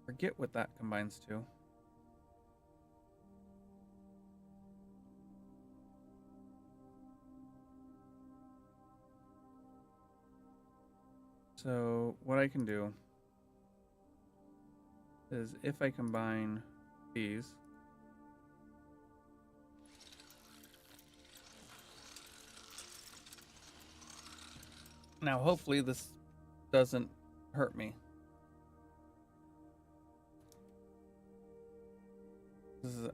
Forget what that combines to. So what I can do is if I combine these, now hopefully this doesn't hurt me.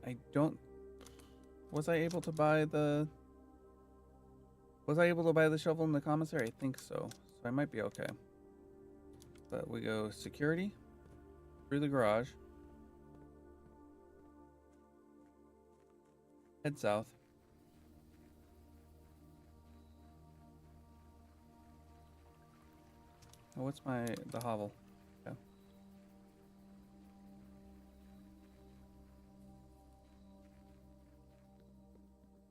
I don't. Was I able to buy the shovel in the commissary? I think so. So I might be okay. But we go security through the garage. Head south. Oh, what's the hovel? Okay.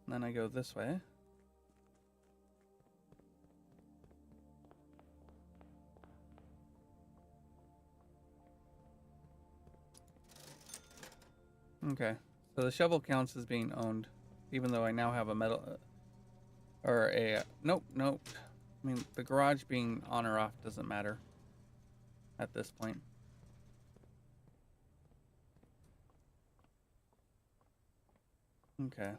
And then I go this way. Okay, so the shovel counts as being owned, even though I now have a metal, nope. I mean, the garage being on or off doesn't matter at this point. Okay.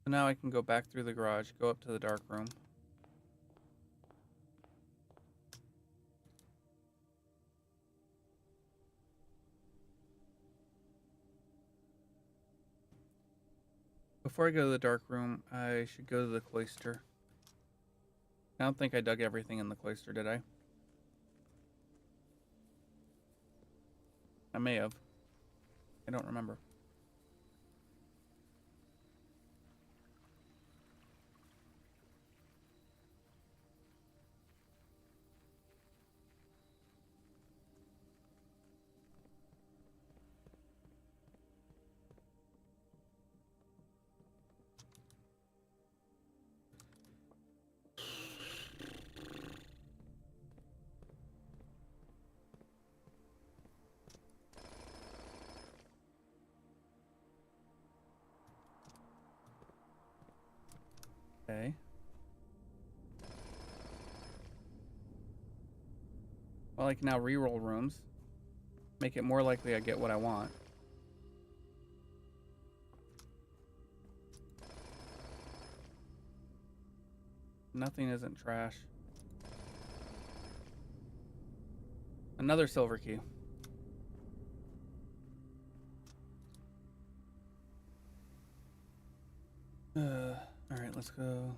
So now I can go back through the garage, go up to the dark room. Before I go to the dark room, I should go to the cloister. I don't think I dug everything in the cloister, did I? I may have. I don't remember. Okay. Well, I can now reroll rooms. Make it more likely I get what I want. Nothing isn't trash. Another silver key. Alright, let's go.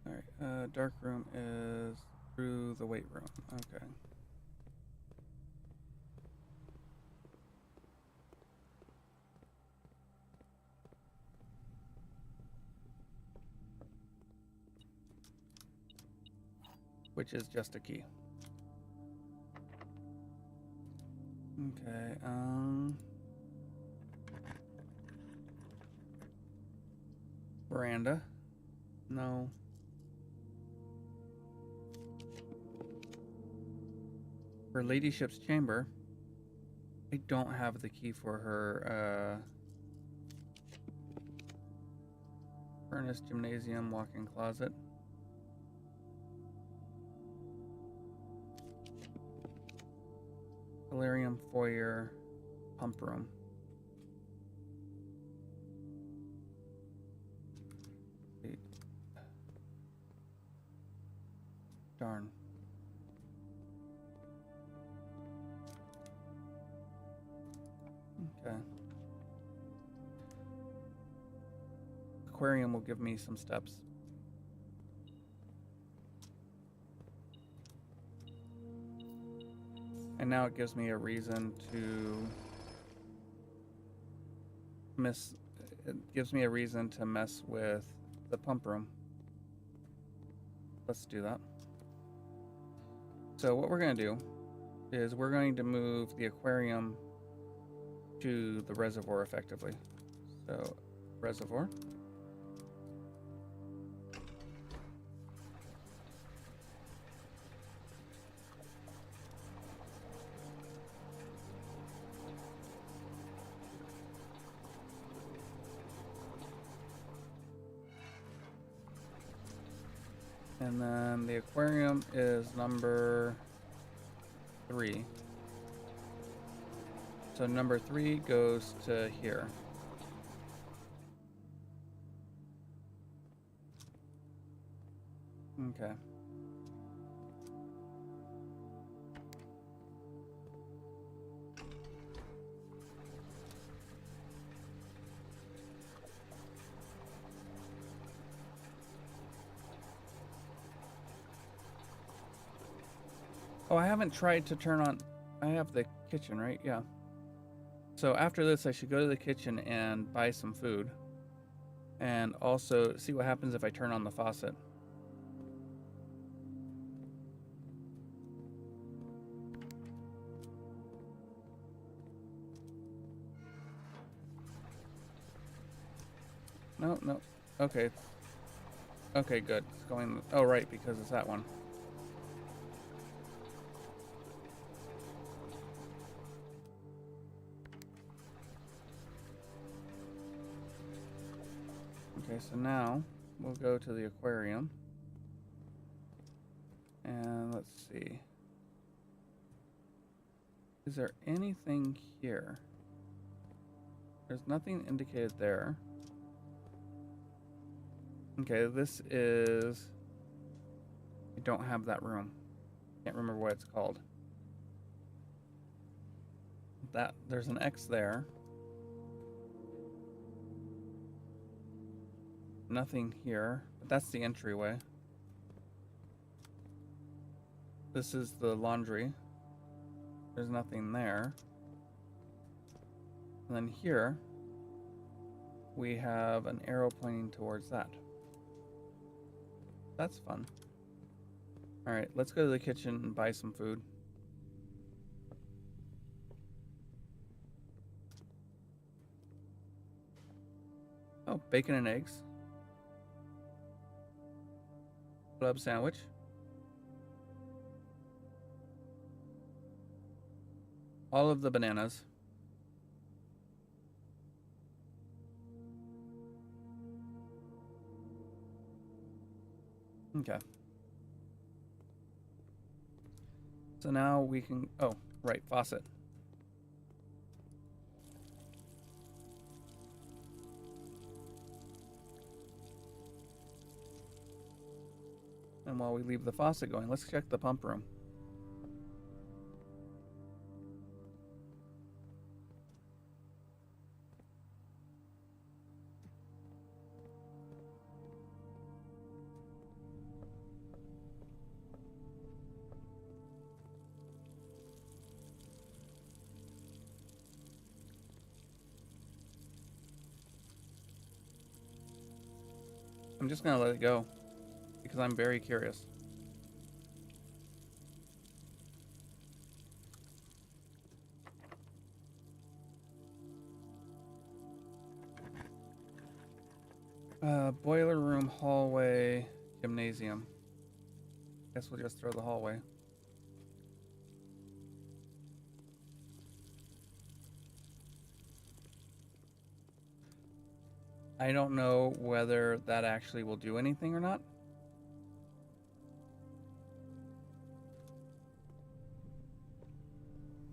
Alright, dark room is through the weight room. Okay. Which is just a key. Okay, veranda. No. Her ladyship's chamber. I don't have the key for her, furnace, gymnasium, walk-in closet. Solarium, foyer, pump room. Wait. Darn. Okay. Aquarium will give me some steps. And now it gives me a reason to mess with the pump room. Let's do that. So what we're going to do is we're going to move the aquarium to the reservoir effectively. So reservoir. And then the aquarium is number 3. So number 3 goes to here. Okay. Oh, I haven't tried to turn on... I have the kitchen, right? Yeah. So after this, I should go to the kitchen and buy some food. And also see what happens if I turn on the faucet. No, no. Okay. Okay, good. It's going... Oh, right, because it's that one. Okay, so now we'll go to the aquarium. And let's see. Is there anything here? There's nothing indicated there. Okay, this is... I don't have that room. Can't remember what it's called. That there's an X there. Nothing here, but that's the entryway. This is the laundry. There's nothing there. And then here, we have an arrow pointing towards that. That's fun. All right, let's go to the kitchen and buy some food. Oh, bacon and eggs. Club sandwich. All of the bananas. Okay. So now we can, oh, right, faucet. And while we leave the faucet going, let's check the pump room. I'm just gonna let it go because I'm very curious. Boiler room, hallway, gymnasium. Guess we'll just throw the hallway. I don't know whether that actually will do anything or not.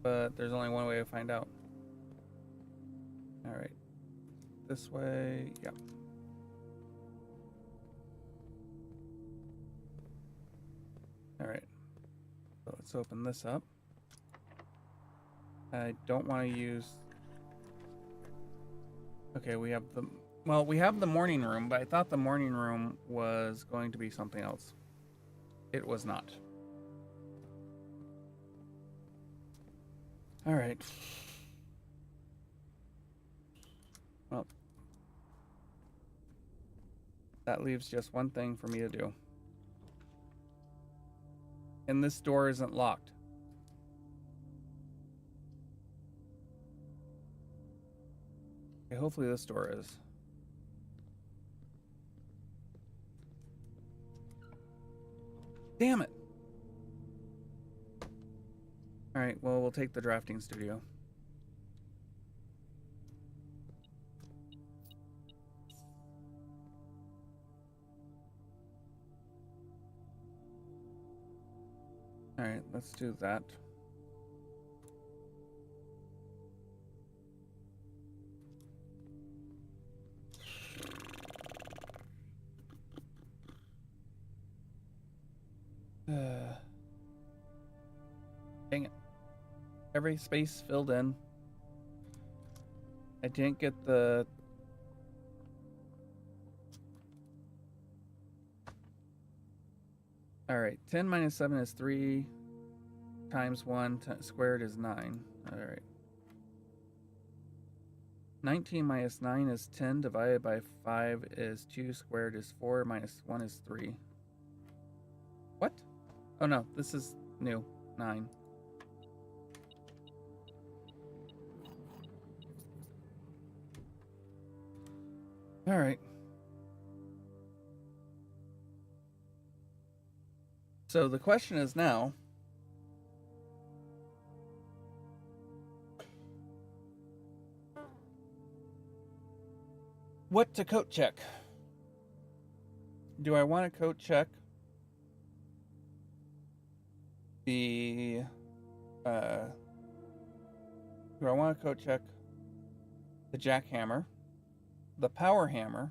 But there's only one way to find out. All right. This way, yeah. All right. So let's open this up. I don't want to use... Okay, we have the... Well, we have the morning room, but I thought the morning room was going to be something else. It was not. All right. Well, that leaves just one thing for me to do. And this door isn't locked. Okay, hopefully this door is. Damn it. All right, well, we'll take the drafting studio. All right, let's do that. Dang it. Every space filled in. I didn't get the... Alright, 10 minus 7 is 3 times 1 squared is 9. Alright. 19 minus 9 is 10 divided by 5 is 2 squared is 4 minus 1 is 3. What? Oh no, this is new. 9. All right. So the question is now, what to coat check? Do I want to coat check the do I want to coat check the jackhammer, the power hammer,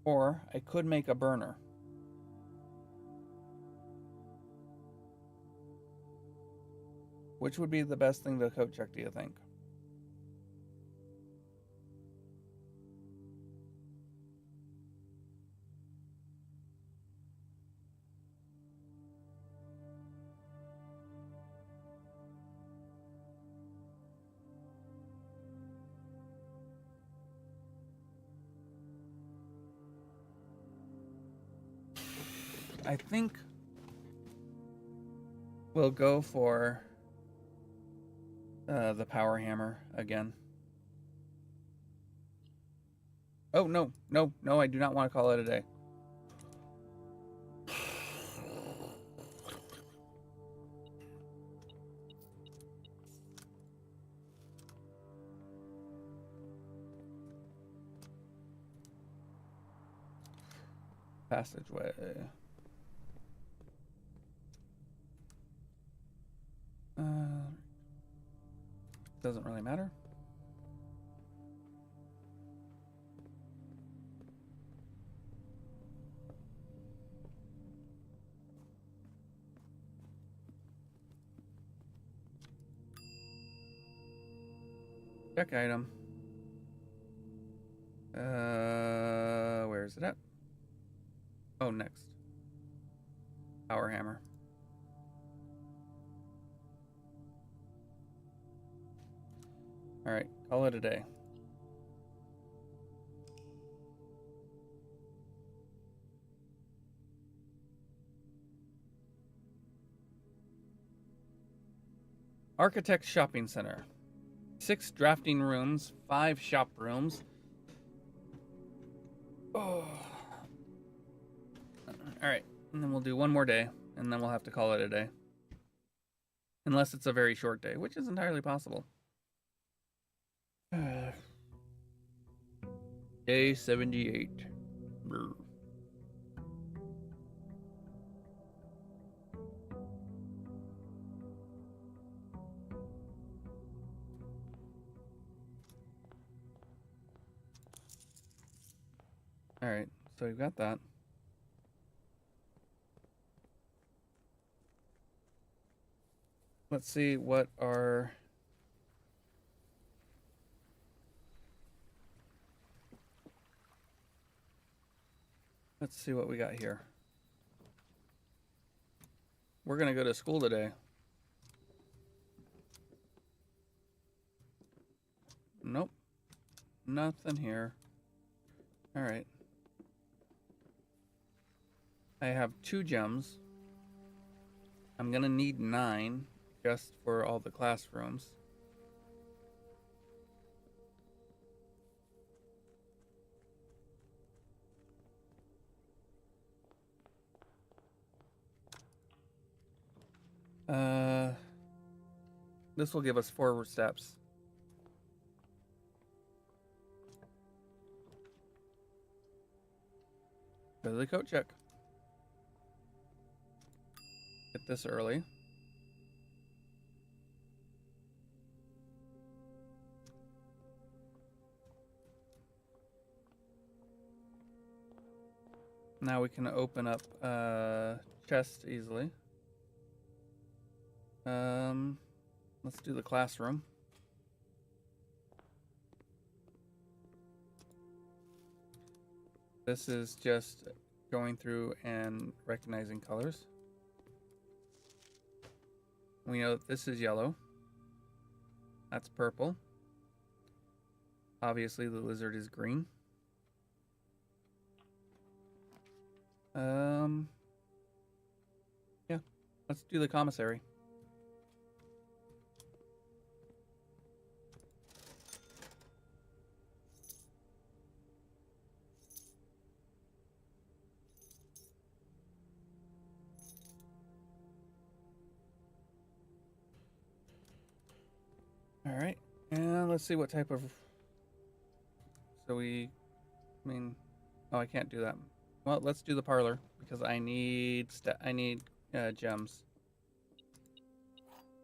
or I could make a burner? Which would be the best thing to coat check, do you think? I think we'll go for the power hammer again. Oh, no, no, no, I do not want to call it a day. Passageway. Doesn't really matter. Check item. Where is it at? Oh, next. Power hammer. All right, call it a day. Architect Shopping Center. 6 drafting rooms, 5 shop rooms. Oh. All right, and then we'll do one more day, and then we'll have to call it a day. Unless it's a very short day, which is entirely possible. Day 78. Brr. All right, so we've got that. Let's see what our let's see what we got here. We're gonna go to school today. Nope. Nothing here. All right. I have 2 gems. I'm gonna need 9 just for all the classrooms. This will give us 4 steps. Go to the coat check. Get this early. Now we can open up chest easily. Let's do the classroom. This is just going through and recognizing colors. We know that this is yellow. That's purple. Obviously the lizard is green. Yeah, let's do the commissary. All right, and let's see what type of. So oh, I can't do that. Well, let's do the parlor because I need gems.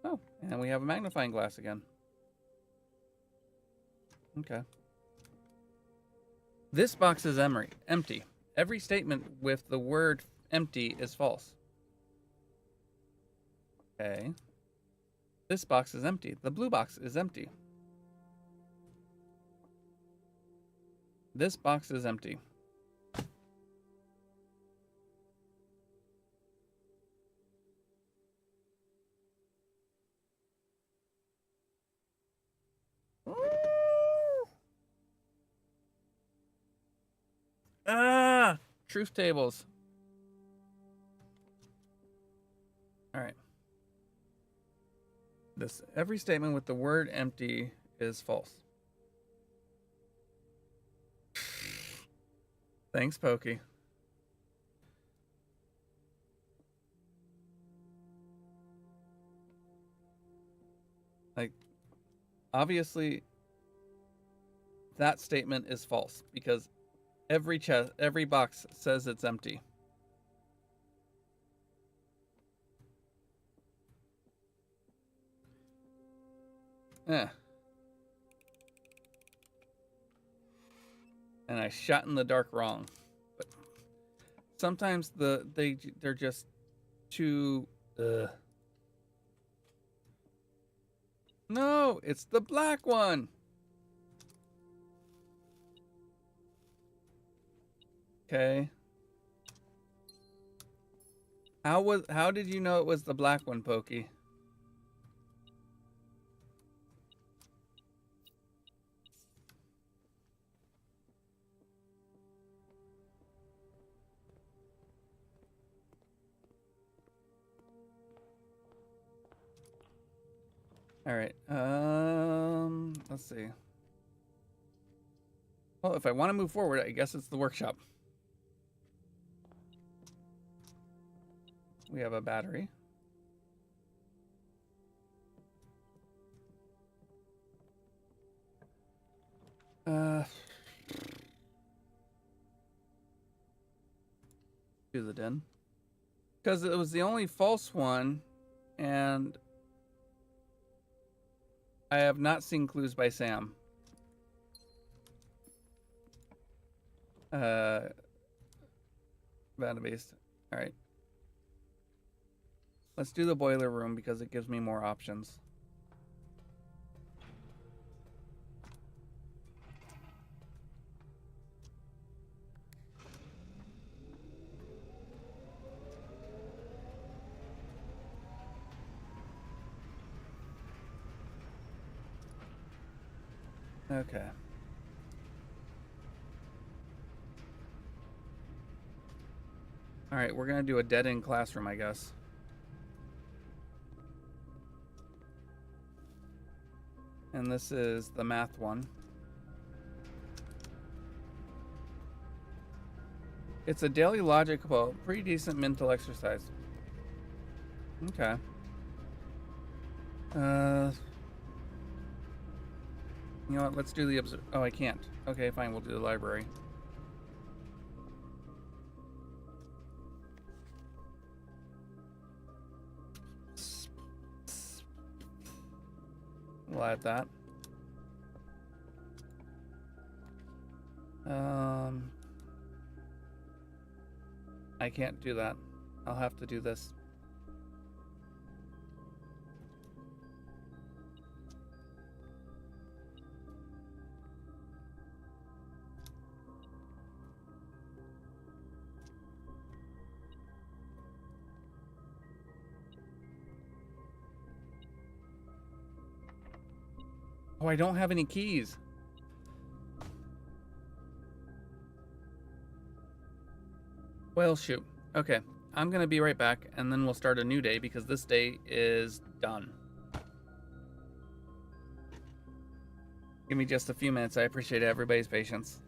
Oh, and we have a magnifying glass again. Okay. This box is empty. Every statement with the word empty is false. Okay. This box is empty. The blue box is empty. This box is empty. Ah! Truth tables. All right. Every statement with the word empty is false. Thanks, Pokey. Like, obviously, that statement is false because every box says it's empty. Eh. And I shot in the dark wrong. But sometimes they're just too No, it's the black one. Okay. How did you know it was the black one, Pokey? All right. Let's see. Well, if I want to move forward, I guess it's the workshop. We have a battery. To the den. Because it was the only false one, and I have not seen Clues by Sam. Database. All right. Let's do the boiler room because it gives me more options. Okay. All right, we're going to do a dead-end classroom, I guess. And this is the math one. It's a daily logic, well, pretty decent mental exercise. Okay. You know what? Let's do the oh, I can't. Okay, fine. We'll do the library. We'll add that. I can't do that. I'll have to do this. Oh, I don't have any keys. Well, shoot. Okay, I'm gonna be right back, and then we'll start a new day because this day is done. Give me just a few minutes. I appreciate everybody's patience.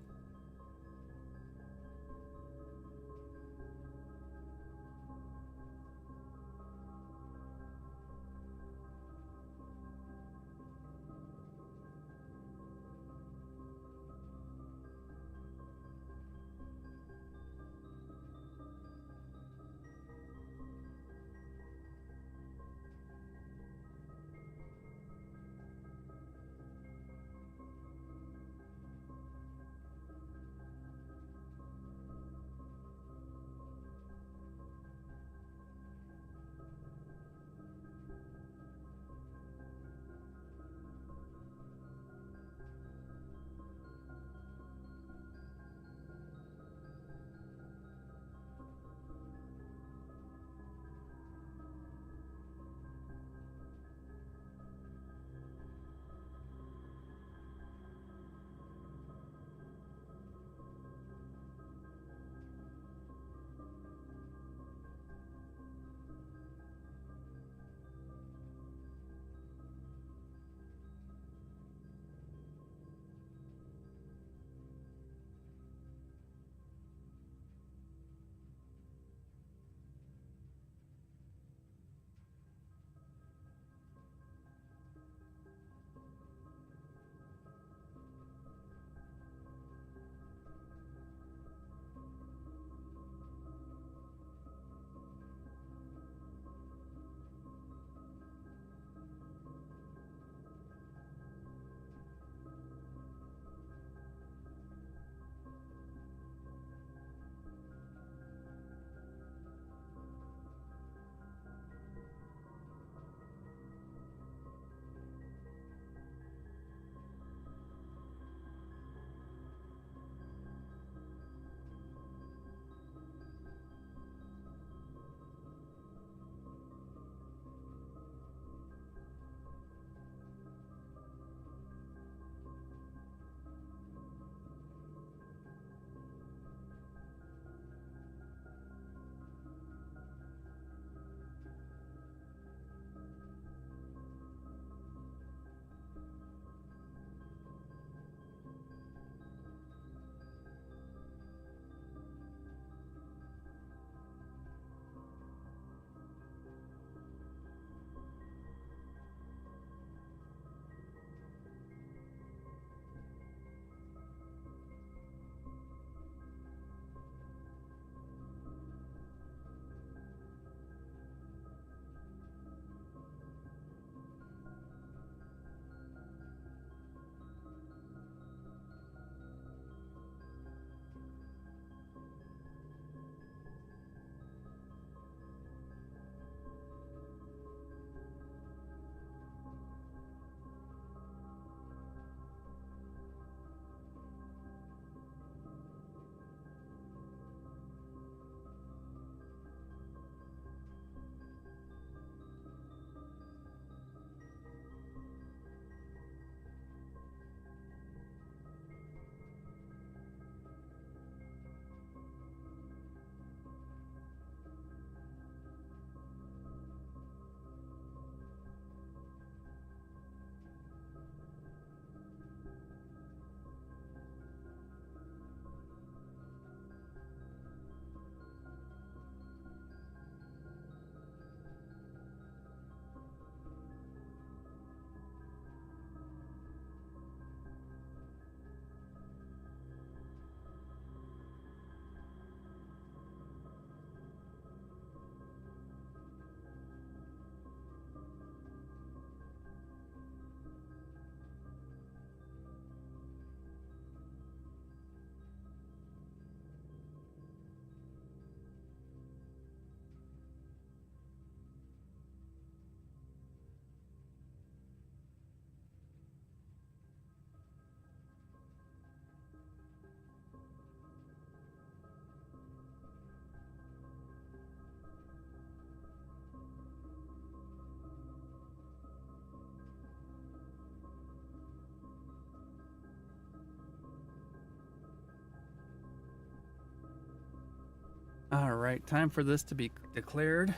All right, time for this to be declared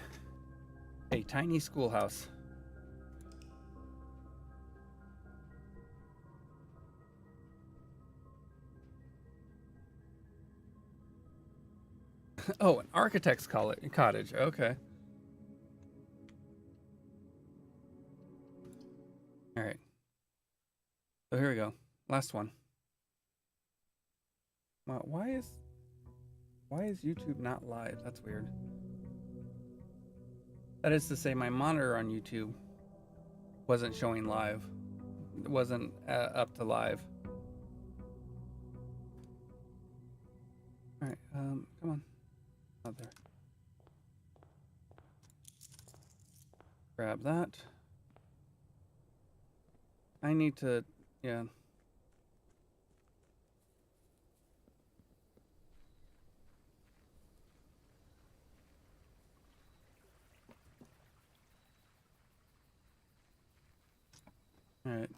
a tiny schoolhouse. Oh, an architect's cottage. Okay. All right. So here we go. Last one. Wow, why is YouTube not live? That's weird. That is to say, my monitor on YouTube wasn't showing live. It wasn't up to live. All right, come on, out there. Grab that. I need to, yeah. All right.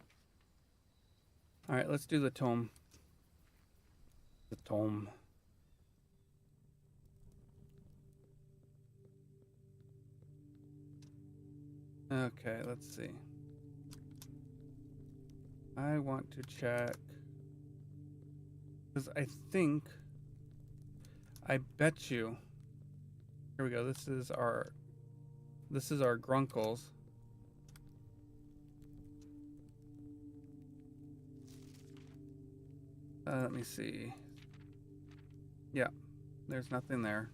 All right, let's do the tome. The tome. Okay, let's see. I want to check because I bet you. Here we go. This is our Grunkles. Let me see. Yeah, there's nothing there.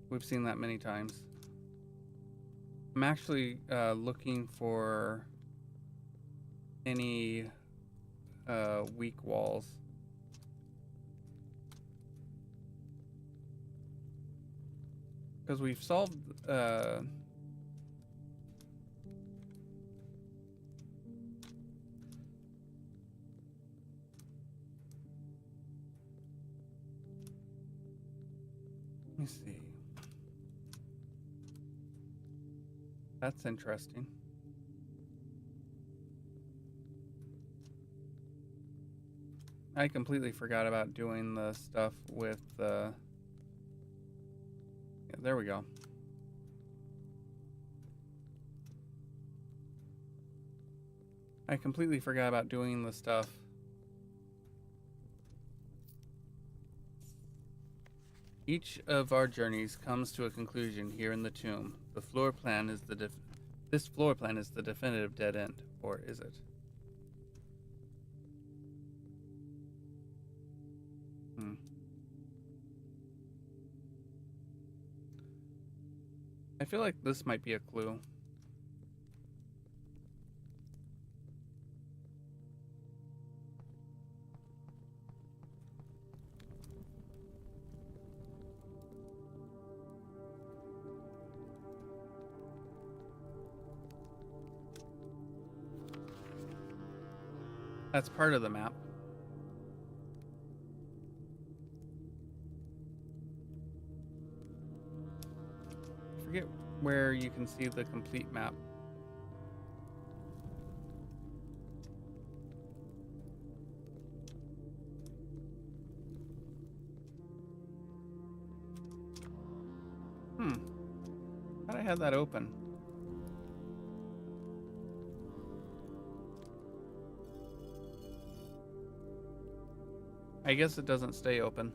We've seen that many times. I'm actually looking for any weak walls. Because we've solved let me see. That's interesting. I completely forgot about doing the stuff with the... Yeah, there we go. I completely forgot about doing the stuff. Each of our journeys comes to a conclusion here in the tomb. The floor plan is this floor plan is the definitive dead end, or is it? I feel like this might be a clue. That's part of the map. I forget where you can see the complete map. Thought I had that open. I guess it doesn't stay open.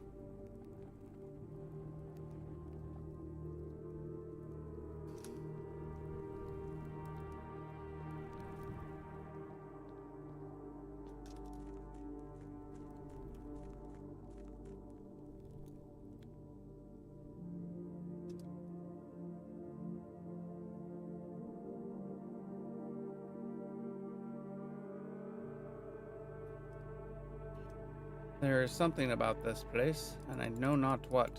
There is something about this place, and I know not what.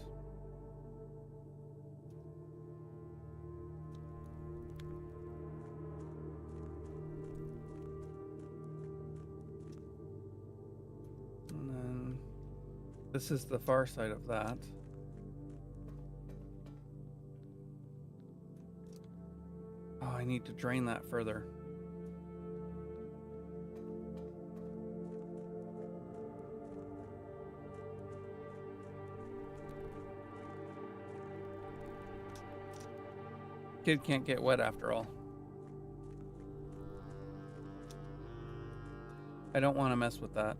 And then this is the far side of that. Oh, I need to drain that further. Kid can't get wet after all. I don't want to mess with that.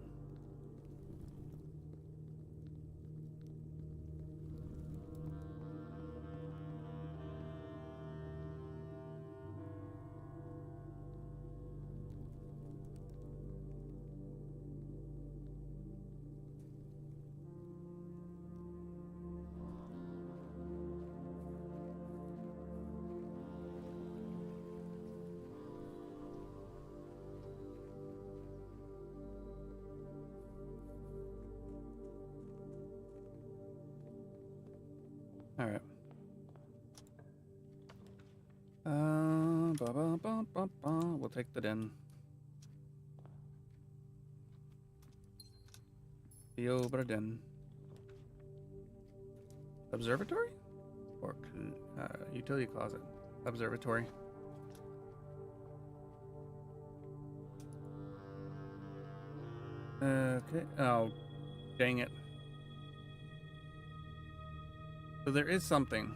All right. We'll take that in. The Obradin. Observatory? Or utility closet. Observatory. Okay. Oh, dang it. So there is something.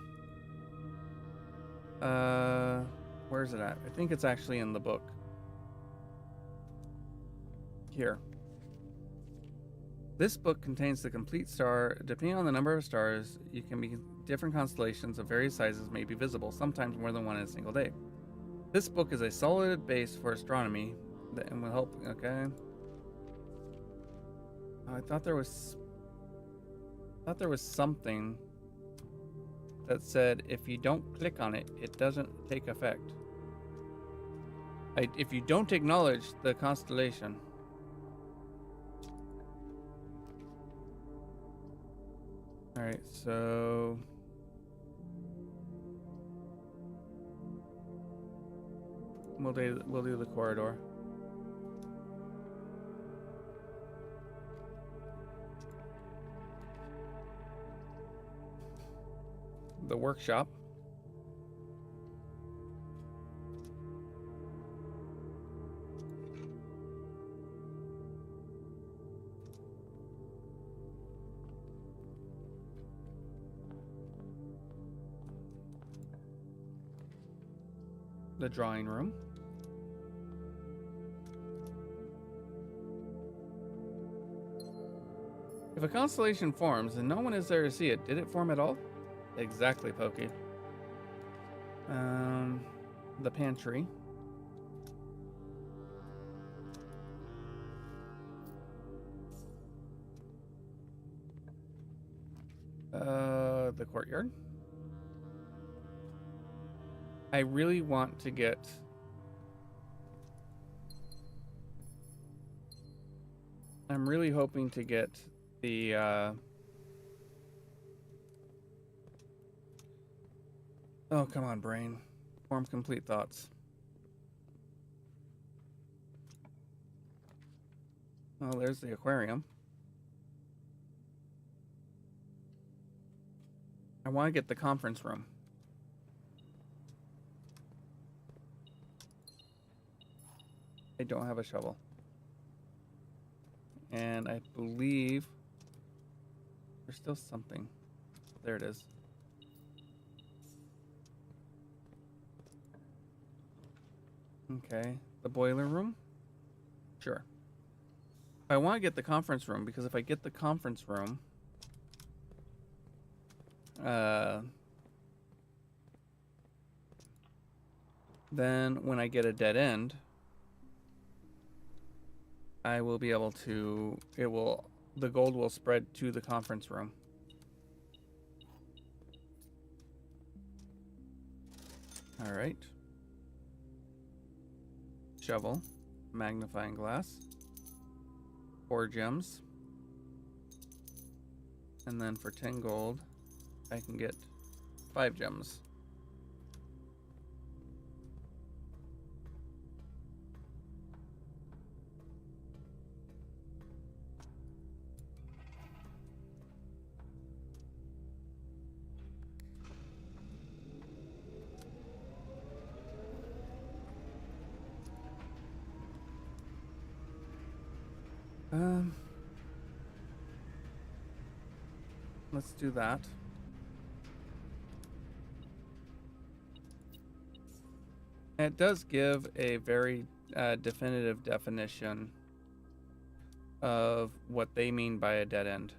Where is it at? I think it's actually in the book. Here. This book contains the complete star. Depending on the number of stars, you can be different constellations of various sizes may be visible, sometimes more than one in a single day. This book is a solid base for astronomy that will help. Okay. I thought there was something that said if you don't click on it, it doesn't take effect. If you don't acknowledge the constellation. All right, so we'll do the corridor. The workshop. The drawing room. If a constellation forms and no one is there to see it, did it form at all? Exactly, Pokey. The pantry. The courtyard. I really want to get I'm really hoping to get the oh, come on, brain. Form complete thoughts. Well, there's the aquarium. I want to get the conference room. I don't have a shovel. And I believe there's still something. There it is. Okay, the boiler room? Sure. I want to get the conference room because if I get the conference room, then when I get a dead end, I will be able to, the gold will spread to the conference room. All right. Shovel, magnifying glass, 4 gems. And then for 10 gold, I can get 5 gems. Let's do that. It does give a very definitive definition of what they mean by a dead end.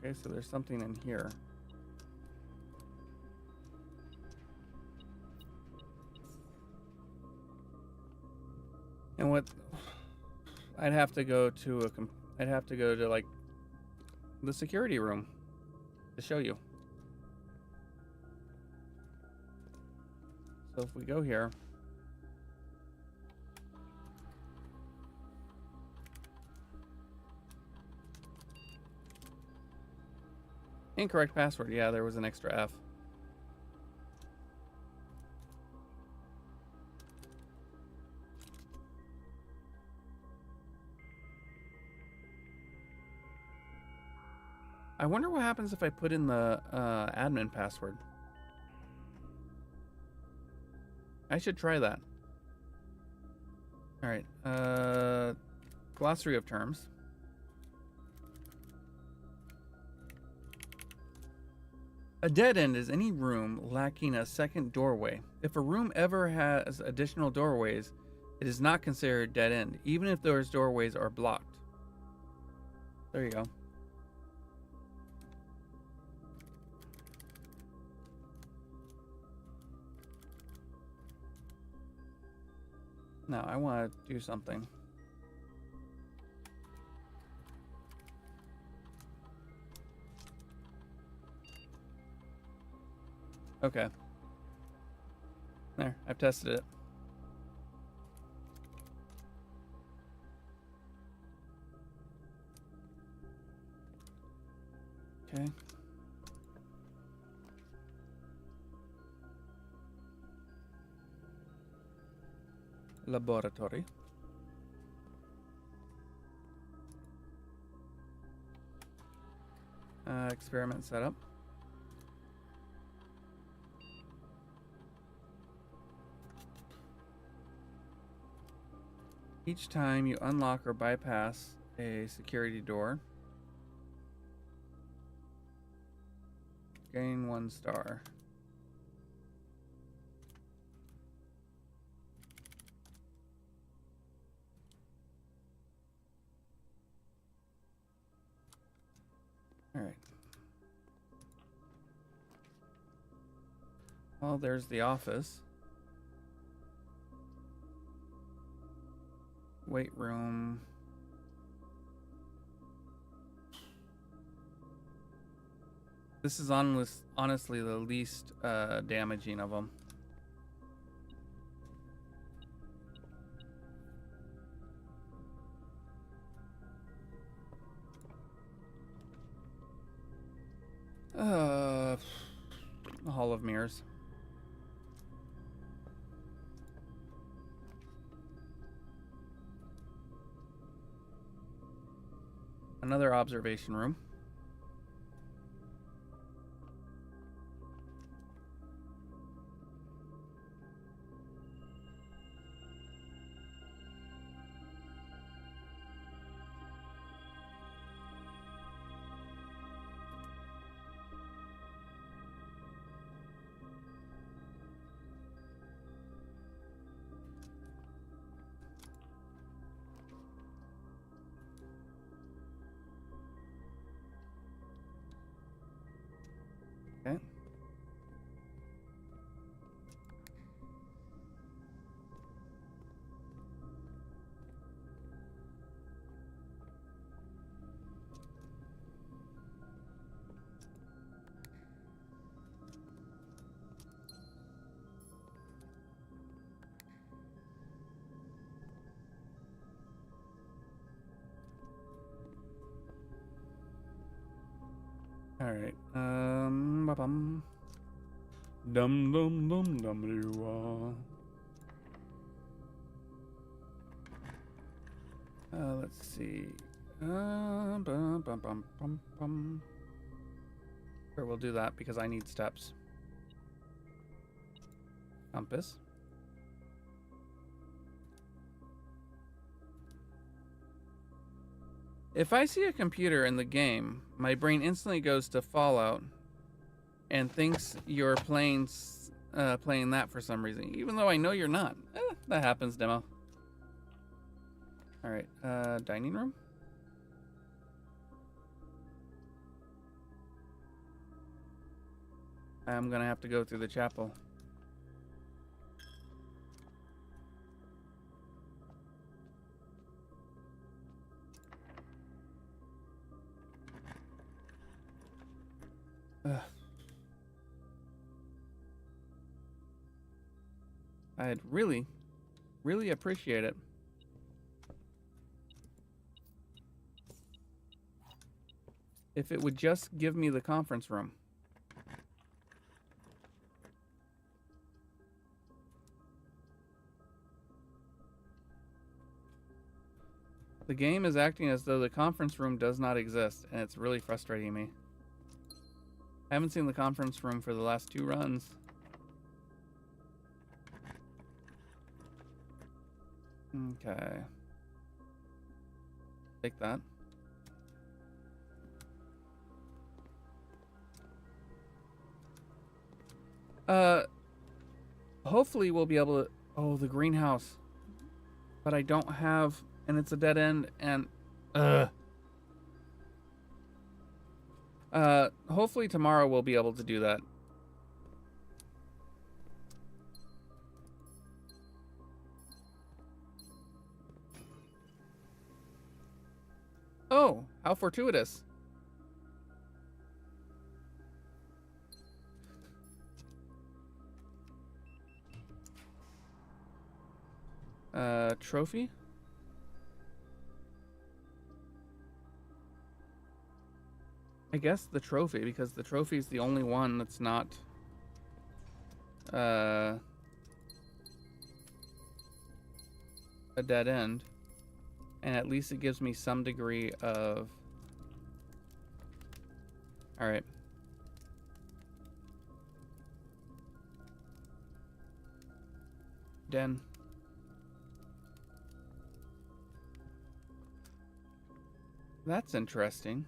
Okay, so there's something in here. And what I'd have to go to like the security room to show you. So if we go here, incorrect password. Yeah, there was an extra F. I wonder what happens if I put in the admin password. I should try that. All right. Glossary of terms. A dead end is any room lacking a second doorway. If a room ever has additional doorways, it is not considered dead end, even if those doorways are blocked. There you go. Now I want to do something. Okay. There, I've tested it. Okay. Laboratory. Experiment setup. Each time you unlock or bypass a security door, gain 1 star. All right. Well, there's the office. Weight room. This is honestly the least damaging of them. The Hall of Mirrors. Another observation room. Okay. All right. Ba-bum. Dum dum dum dum doo. Let's see. Bum, bum, bum, bum, bum. Sure, we'll do that because I need steps. Compass. If I see a computer in the game, my brain instantly goes to Fallout and thinks you're playing that for some reason, even though I know you're not. That happens, demo. All right, dining room. I'm gonna have to go through the chapel. Ugh. I'd really, really appreciate it. If it would just give me the conference room. The game is acting as though the conference room does not exist, and it's really frustrating me. I haven't seen the conference room for the last 2 runs. Okay. Take that. Hopefully we'll be able to... Oh, the greenhouse. But I don't have... And it's a dead end, and... Hopefully tomorrow we'll be able to do that. Oh, how fortuitous. Trophy? I guess the trophy, because the trophy is the only one that's not a dead end. And at least it gives me some degree of... Alright. Den. That's interesting.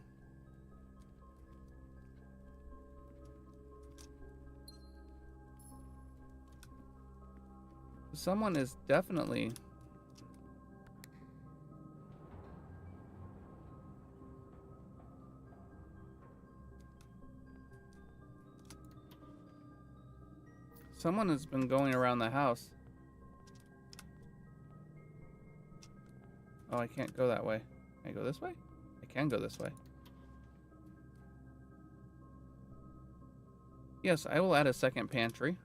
Someone is definitely... Someone has been going around the house. Oh, I can't go that way. Can I go this way? I can go this way. Yes, I will add a second pantry.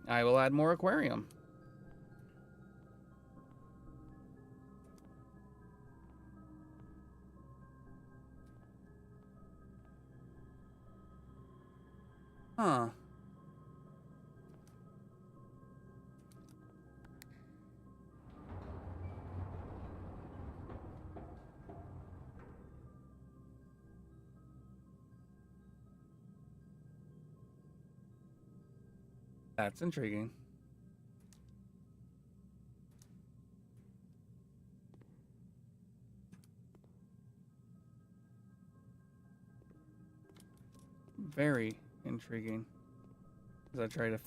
I will add more aquarium. Huh. That's intriguing. Very intriguing. As I try to...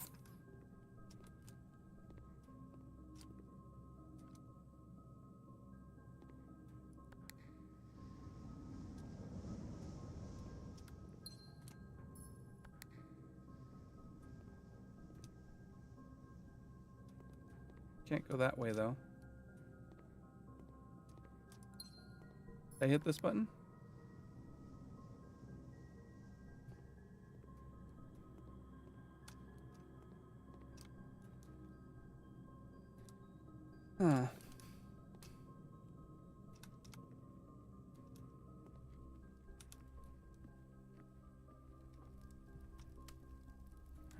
Can't go that way, though. Did I hit this button? Huh.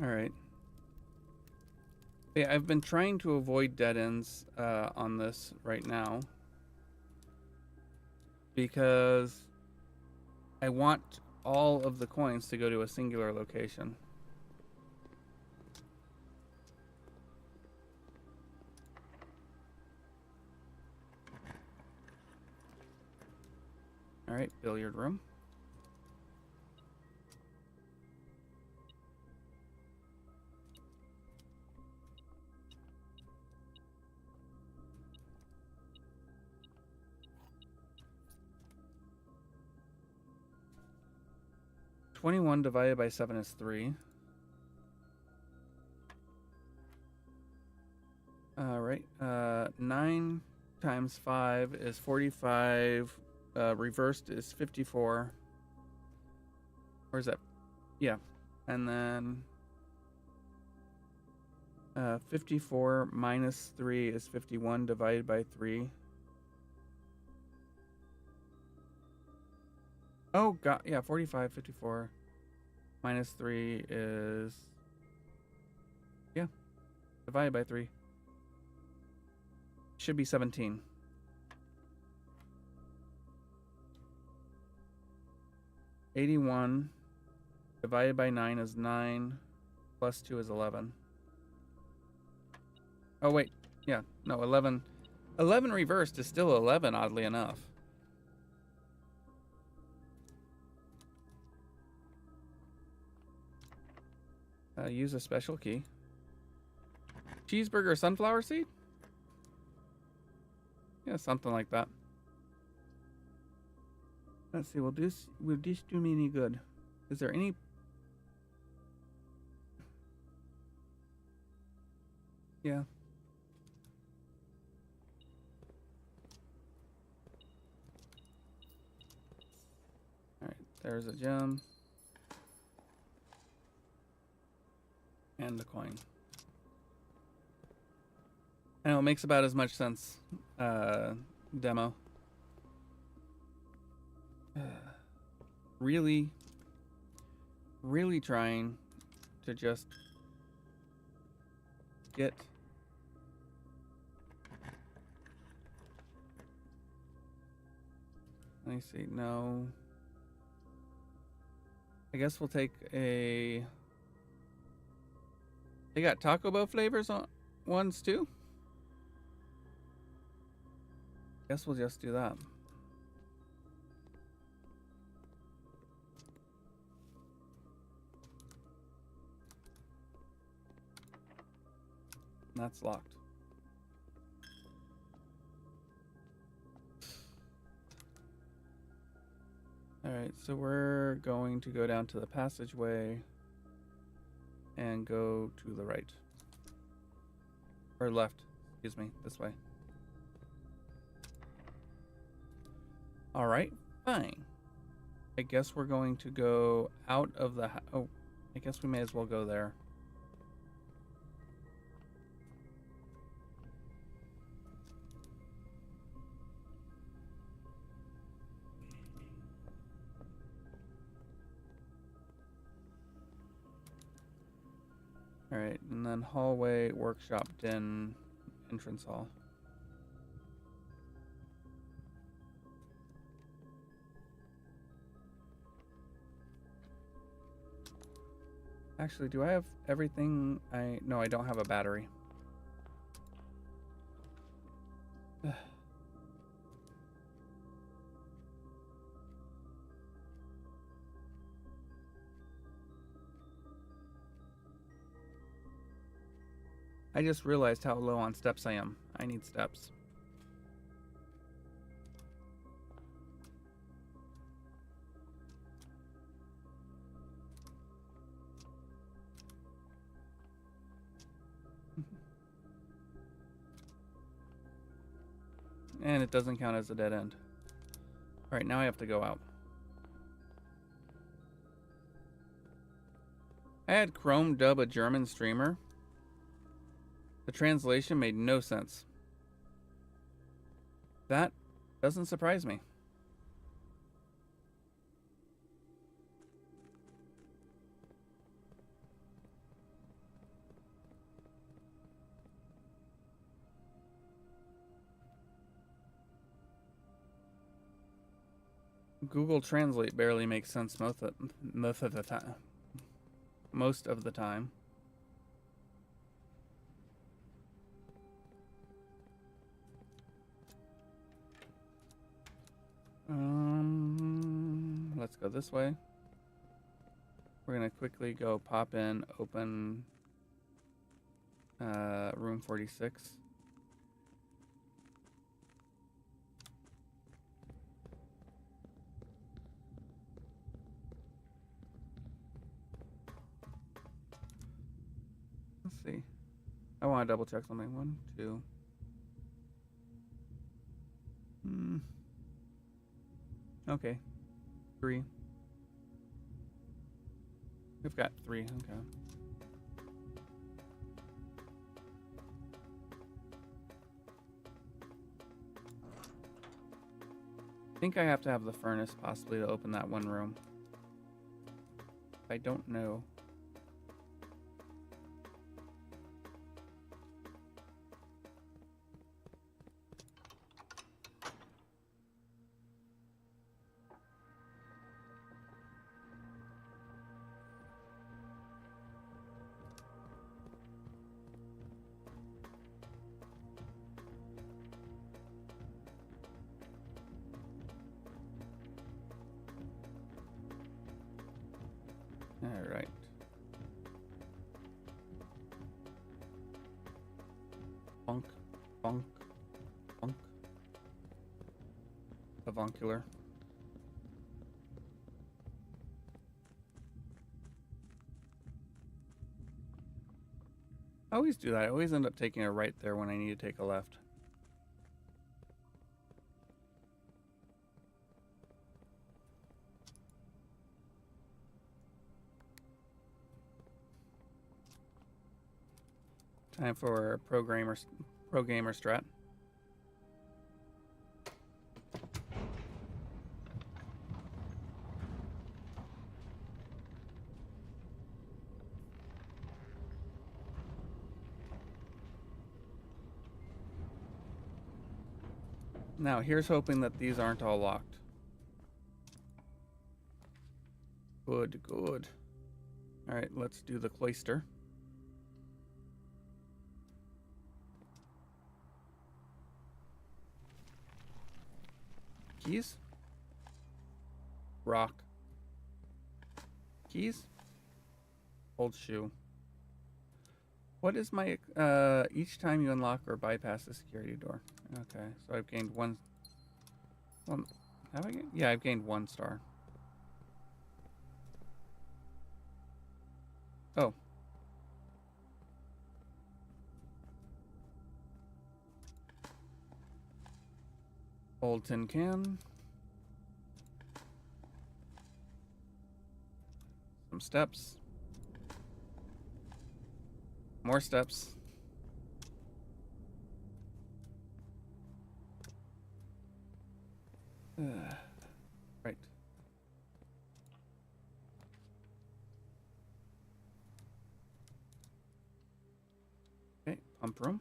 All right. Yeah, I've been trying to avoid dead ends on this right now because I want all of the coins to go to a singular location. Alright, billiard room. $21 divided by 7 is 3. Alright, 9 times 5 is 45. Reversed is 54. Where's that? Yeah. And then 54 minus 3 is 51 divided by 3. Oh, God. Yeah, 45, 54 minus 3 is... Yeah, divided by 3. Should be 17. $81 divided by 9 is 9. Plus 2 is 11. Oh, wait. Yeah, no, 11. 11 reversed is still 11, oddly enough. Use a special key. Cheeseburger sunflower seed? Yeah, something like that. Let's see, will this do me any good? Is there any... Yeah. Alright, there's a gem. And the coin. I know, it makes about as much sense. Demo. Really trying to just get let me see. No, I guess we'll take a... They got Taco Bell flavors on ones too. Guess we'll just do that. That's locked. Alright, so we're going to go down to the passageway and go to the right. Or left, excuse me, this way. Alright, fine. I guess we're going to go out of the... Oh, I guess we may as well go there. Alright, and then hallway, workshop, den, entrance hall. Actually, do I have everything? No, I don't have a battery. I just realized how low on steps I am. I need steps. And it doesn't count as a dead end. Alright, now I have to go out. I had Chrome dub a German streamer. The translation made no sense. That doesn't surprise me. Google Translate barely makes sense most of the time. Most of the time. let's go this way. We're gonna quickly go pop in, open room 46. Let's see. I want to double check something. 1, 2. Okay. 3. We've got 3. Okay. I think I have to have the furnace possibly to open that one room. I don't know. All right. Bonk, bonk, bonk. Avuncular. I always do that. I always end up taking a right there when I need to take a left. Time for pro gamer strat. Now, here's hoping that these aren't all locked. Good, good. All right, let's do the cloister. Keys? Rock. Keys? Old shoe. What is my, each time you unlock or bypass a security door? Okay, so I've gained one, have I gained? Yeah, I've gained 1 star. Oh. Old tin can. Some steps. More steps. Right. Okay, pump room.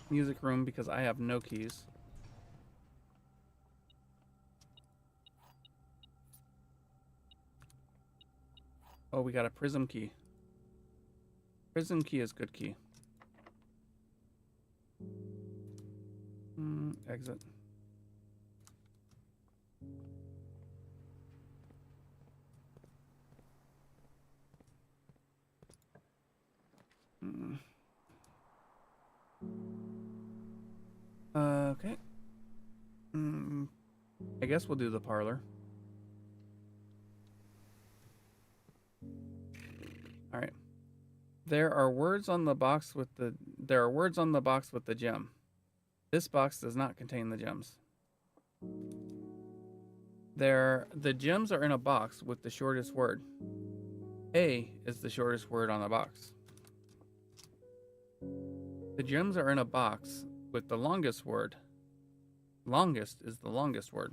Music room because I have no keys. Oh, we got a prism key. Prism key is good key. Exit. Okay. I guess we'll do the parlor. All right. There are words on the box with the gem. This box does not contain the gems. The gems are in a box with the shortest word. A is the shortest word on the box. The gems are in a box with the longest word. Longest is the longest word.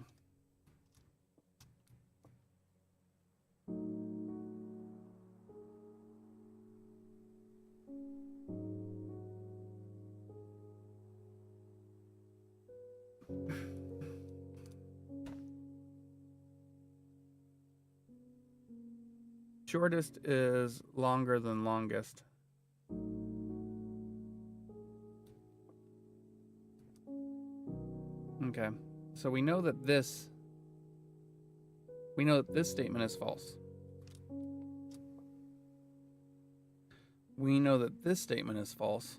Shortest is longer than longest. Okay. So we know that this statement is false. We know that this statement is false.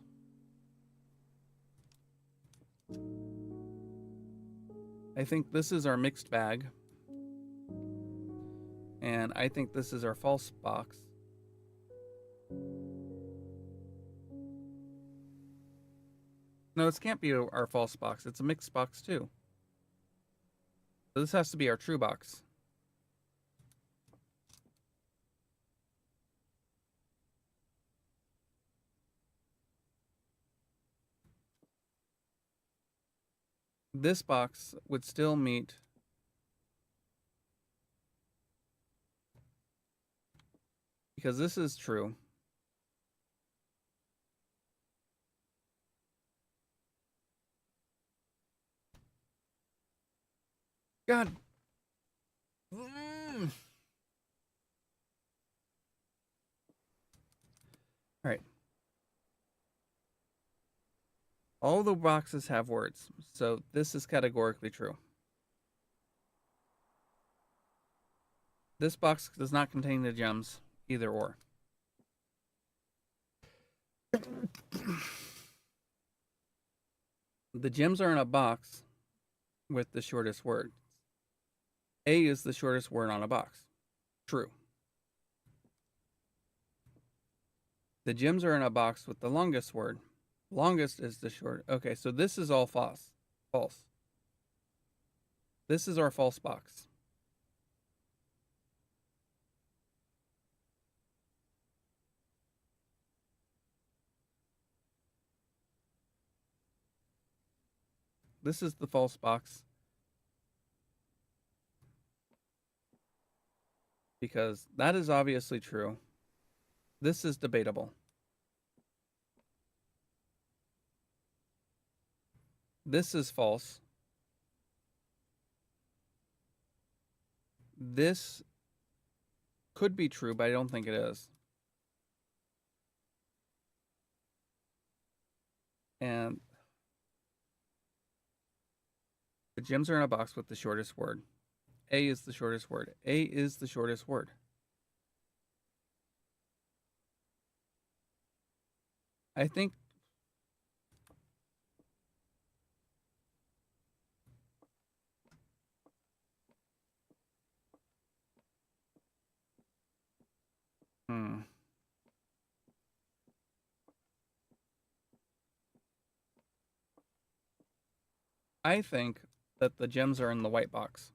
I think this is our mixed bag. And I think this is our false box. No, this can't be our false box. It's a mixed box too. So this has to be our true box. This box would still meet because this is true. God. All right. All the boxes have words, so this is categorically true. This box does not contain the gems, either or. The gems are in a box with the shortest word. A is the shortest word on a box. True. The gems are in a box with the longest word. Longest is the short. Okay, so this is all false. False. This is our false box. This is the false box. Because that is obviously true. This is debatable. This is false. This could be true, but I don't think it is. And the gems are in a box with the shortest word. A is the shortest word. A is the shortest word. I think I think that the gems are in the white box.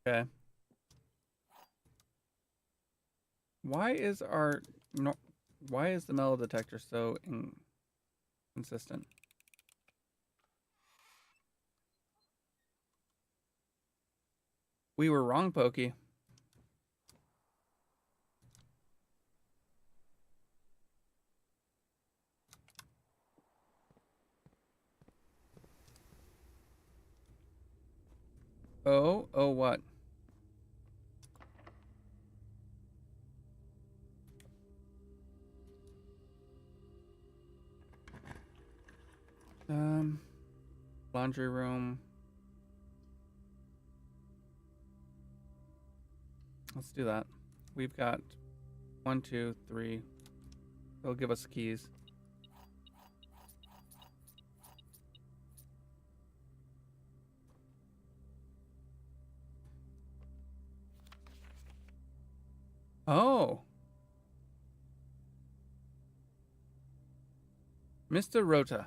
Okay. Why is the metal detector so inconsistent? We were wrong, Pokey. Oh, what? Laundry room. Let's do that. We've got 1, 2, 3. They'll give us the keys. Oh. Mr. Rota,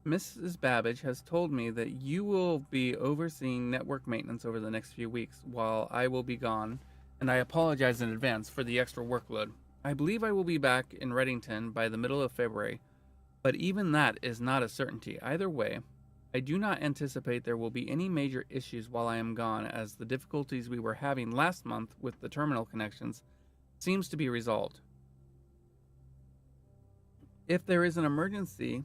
Mrs. Babbage has told me that you will be overseeing network maintenance over the next few weeks while I will be gone, and I apologize in advance for the extra workload. I believe I will be back in Reddington by the middle of February, but even that is not a certainty. Either way, I do not anticipate there will be any major issues while I am gone, as the difficulties we were having last month with the terminal connections seems to be resolved. If there is an emergency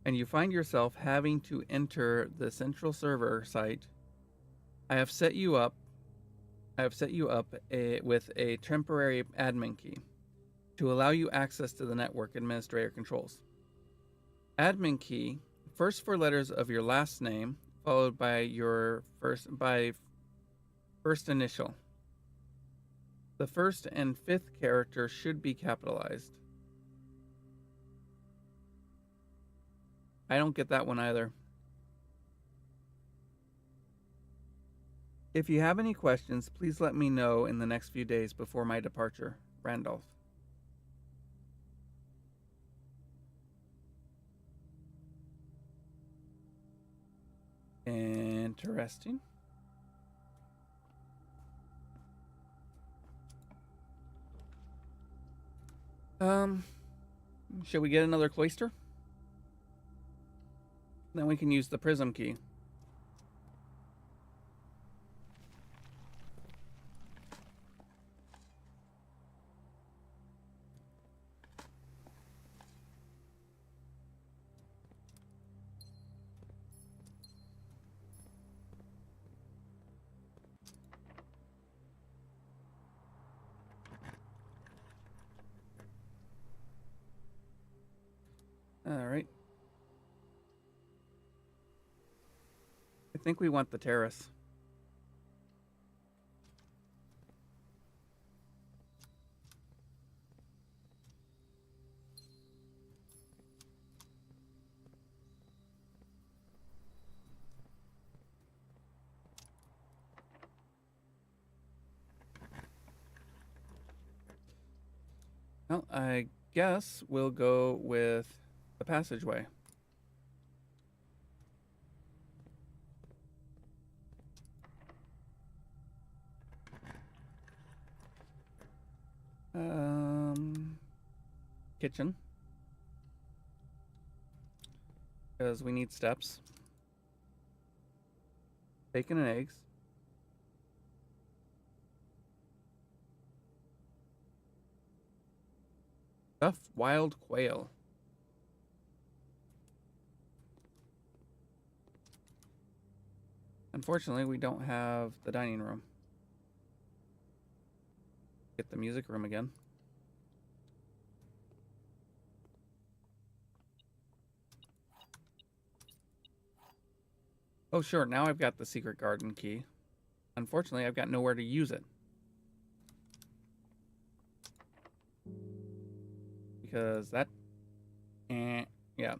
and you find yourself having to enter the central server site, I have set you up with a temporary admin key to allow you access to the network administrator controls. Admin key, first four letters of your last name, followed by your first initial. The first and fifth character should be capitalized. I don't get that one either. If you have any questions, please let me know in the next few days before my departure. Randolph. Interesting. Should we get another cloister? Then we can use the prism key. All right. I think we want the terrace. Well, I guess we'll go with the passageway. Kitchen. Because we need steps. Bacon and eggs. Stuffed wild quail. Unfortunately, we don't have the dining room. Get the music room again. Oh, sure. Now I've got the secret garden key. Unfortunately, I've got nowhere to use it. Because that... yeah.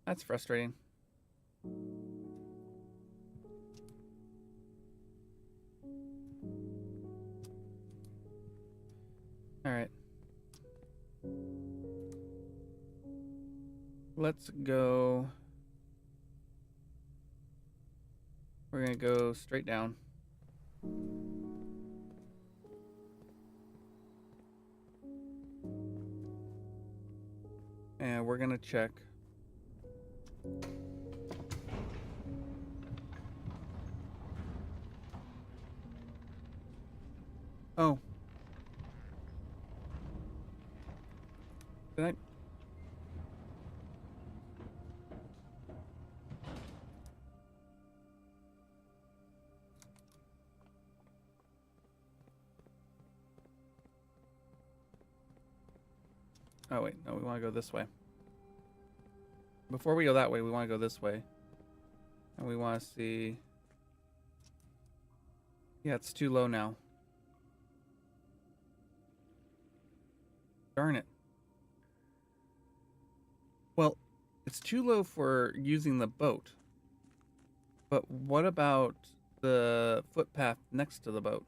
That's frustrating. All right. Let's go. We're going to go straight down. And we're going to check. Oh. Did I? Oh, wait. No, we want to go this way. before we go that way, we want to go this way. And we want to see... Yeah, it's too low now. Darn it. Well, it's too low for using the boat. But what about the footpath next to the boat?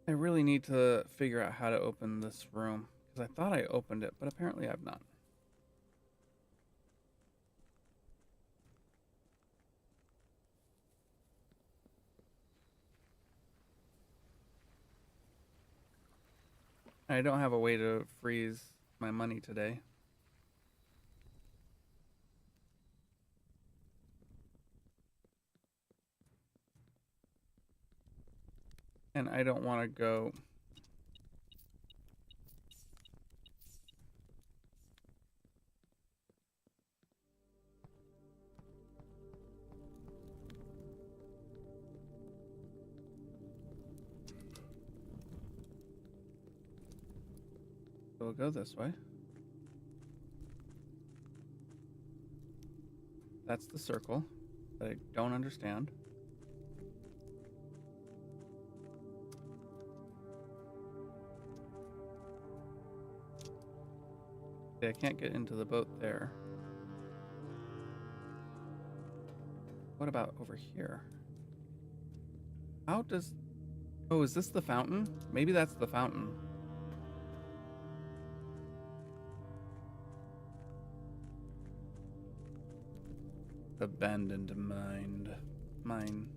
I really need to figure out how to open this room, because I thought I opened it, but apparently I've not. I don't have a way to freeze my money today. And I don't want to go... So we'll go this way. That's the circle that I don't understand. Okay, I can't get into the boat there. What about over here? How does... Oh, is this the fountain? Maybe that's the fountain. Abandoned mine.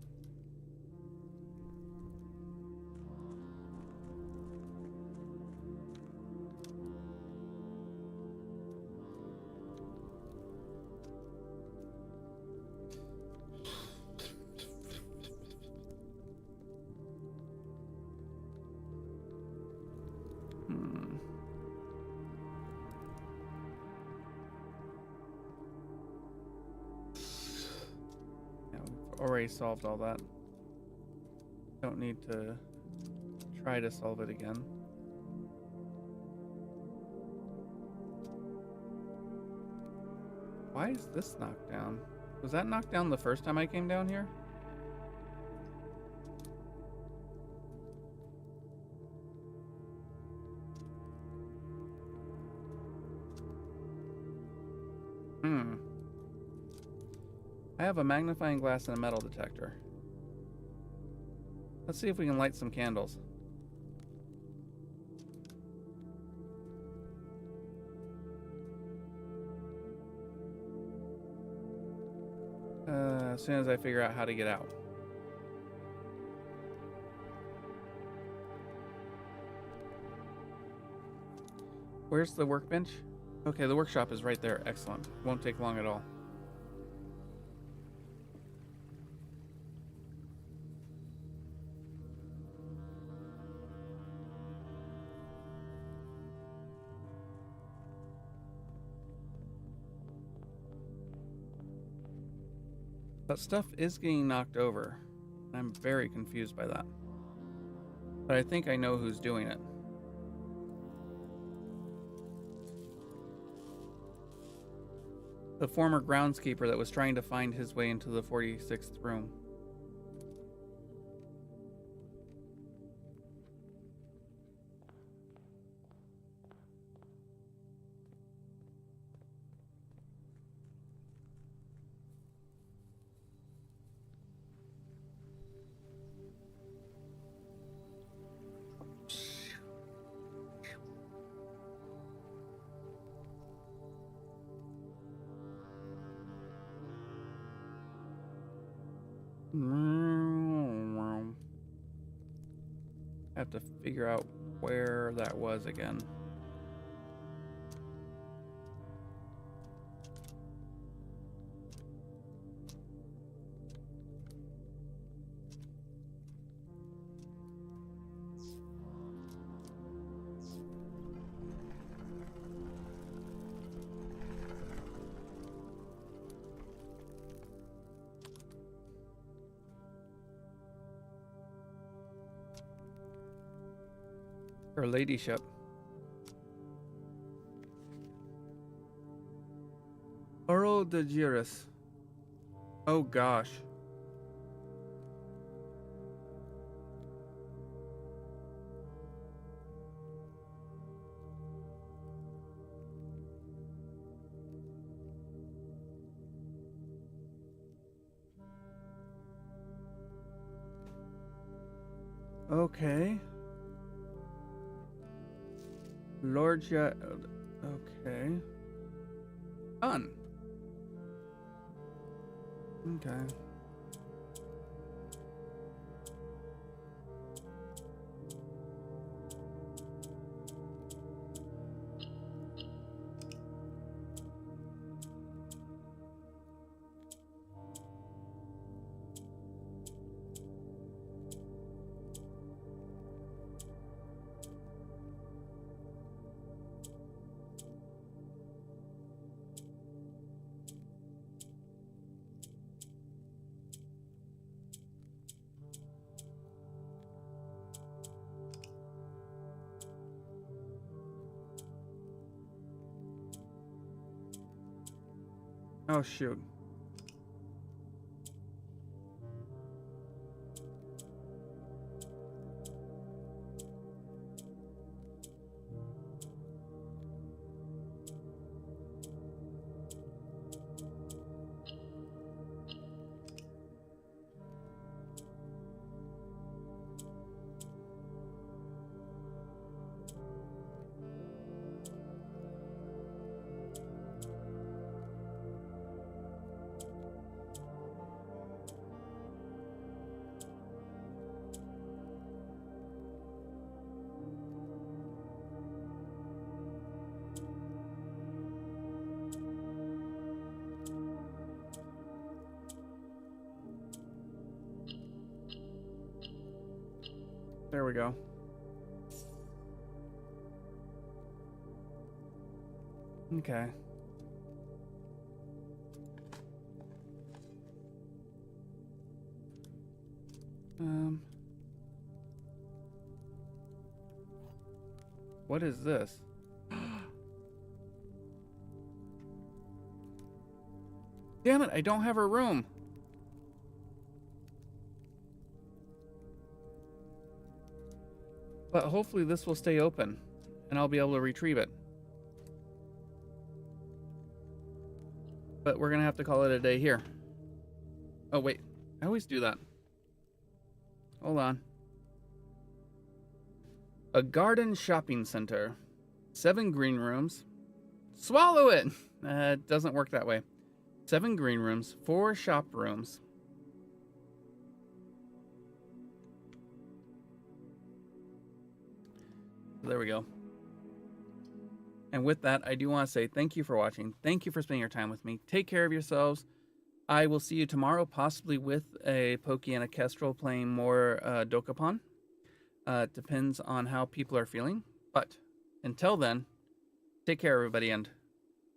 Already solved all that. Don't need to try to solve it again. Why is this knocked down? Was that knocked down the first time I came down here? I have a magnifying glass and a metal detector. Let's see if we can light some candles. As soon as I figure out how to get out. Where's the workbench? Okay, the workshop is right there. Excellent. Won't take long at all. But stuff is getting knocked over. I'm very confused by that. But I think I know who's doing it. The former groundskeeper that was trying to find his way into the 46th room. I have to figure out where that was again. Her ladyship. Earl de Giris. Oh gosh. Okay. Lord Ja... Okay. Done. Okay. Oh shoot. There we go. Okay. What is this? Damn it, I don't have her room. But hopefully this will stay open and I'll be able to retrieve it. But we're gonna have to call it a day here. Oh wait, I always do that. Hold on. A garden shopping center. 7 green rooms. Swallow it! It doesn't work that way. 7 green rooms, 4 shop rooms. There we go. And with that, I do want to say thank you for watching. Thank you for spending your time with me. Take care of yourselves. I will see you tomorrow, possibly with a Pokey and a Kestrel playing more Dokapon. It depends on how people are feeling. But until then, take care, everybody, and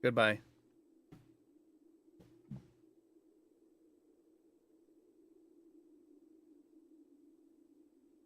goodbye.